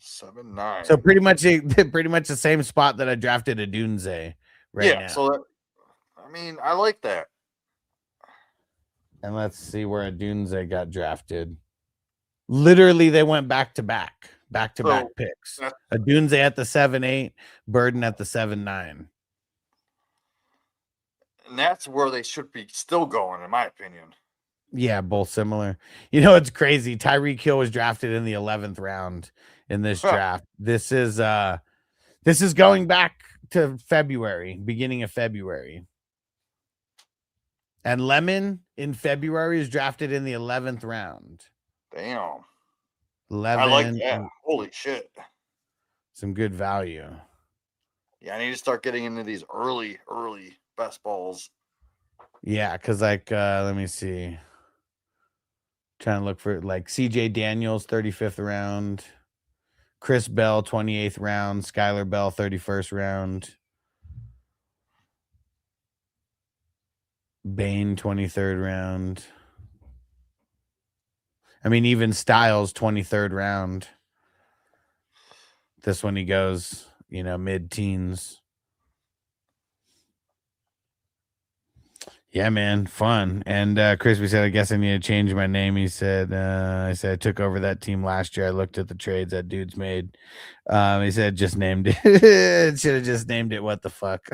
7-9. So pretty much the same spot that I drafted a Dunze right now. So that, I mean, I like that. And let's see where a Dunze got drafted. Literally, they went back to back picks. A Dunze at the 7-8, Burden at the 7-9. And that's where they should be still going, in my opinion. Yeah, both similar. You know, it's crazy. Tyreek Hill was drafted in the 11th round in this draft. This is going back to February, beginning of February. And Lemon in February is drafted in the 11th round. Damn. 11. I like that. Holy shit. Some good value. Yeah, I need to start getting into these early best balls. Yeah, because like let me see. Trying to look for like CJ Daniels, 35th round. Chris Bell, 28th round. Skylar Bell, 31st round. Bain, 23rd round. I mean, even Styles, 23rd round. This one he goes, mid-teens. Yeah, man, fun. And Crispy said, I guess I need to change my name. He said, I took over that team last year. I looked at the trades that dude's made. He said, just named it. Should have just named it. What the fuck?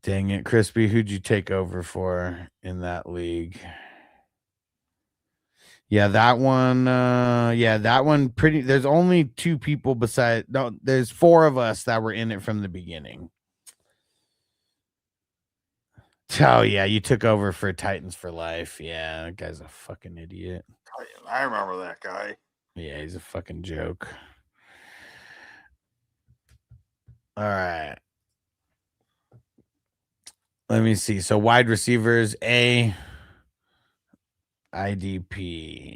Dang it, Crispy. Who'd you take over for in that league? Yeah, that one. Pretty. There's only two people there's four of us that were in it from the beginning. Oh, yeah, you took over for Titans for Life. Yeah, that guy's a fucking idiot. I remember that guy. Yeah, he's a fucking joke. All right. Let me see. So wide receivers, IDP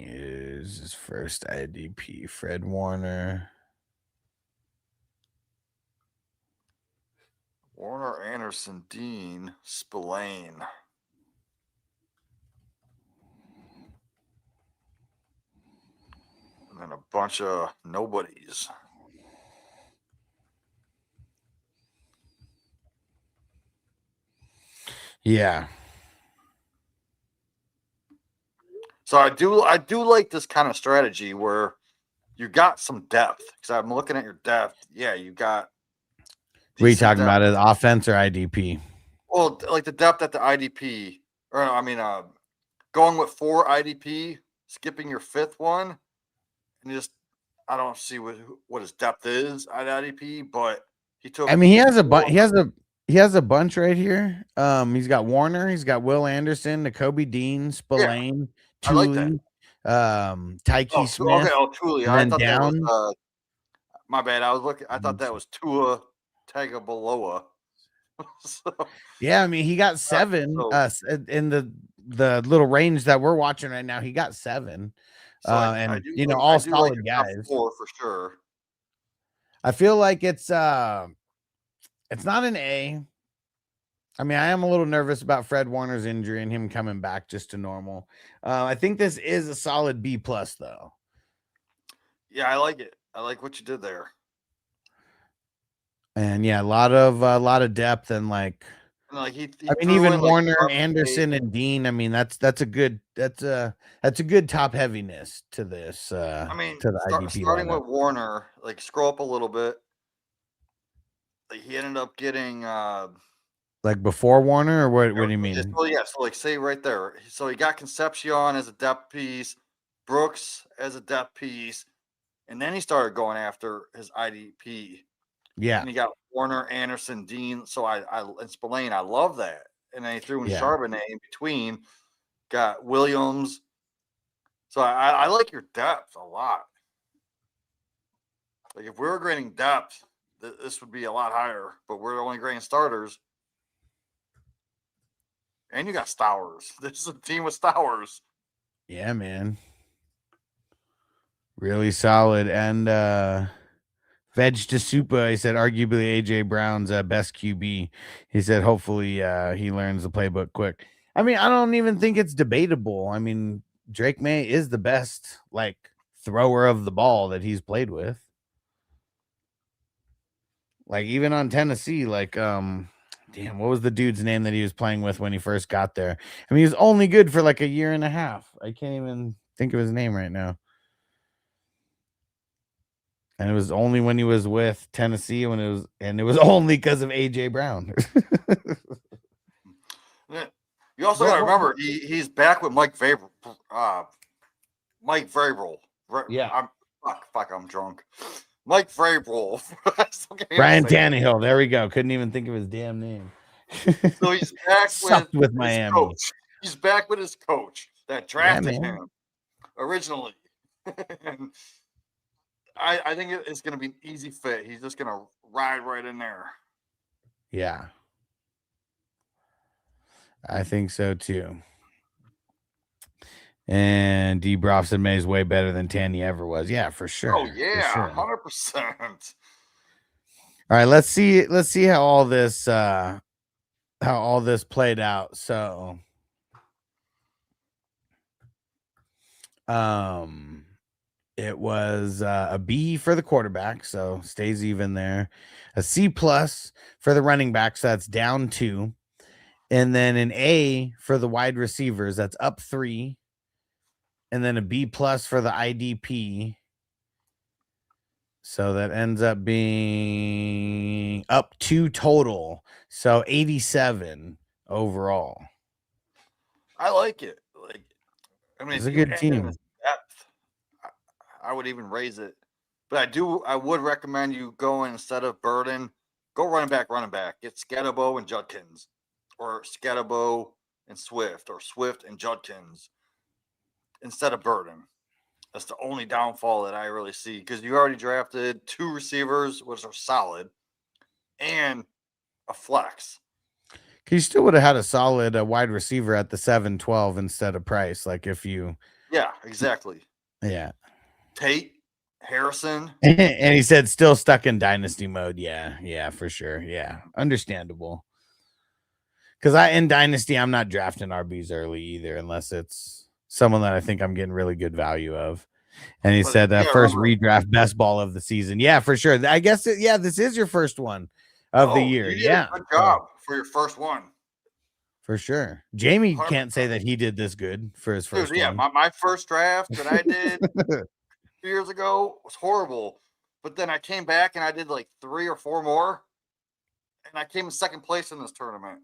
is his first IDP. Fred Warner. Warner, Anderson, Dean, Spillane. And then a bunch of nobodies. Yeah. So I do like this kind of strategy where you got some depth. Because I'm looking at your depth. Yeah, you got. What are you talking about? Is offense or IDP? Well, like the depth at the IDP, or I mean, going with 4 IDP, skipping your 5th one, and I don't see what his depth is at IDP, but he took. I mean, he has a bunch. He has a bunch right here. He's got Warner, he's got Will Anderson, Nakobe Dean, Spillane, Thule, Tyke Smith. Okay, Thule. I thought that was my bad. I thought that was Tua Tagovailoa. Yeah, I mean, he got 7 in the little range that we're watching right now. He got 7. All solid guys. 4 for sure. I feel like it's not an A. I mean, I am a little nervous about Fred Warner's injury and him coming back just to normal. I think this is a solid B+ though. Yeah, I like it. I like what you did there. And yeah, a lot of depth and like even Warner, Anderson, and Dean. I mean, that's a good top heaviness to this. To the IDP starting lineup. with Warner, like scroll up a little bit. Like he ended up getting like before Warner, or what do you mean? So like say right there. So he got Concepcion as a depth piece, Brooks as a depth piece, and then he started going after his IDP. Yeah. And he got Warner, Anderson, Dean. So and Spillane, I love that. And then he threw in Charbonnet in between, got Williams. So I like your depth a lot. Like if we were grading depth, this would be a lot higher, but we're only grading starters. And you got Stowers. This is a team with Stowers. Yeah, man. Really solid. And Veg to Supa, he said, arguably AJ Brown's best QB. He said, hopefully he learns the playbook quick. I mean, I don't even think it's debatable. I mean, Drake May is the best like thrower of the ball that he's played with. Like even on Tennessee, like damn, what was the dude's name that he was playing with when he first got there? I mean, he was only good for like a year and a half. I can't even think of his name right now. And it was only when he was with Tennessee and it was only because of AJ Brown. You also got to remember he's back with Mike Vrabel. Mike Vrabel. Yeah. I'm drunk. Mike Vrabel. Brian Tannehill. There we go. Couldn't even think of his damn name. So he's back with Miami. Coach. He's back with his coach that drafted him originally. And I think it's going to be an easy fit. He's just going to ride right in there. Yeah. I think so too. And D. Brofson May is way better than Tanny ever was. Yeah, for sure. Oh yeah, sure. 100%. All right, let's see how all this played out. So it was a B for the quarterback, so stays even there. A C plus for the running backs, so that's down 2. And then an A for the wide receivers, that's up 3. And then a B plus for the IDP. So that ends up being up 2 total. So 87 overall. I like it. I mean, it's a good team. Depth, I would even raise it. But I would recommend you go instead of Burden, go running back. Get Scatterbo and Judkins. Or Scatterbo and Swift, or Swift and Judkins instead of Burden. That's the only downfall that I really see, because you already drafted 2 receivers, which are solid, and a flex. You still would have had a solid wide receiver at the 7-12 instead of Price. Like if you. Yeah, exactly. Yeah. Tate, Harrison. And he said still stuck in dynasty mode. Yeah, for sure. Yeah, understandable. Because in Dynasty, I'm not drafting RBs early either, unless it's someone that I think I'm getting really good value of. And he said first redraft best ball of the season. Yeah, for sure. I guess, this is your first one of the year. You did a good job for your first one. For sure. Jamie 100%. Can't say that he did this good for his first one. Yeah, my first draft that I did 2 years ago was horrible. But then I came back and I did like 3 or 4 more. And I came in second place in this tournament.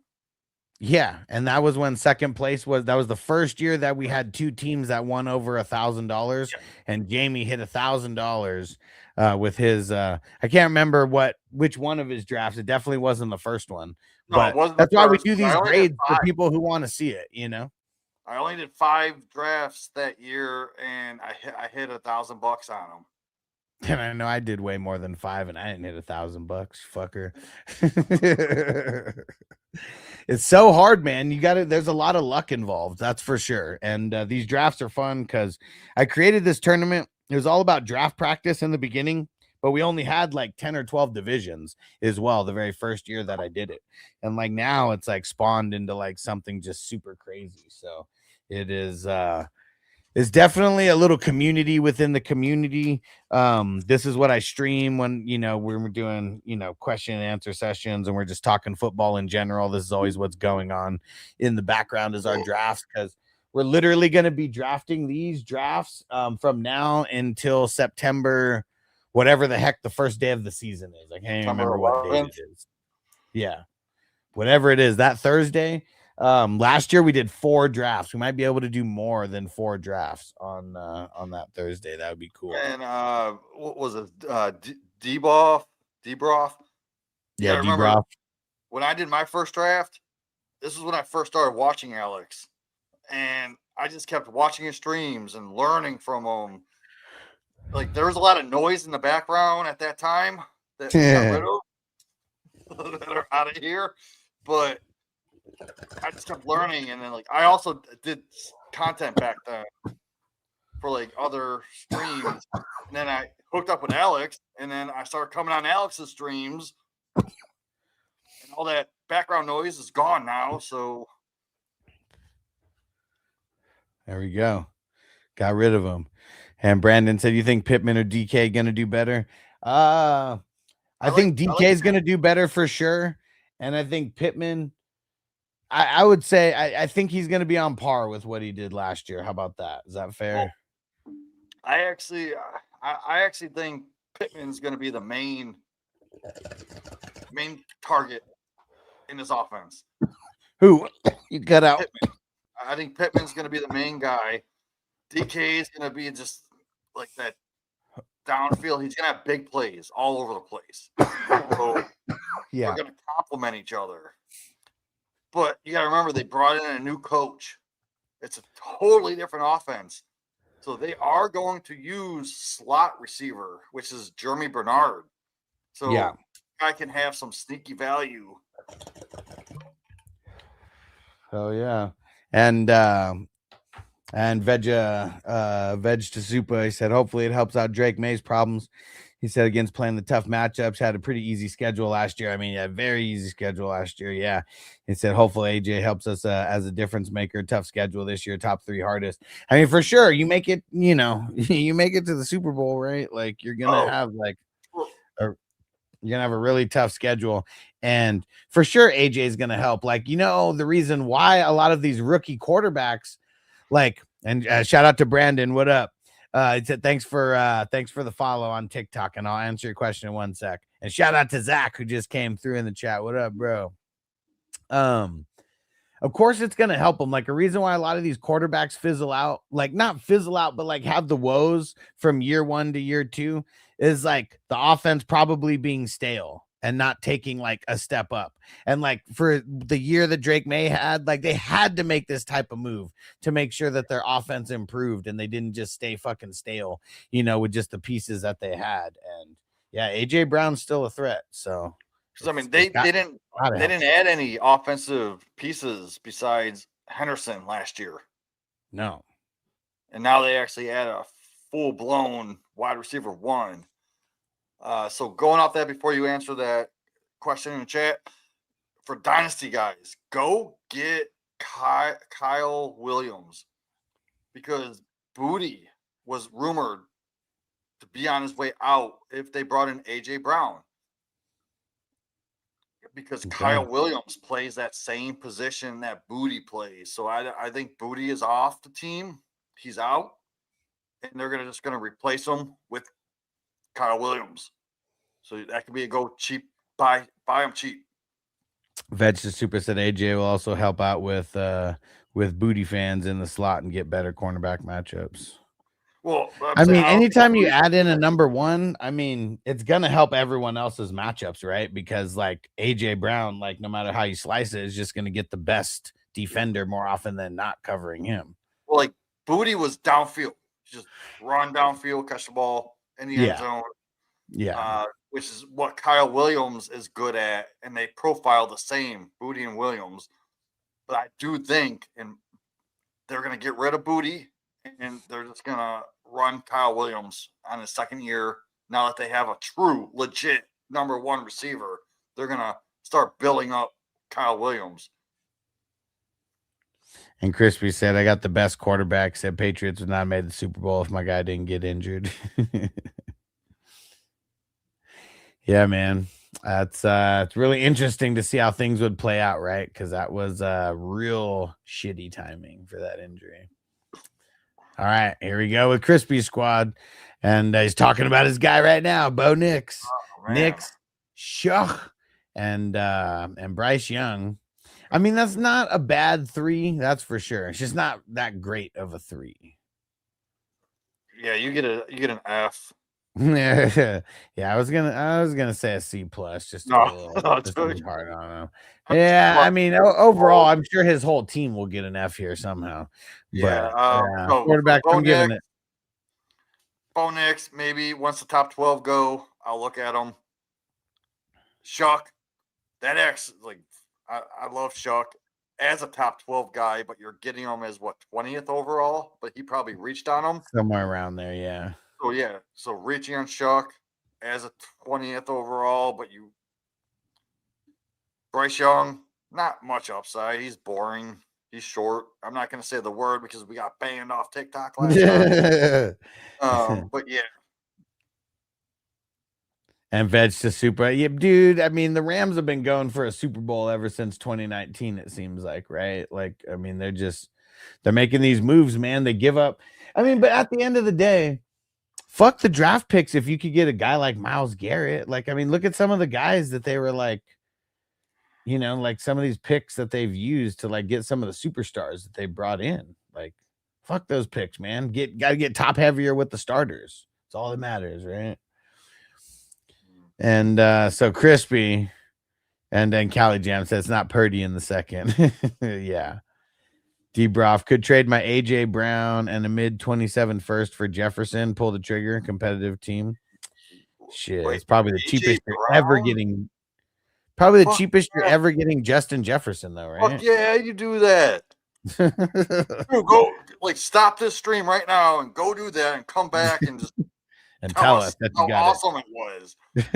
Yeah, and that was when second place was the first year that we had 2 teams that won over $1,000, and Jamie hit $1,000 with his I can't remember which one of his drafts. It definitely wasn't the first one. But that's why we do these grades for people who want to see it, I only did 5 drafts that year, and I hit $1,000 on them. And I know I did way more than 5, and I didn't hit $1,000, fucker. It's so hard, man. There's a lot of luck involved, that's for sure. And these drafts are fun because I created this tournament. It was all about draft practice in the beginning, but we only had like 10 or 12 divisions as well the very first year that I did it. And like now it's like spawned into like something just super crazy. So it is it's definitely a little community within the community. This is what I stream when, we're doing, question and answer sessions and we're just talking football in general. This is always what's going on in the background is our drafts, because we're literally going to be drafting these drafts from now until September, whatever the heck the first day of the season is. I can't even remember what date it is. Yeah. Whatever it is, that Thursday. Last year we did 4 drafts. We might be able to do more than 4 drafts on that Thursday. That would be cool. And what was it? Debroff? Yeah, Debroff. When I did my first draft, this was when I first started watching Alex, and I just kept watching his streams and learning from him. Like there was a lot of noise in the background at that time that we got rid of that are out of here, but I just kept learning, and then like I also did content back then for like other streams, and then I hooked up with Alex, and then I started coming on Alex's streams, and all that background noise is gone now. So There we go. Got rid of him. And Brandon said, "You think Pittman or DK going to do better?" I think DK is going to do better for sure, and I think Pittman. I would say I think he's going to be on par with what he did last year. How about that? Is that fair? Well, I actually think Pittman's going to be the main target in his offense. Who you cut out? Pittman. I think Pittman's going to be the main guy. DK is going to be just like that downfield. He's going to have big plays all over the place. So Yeah, they're going to complement each other. But you got to remember, they brought in a new coach. It's a totally different offense. So they are going to use slot receiver, which is Jeremy Bernard. So yeah, I can have some sneaky value. oh yeah, and Veg to Super. He said, hopefully it helps out Drake May's problems. He said against playing the tough matchups, had a pretty easy schedule last year. I mean, a very easy schedule last year. Yeah. He said, hopefully AJ helps us as a difference maker. Tough schedule this year, top 3 hardest. I mean, for sure, you make it, you make it to the Super Bowl, right? Like you're going to have you're going to have a really tough schedule. And for sure, AJ is going to help. Like, the reason why a lot of these rookie quarterbacks, and shout out to Brandon. What up? He said, thanks for the follow on TikTok, and I'll answer your question in 1 sec. And shout out to Zach, who just came through in the chat. What up, bro? Of course it's going to help them. Like a reason why a lot of these quarterbacks fizzle out, like not fizzle out, but like have the woes from year 1 to year 2 is like the offense probably being stale and not taking like a step up. And like for the year that Drake May had, like they had to make this type of move to make sure that their offense improved and they didn't just stay fucking stale, with just the pieces that they had. And yeah, AJ Brown's still a threat. So I mean, they didn't add any offensive pieces besides Henderson last year. No. And now they actually add a full-blown wide receiver 1. So going off that, before you answer that question in the chat, for Dynasty guys, go get Kyle Williams, because Booty was rumored to be on his way out if they brought in AJ Brown. Because Kyle Williams plays that same position that Booty plays. So I think Booty is off the team. He's out. And they're just going to replace him with Kyle Williams. So that could be a go cheap, buy him cheap. Veg to Super said AJ will also help out with Booty fans in the slot and get better cornerback matchups. Well, I mean, anytime you add in a number 1, I mean, it's going to help everyone else's matchups, right? Because like AJ Brown, like no matter how you slice it, is just going to get the best defender more often than not covering him. Well, like Booty was downfield, just run downfield, catch the ball in the end zone. Yeah. Which is what Kyle Williams is good at, and they profile the same, Booty and Williams. But I do think, and they're going to get rid of Booty, and they're just going to run Kyle Williams on his second year. Now that they have a true, legit number 1 receiver, they're going to start building up Kyle Williams. And Crispy said, I got the best quarterback. Said Patriots would not have made the Super Bowl if my guy didn't get injured. Yeah, man. It's really interesting to see how things would play out, right? Because that was real shitty timing for that injury. All right, here we go with Crispy Squad. And he's talking about his guy right now, Bo Nix. Nix, Shuck, and Bryce Young. I mean, that's not a bad 3, that's for sure. It's just not that great of a 3. Yeah, you get an F. Yeah, I was gonna say a C plus, just to be hard on him. Yeah, I mean, overall, I'm sure his whole team will get an F here somehow. Yeah, quarterback, I'm giving it. Bo Nix, maybe once the top 12 go, I'll look at him. Shuck, that X, like I love Shuck as a top 12 guy, but you're getting him as 20th overall, but he probably reached on him somewhere around there, yeah. So yeah, so reaching on Shuck as a 20th overall, but Bryce Young, not much upside. He's boring. He's short. I'm not going to say the word because we got banned off TikTok last time. But yeah. And Veg to Super. Yeah, dude, I mean, the Rams have been going for a Super Bowl ever since 2019, it seems like, right? Like, I mean, they're making these moves, man. They give up. I mean, but at the end of the day, fuck the draft picks if you could get a guy like Myles Garrett. Like, I mean, look at some of the guys that they were like, you know, like some of these picks that they've used to like get some of the superstars that they brought in. Like, fuck those picks, man. Gotta get top heavier with the starters. It's all that matters, right? And so Crispy, and then Cali Jam says it's not Purdy in the second. Yeah. D-Broff could trade my AJ Brown and a mid 27 first for Jefferson. Pull the trigger. Competitive team. Shit, Wait, it's probably the AJ cheapest you're Brown? ever getting. Probably the Fuck cheapest you're yeah. ever getting Justin Jefferson, though, right? Fuck yeah, you do that. Dude, go like stop this stream right now and go do that and come back and just And tell us that you how got awesome it was. Dude,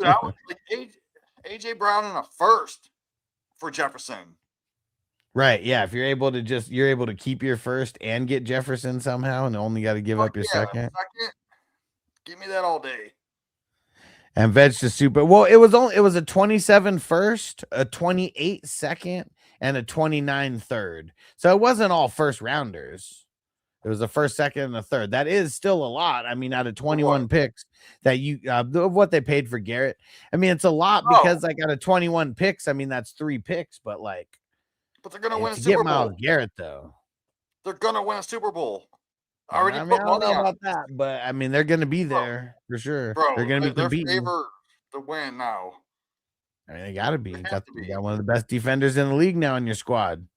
I was like AJ Brown in a first for Jefferson. Right, yeah. If you're able to keep your first and get Jefferson somehow, and only got to give up your second. Give me that all day. And Veg to Super. Well, it was a 27 first, a 28 second, and a 29 third. So it wasn't all first rounders. It was a first, second, and a third. That is still a lot. I mean, out of 21 picks that you what they paid for Garrett. I mean, it's a lot because like out of 21 picks, I mean, that's 3 picks, but they're gonna win a to Super get Bowl. Myles Garrett though. They're gonna win a Super Bowl. I don't know about that, but I mean, they're gonna be there for sure. Bro, they're gonna be competing. Favored to win now. I mean, they gotta be. You got one of the best defenders in the league now in your squad.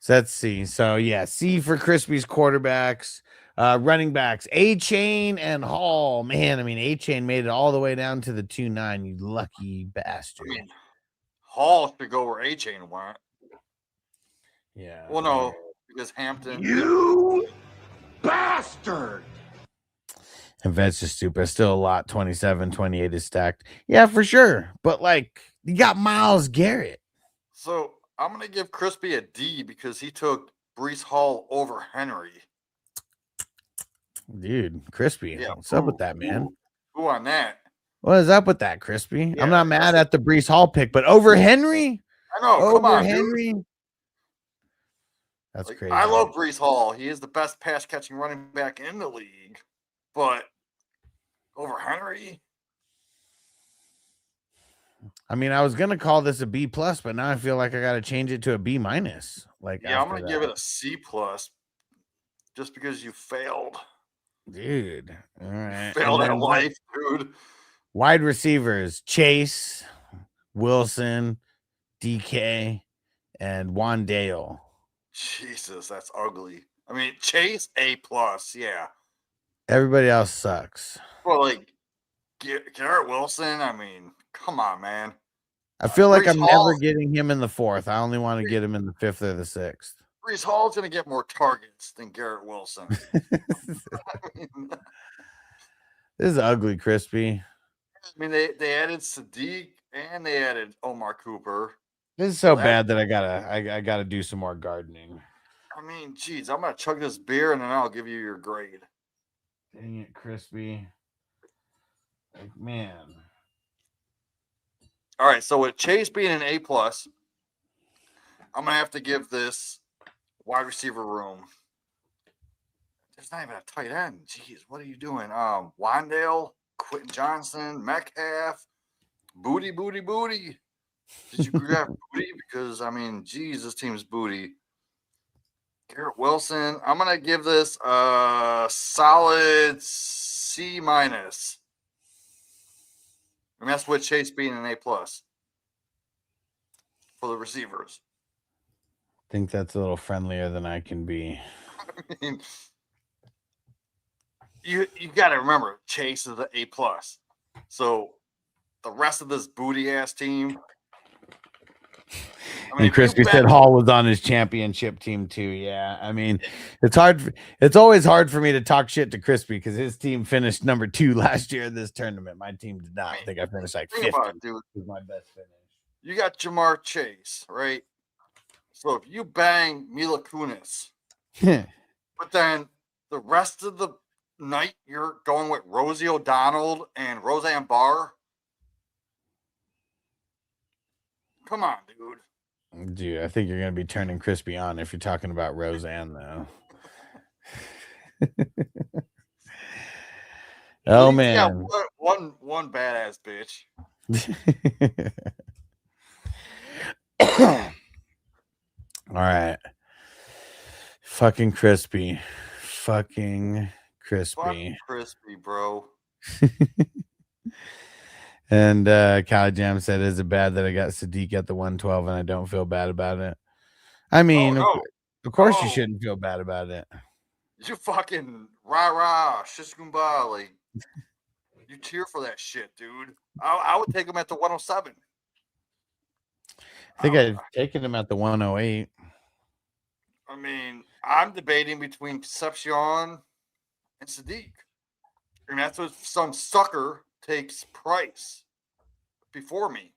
So let's see. So yeah, C for Crispy's quarterbacks, running backs, A-Chain and Hall. Man, I mean, A-Chain made it all the way down to the 2-9. You lucky bastard. I mean, Hall should go where A-Chain went. Yeah. Well, no, because Hampton. You bastard. And Vets is stupid. Still a lot. 27, 28 is stacked. Yeah, for sure. But like, you got Myles Garrett. So I'm gonna give Crispy a D because he took Breece Hall over Henry. Dude, Crispy. Yeah, what's up with that, man? Who on that? What is up with that, Crispy? Yeah, I'm not mad at the Breece Hall pick, but over Henry? I know. Over come on, Henry? Dude. That's crazy. I love Breece Hall. He is the best pass catching running back in the league, but over Henry. I mean, I was gonna call this a B plus, but now I feel like I gotta change it to a B minus. Like, yeah, I'm gonna give it a C plus, just because you failed, dude. All right, failed at life, dude. Wide receivers: Chase, Wilson, DK, and Wandale. Jesus, that's ugly. I mean, Chase A plus, yeah. Everybody else sucks. Well, like Garrett Wilson, I mean, come on, man. I feel like I'm never getting him in the 4th. I only want to get him in the 5th or the 6th. Breece Hall's going to get more targets than Garrett Wilson. This is ugly, Crispy. I mean, they added Sadiq and they added Omar Cooper. This is so bad that I gotta do some more gardening. I mean, geez, I'm gonna chug this beer and then I'll give you your grade. Dang it, Crispy. Like, man. All right, so with Chase being an A plus, I'm gonna have to give this wide receiver room. There's not even a tight end. Jeez, what are you doing? Wandale, Quentin Johnson, Metcalf, booty. Did you grab booty? Because I mean, geez, this team's booty. Garrett Wilson. I'm gonna give this a solid C minus. And that's with Chase being an A plus for the receivers. I think that's a little friendlier than I can be. I mean, you got to remember Chase is the A plus. So the rest of this booty ass team. I mean, and Crispy said Hall was on his championship team too. Yeah, I mean, it's hard. It's always hard for me to talk shit to Crispy because his team finished number 2 last year in this tournament. My team did not. I think I finished like 5th. Dude, was my best finish. you got Jamar Chase, right? So if you bang Mila Kunis, but then the rest of the night you're going with Rosie O'Donnell and Roseanne Barr. Come on, dude. Dude, I think you're gonna be turning Crispy on if you're talking about Roseanne, though. Oh man, one badass bitch. All right, fucking Crispy, fucking Crispy, bro. And Cali Jam said, "Is it bad that I got Sadiq at the 112 and I don't feel bad about it?" I mean, of course you shouldn't feel bad about it. You fucking rah Shishkumbah, like you cheer for that shit, dude. I would take him at the 107. I think I've taken him at the 108. I mean, I'm debating between Concepcion and Sadiq. And that's what some sucker takes Price before me.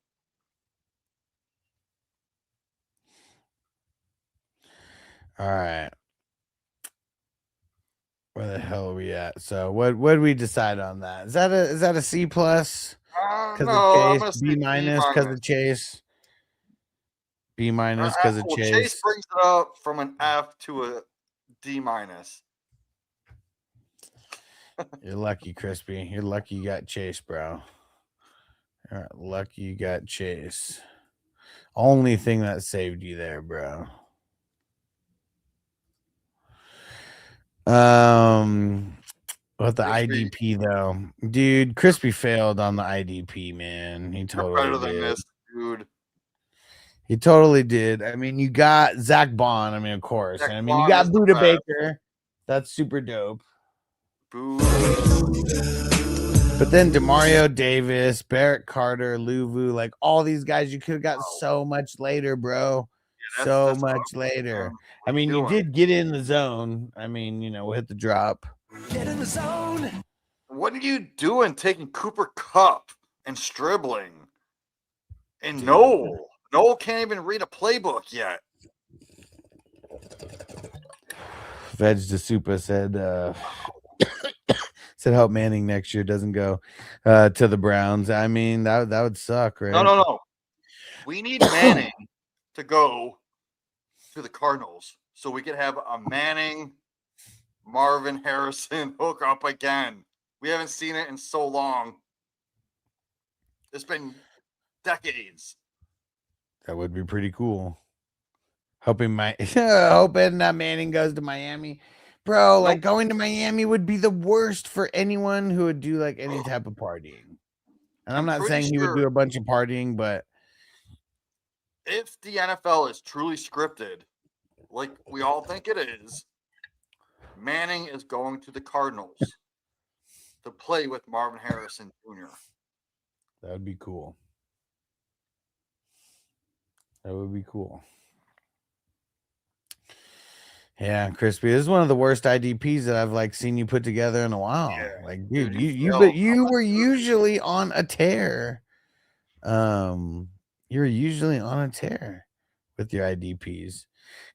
All right. Where the hell are we at? So what did we decide on that? Is that a C plus? No, I'm gonna B minus because of Chase. B minus because of Chase. Chase brings it up from an F to a D minus. You're lucky, Crispy. You're lucky you got Chase, bro. You're lucky you got Chase. Only thing that saved you there, bro. But the IDP though, dude, Crispy failed on the IDP, man. He totally better than did. this, dude. He totally did. I mean, you got Zach Bond. I mean, of course. And I mean, you got Buda Baker. That's super dope. But then Demario Davis, Barrett Carter, Luvu, like all these guys, you could have got so much later, bro. Yeah, so much later. I mean, you did get in the zone. I mean, we'll hit the drop. Get in the zone. What are you doing taking Cooper Kupp and Stribling? And Noel can't even read a playbook yet. Veg de Supa said said help Manning next year doesn't go to the Browns. I mean, that would suck, right? No. We need Manning to go to the Cardinals so we could have a Manning Marvin Harrison hook up again. We haven't seen it in so long. It's been decades. That would be pretty cool. Hoping Manning goes to Miami. Bro, like going to Miami would be the worst for anyone who would do like any type of partying. And I'm not saying he would do a bunch of partying, but if the NFL is truly scripted, like we all think it is, Manning is going to the Cardinals to play with Marvin Harrison Jr. That would be cool. That would be cool. Yeah, Crispy, this is one of the worst IDPs that I've like seen you put together in a while. Yeah, like, dude, you were usually on a tear. You're usually on a tear with your IDPs.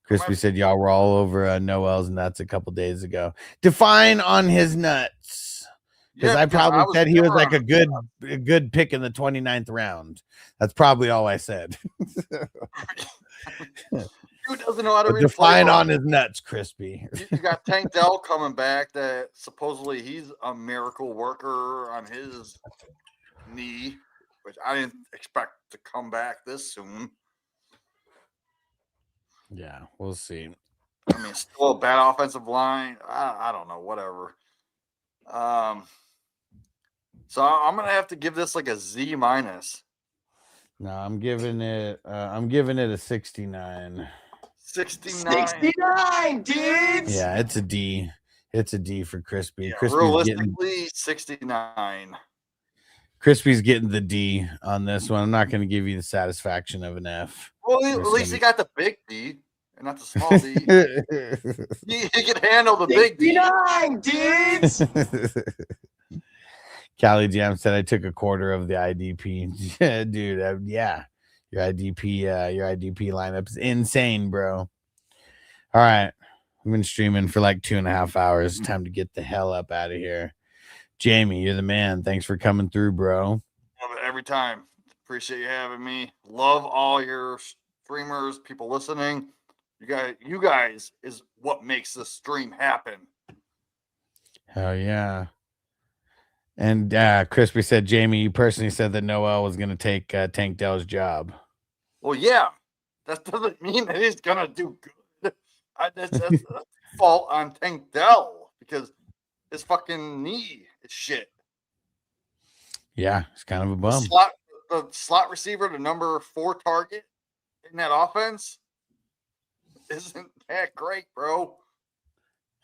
Crispy said y'all were all over Noel's nuts a couple days ago. Define on his nuts. Because I probably said he was like a good pick in the 29th round. That's probably all I said. Dude doesn't know how to read define on his nuts, Crispy. You got Tank Dell coming back that supposedly he's a miracle worker on his knee, which I didn't expect to come back this soon. Yeah, we'll see. I mean, still a bad offensive line. I don't know, whatever. So I'm gonna have to give this like a Z minus. No, I'm giving it a 69. 69, dudes. Yeah, it's a D. It's a D for Crispy. Yeah, realistically, 69. Crispy's getting the D on this one. I'm not going to give you the satisfaction of an F. Well, at least he got the big D and not the small D. he can handle the big D. 69, dudes. Cali Jam said I took a quarter of the IDP. Dude, yeah. Your IDP lineup is insane, bro. All right. We've been streaming for like 2.5 hours. Time to get the hell up out of here. Jamie, you're the man. Thanks for coming through, bro. Love it every time. Appreciate you having me. Love all your streamers, people listening. You guys is what makes this stream happen. Hell yeah. And Crispy said, Jamie, you personally said that Noel was going to take Tank Dell's job. Well, yeah. That doesn't mean that he's going to do good. That's a fault on Tank Dell because his fucking knee is shit. Yeah, it's kind of a bum. The slot receiver, the number 4 target in that offense isn't that great, bro.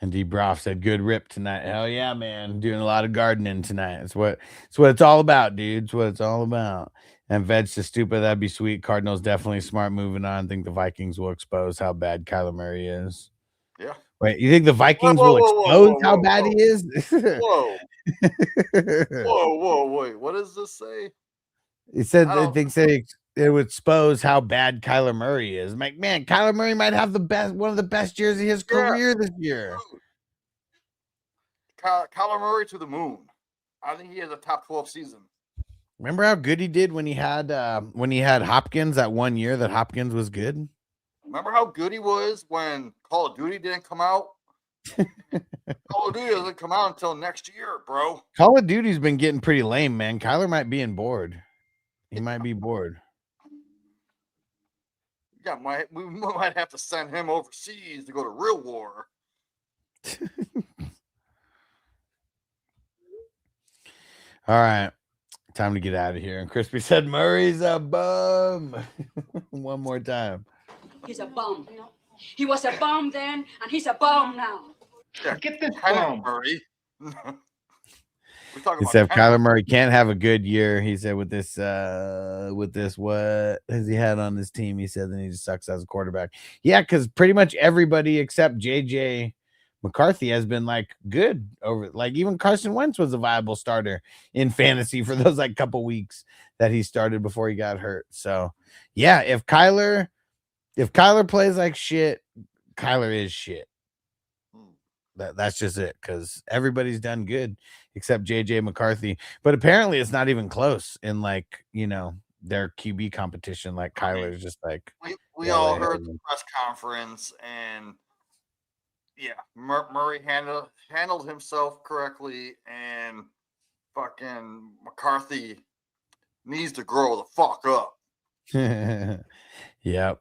And D. Broff said, good rip tonight. Hell yeah, man. Doing a lot of gardening tonight. It's what it's all about, dude. It's what it's all about. And Ved's just stupid. That'd be sweet. Cardinals definitely smart moving on. I think the Vikings will expose how bad Kyler Murray is. Yeah. Wait, you think the Vikings will expose how bad he is? Whoa. Wait. What does this say? He said it would expose how bad Kyler Murray is. I'm like, man, Kyler Murray might have one of the best years of his career this year. Kyler Murray to the moon. I think he has a top 12 season. Remember how good he did when he had Hopkins that one year that Hopkins was good? Remember how good he was when Call of Duty didn't come out? Call of Duty doesn't come out until next year, bro. Call of Duty's been getting pretty lame, man. Kyler might be bored. He might be bored. Yeah, we might have to send him overseas to go to real war. All right. Time to get out of here. And Crispy said Murray's a bum. One more time. He's a bum. He was a bum then, and he's a bum now. Yeah, Get this bum, bum. Murray. He said Kyler Murray can't have a good year. He said with this what has he had on this team? He said then he just sucks as a quarterback. Yeah, because pretty much everybody except JJ McCarthy has been like good over, like even Carson Wentz was a viable starter in fantasy for those like couple weeks that he started before he got hurt. So yeah, if Kyler plays like shit, Kyler is shit. That's just it, because everybody's done good except JJ McCarthy. But apparently it's not even close in like, their QB competition. Like Kyler's just like we all heard the press conference, and yeah, Murray handled himself correctly, and fucking McCarthy needs to grow the fuck up. Yep.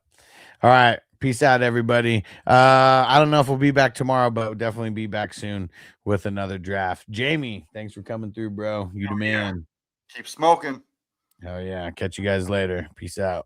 All right. Peace out, everybody. I don't know if we'll be back tomorrow, but we'll definitely be back soon with another draft. Jamie, thanks for coming through, bro. You the man. Keep smoking. Oh, yeah. Catch you guys later. Peace out.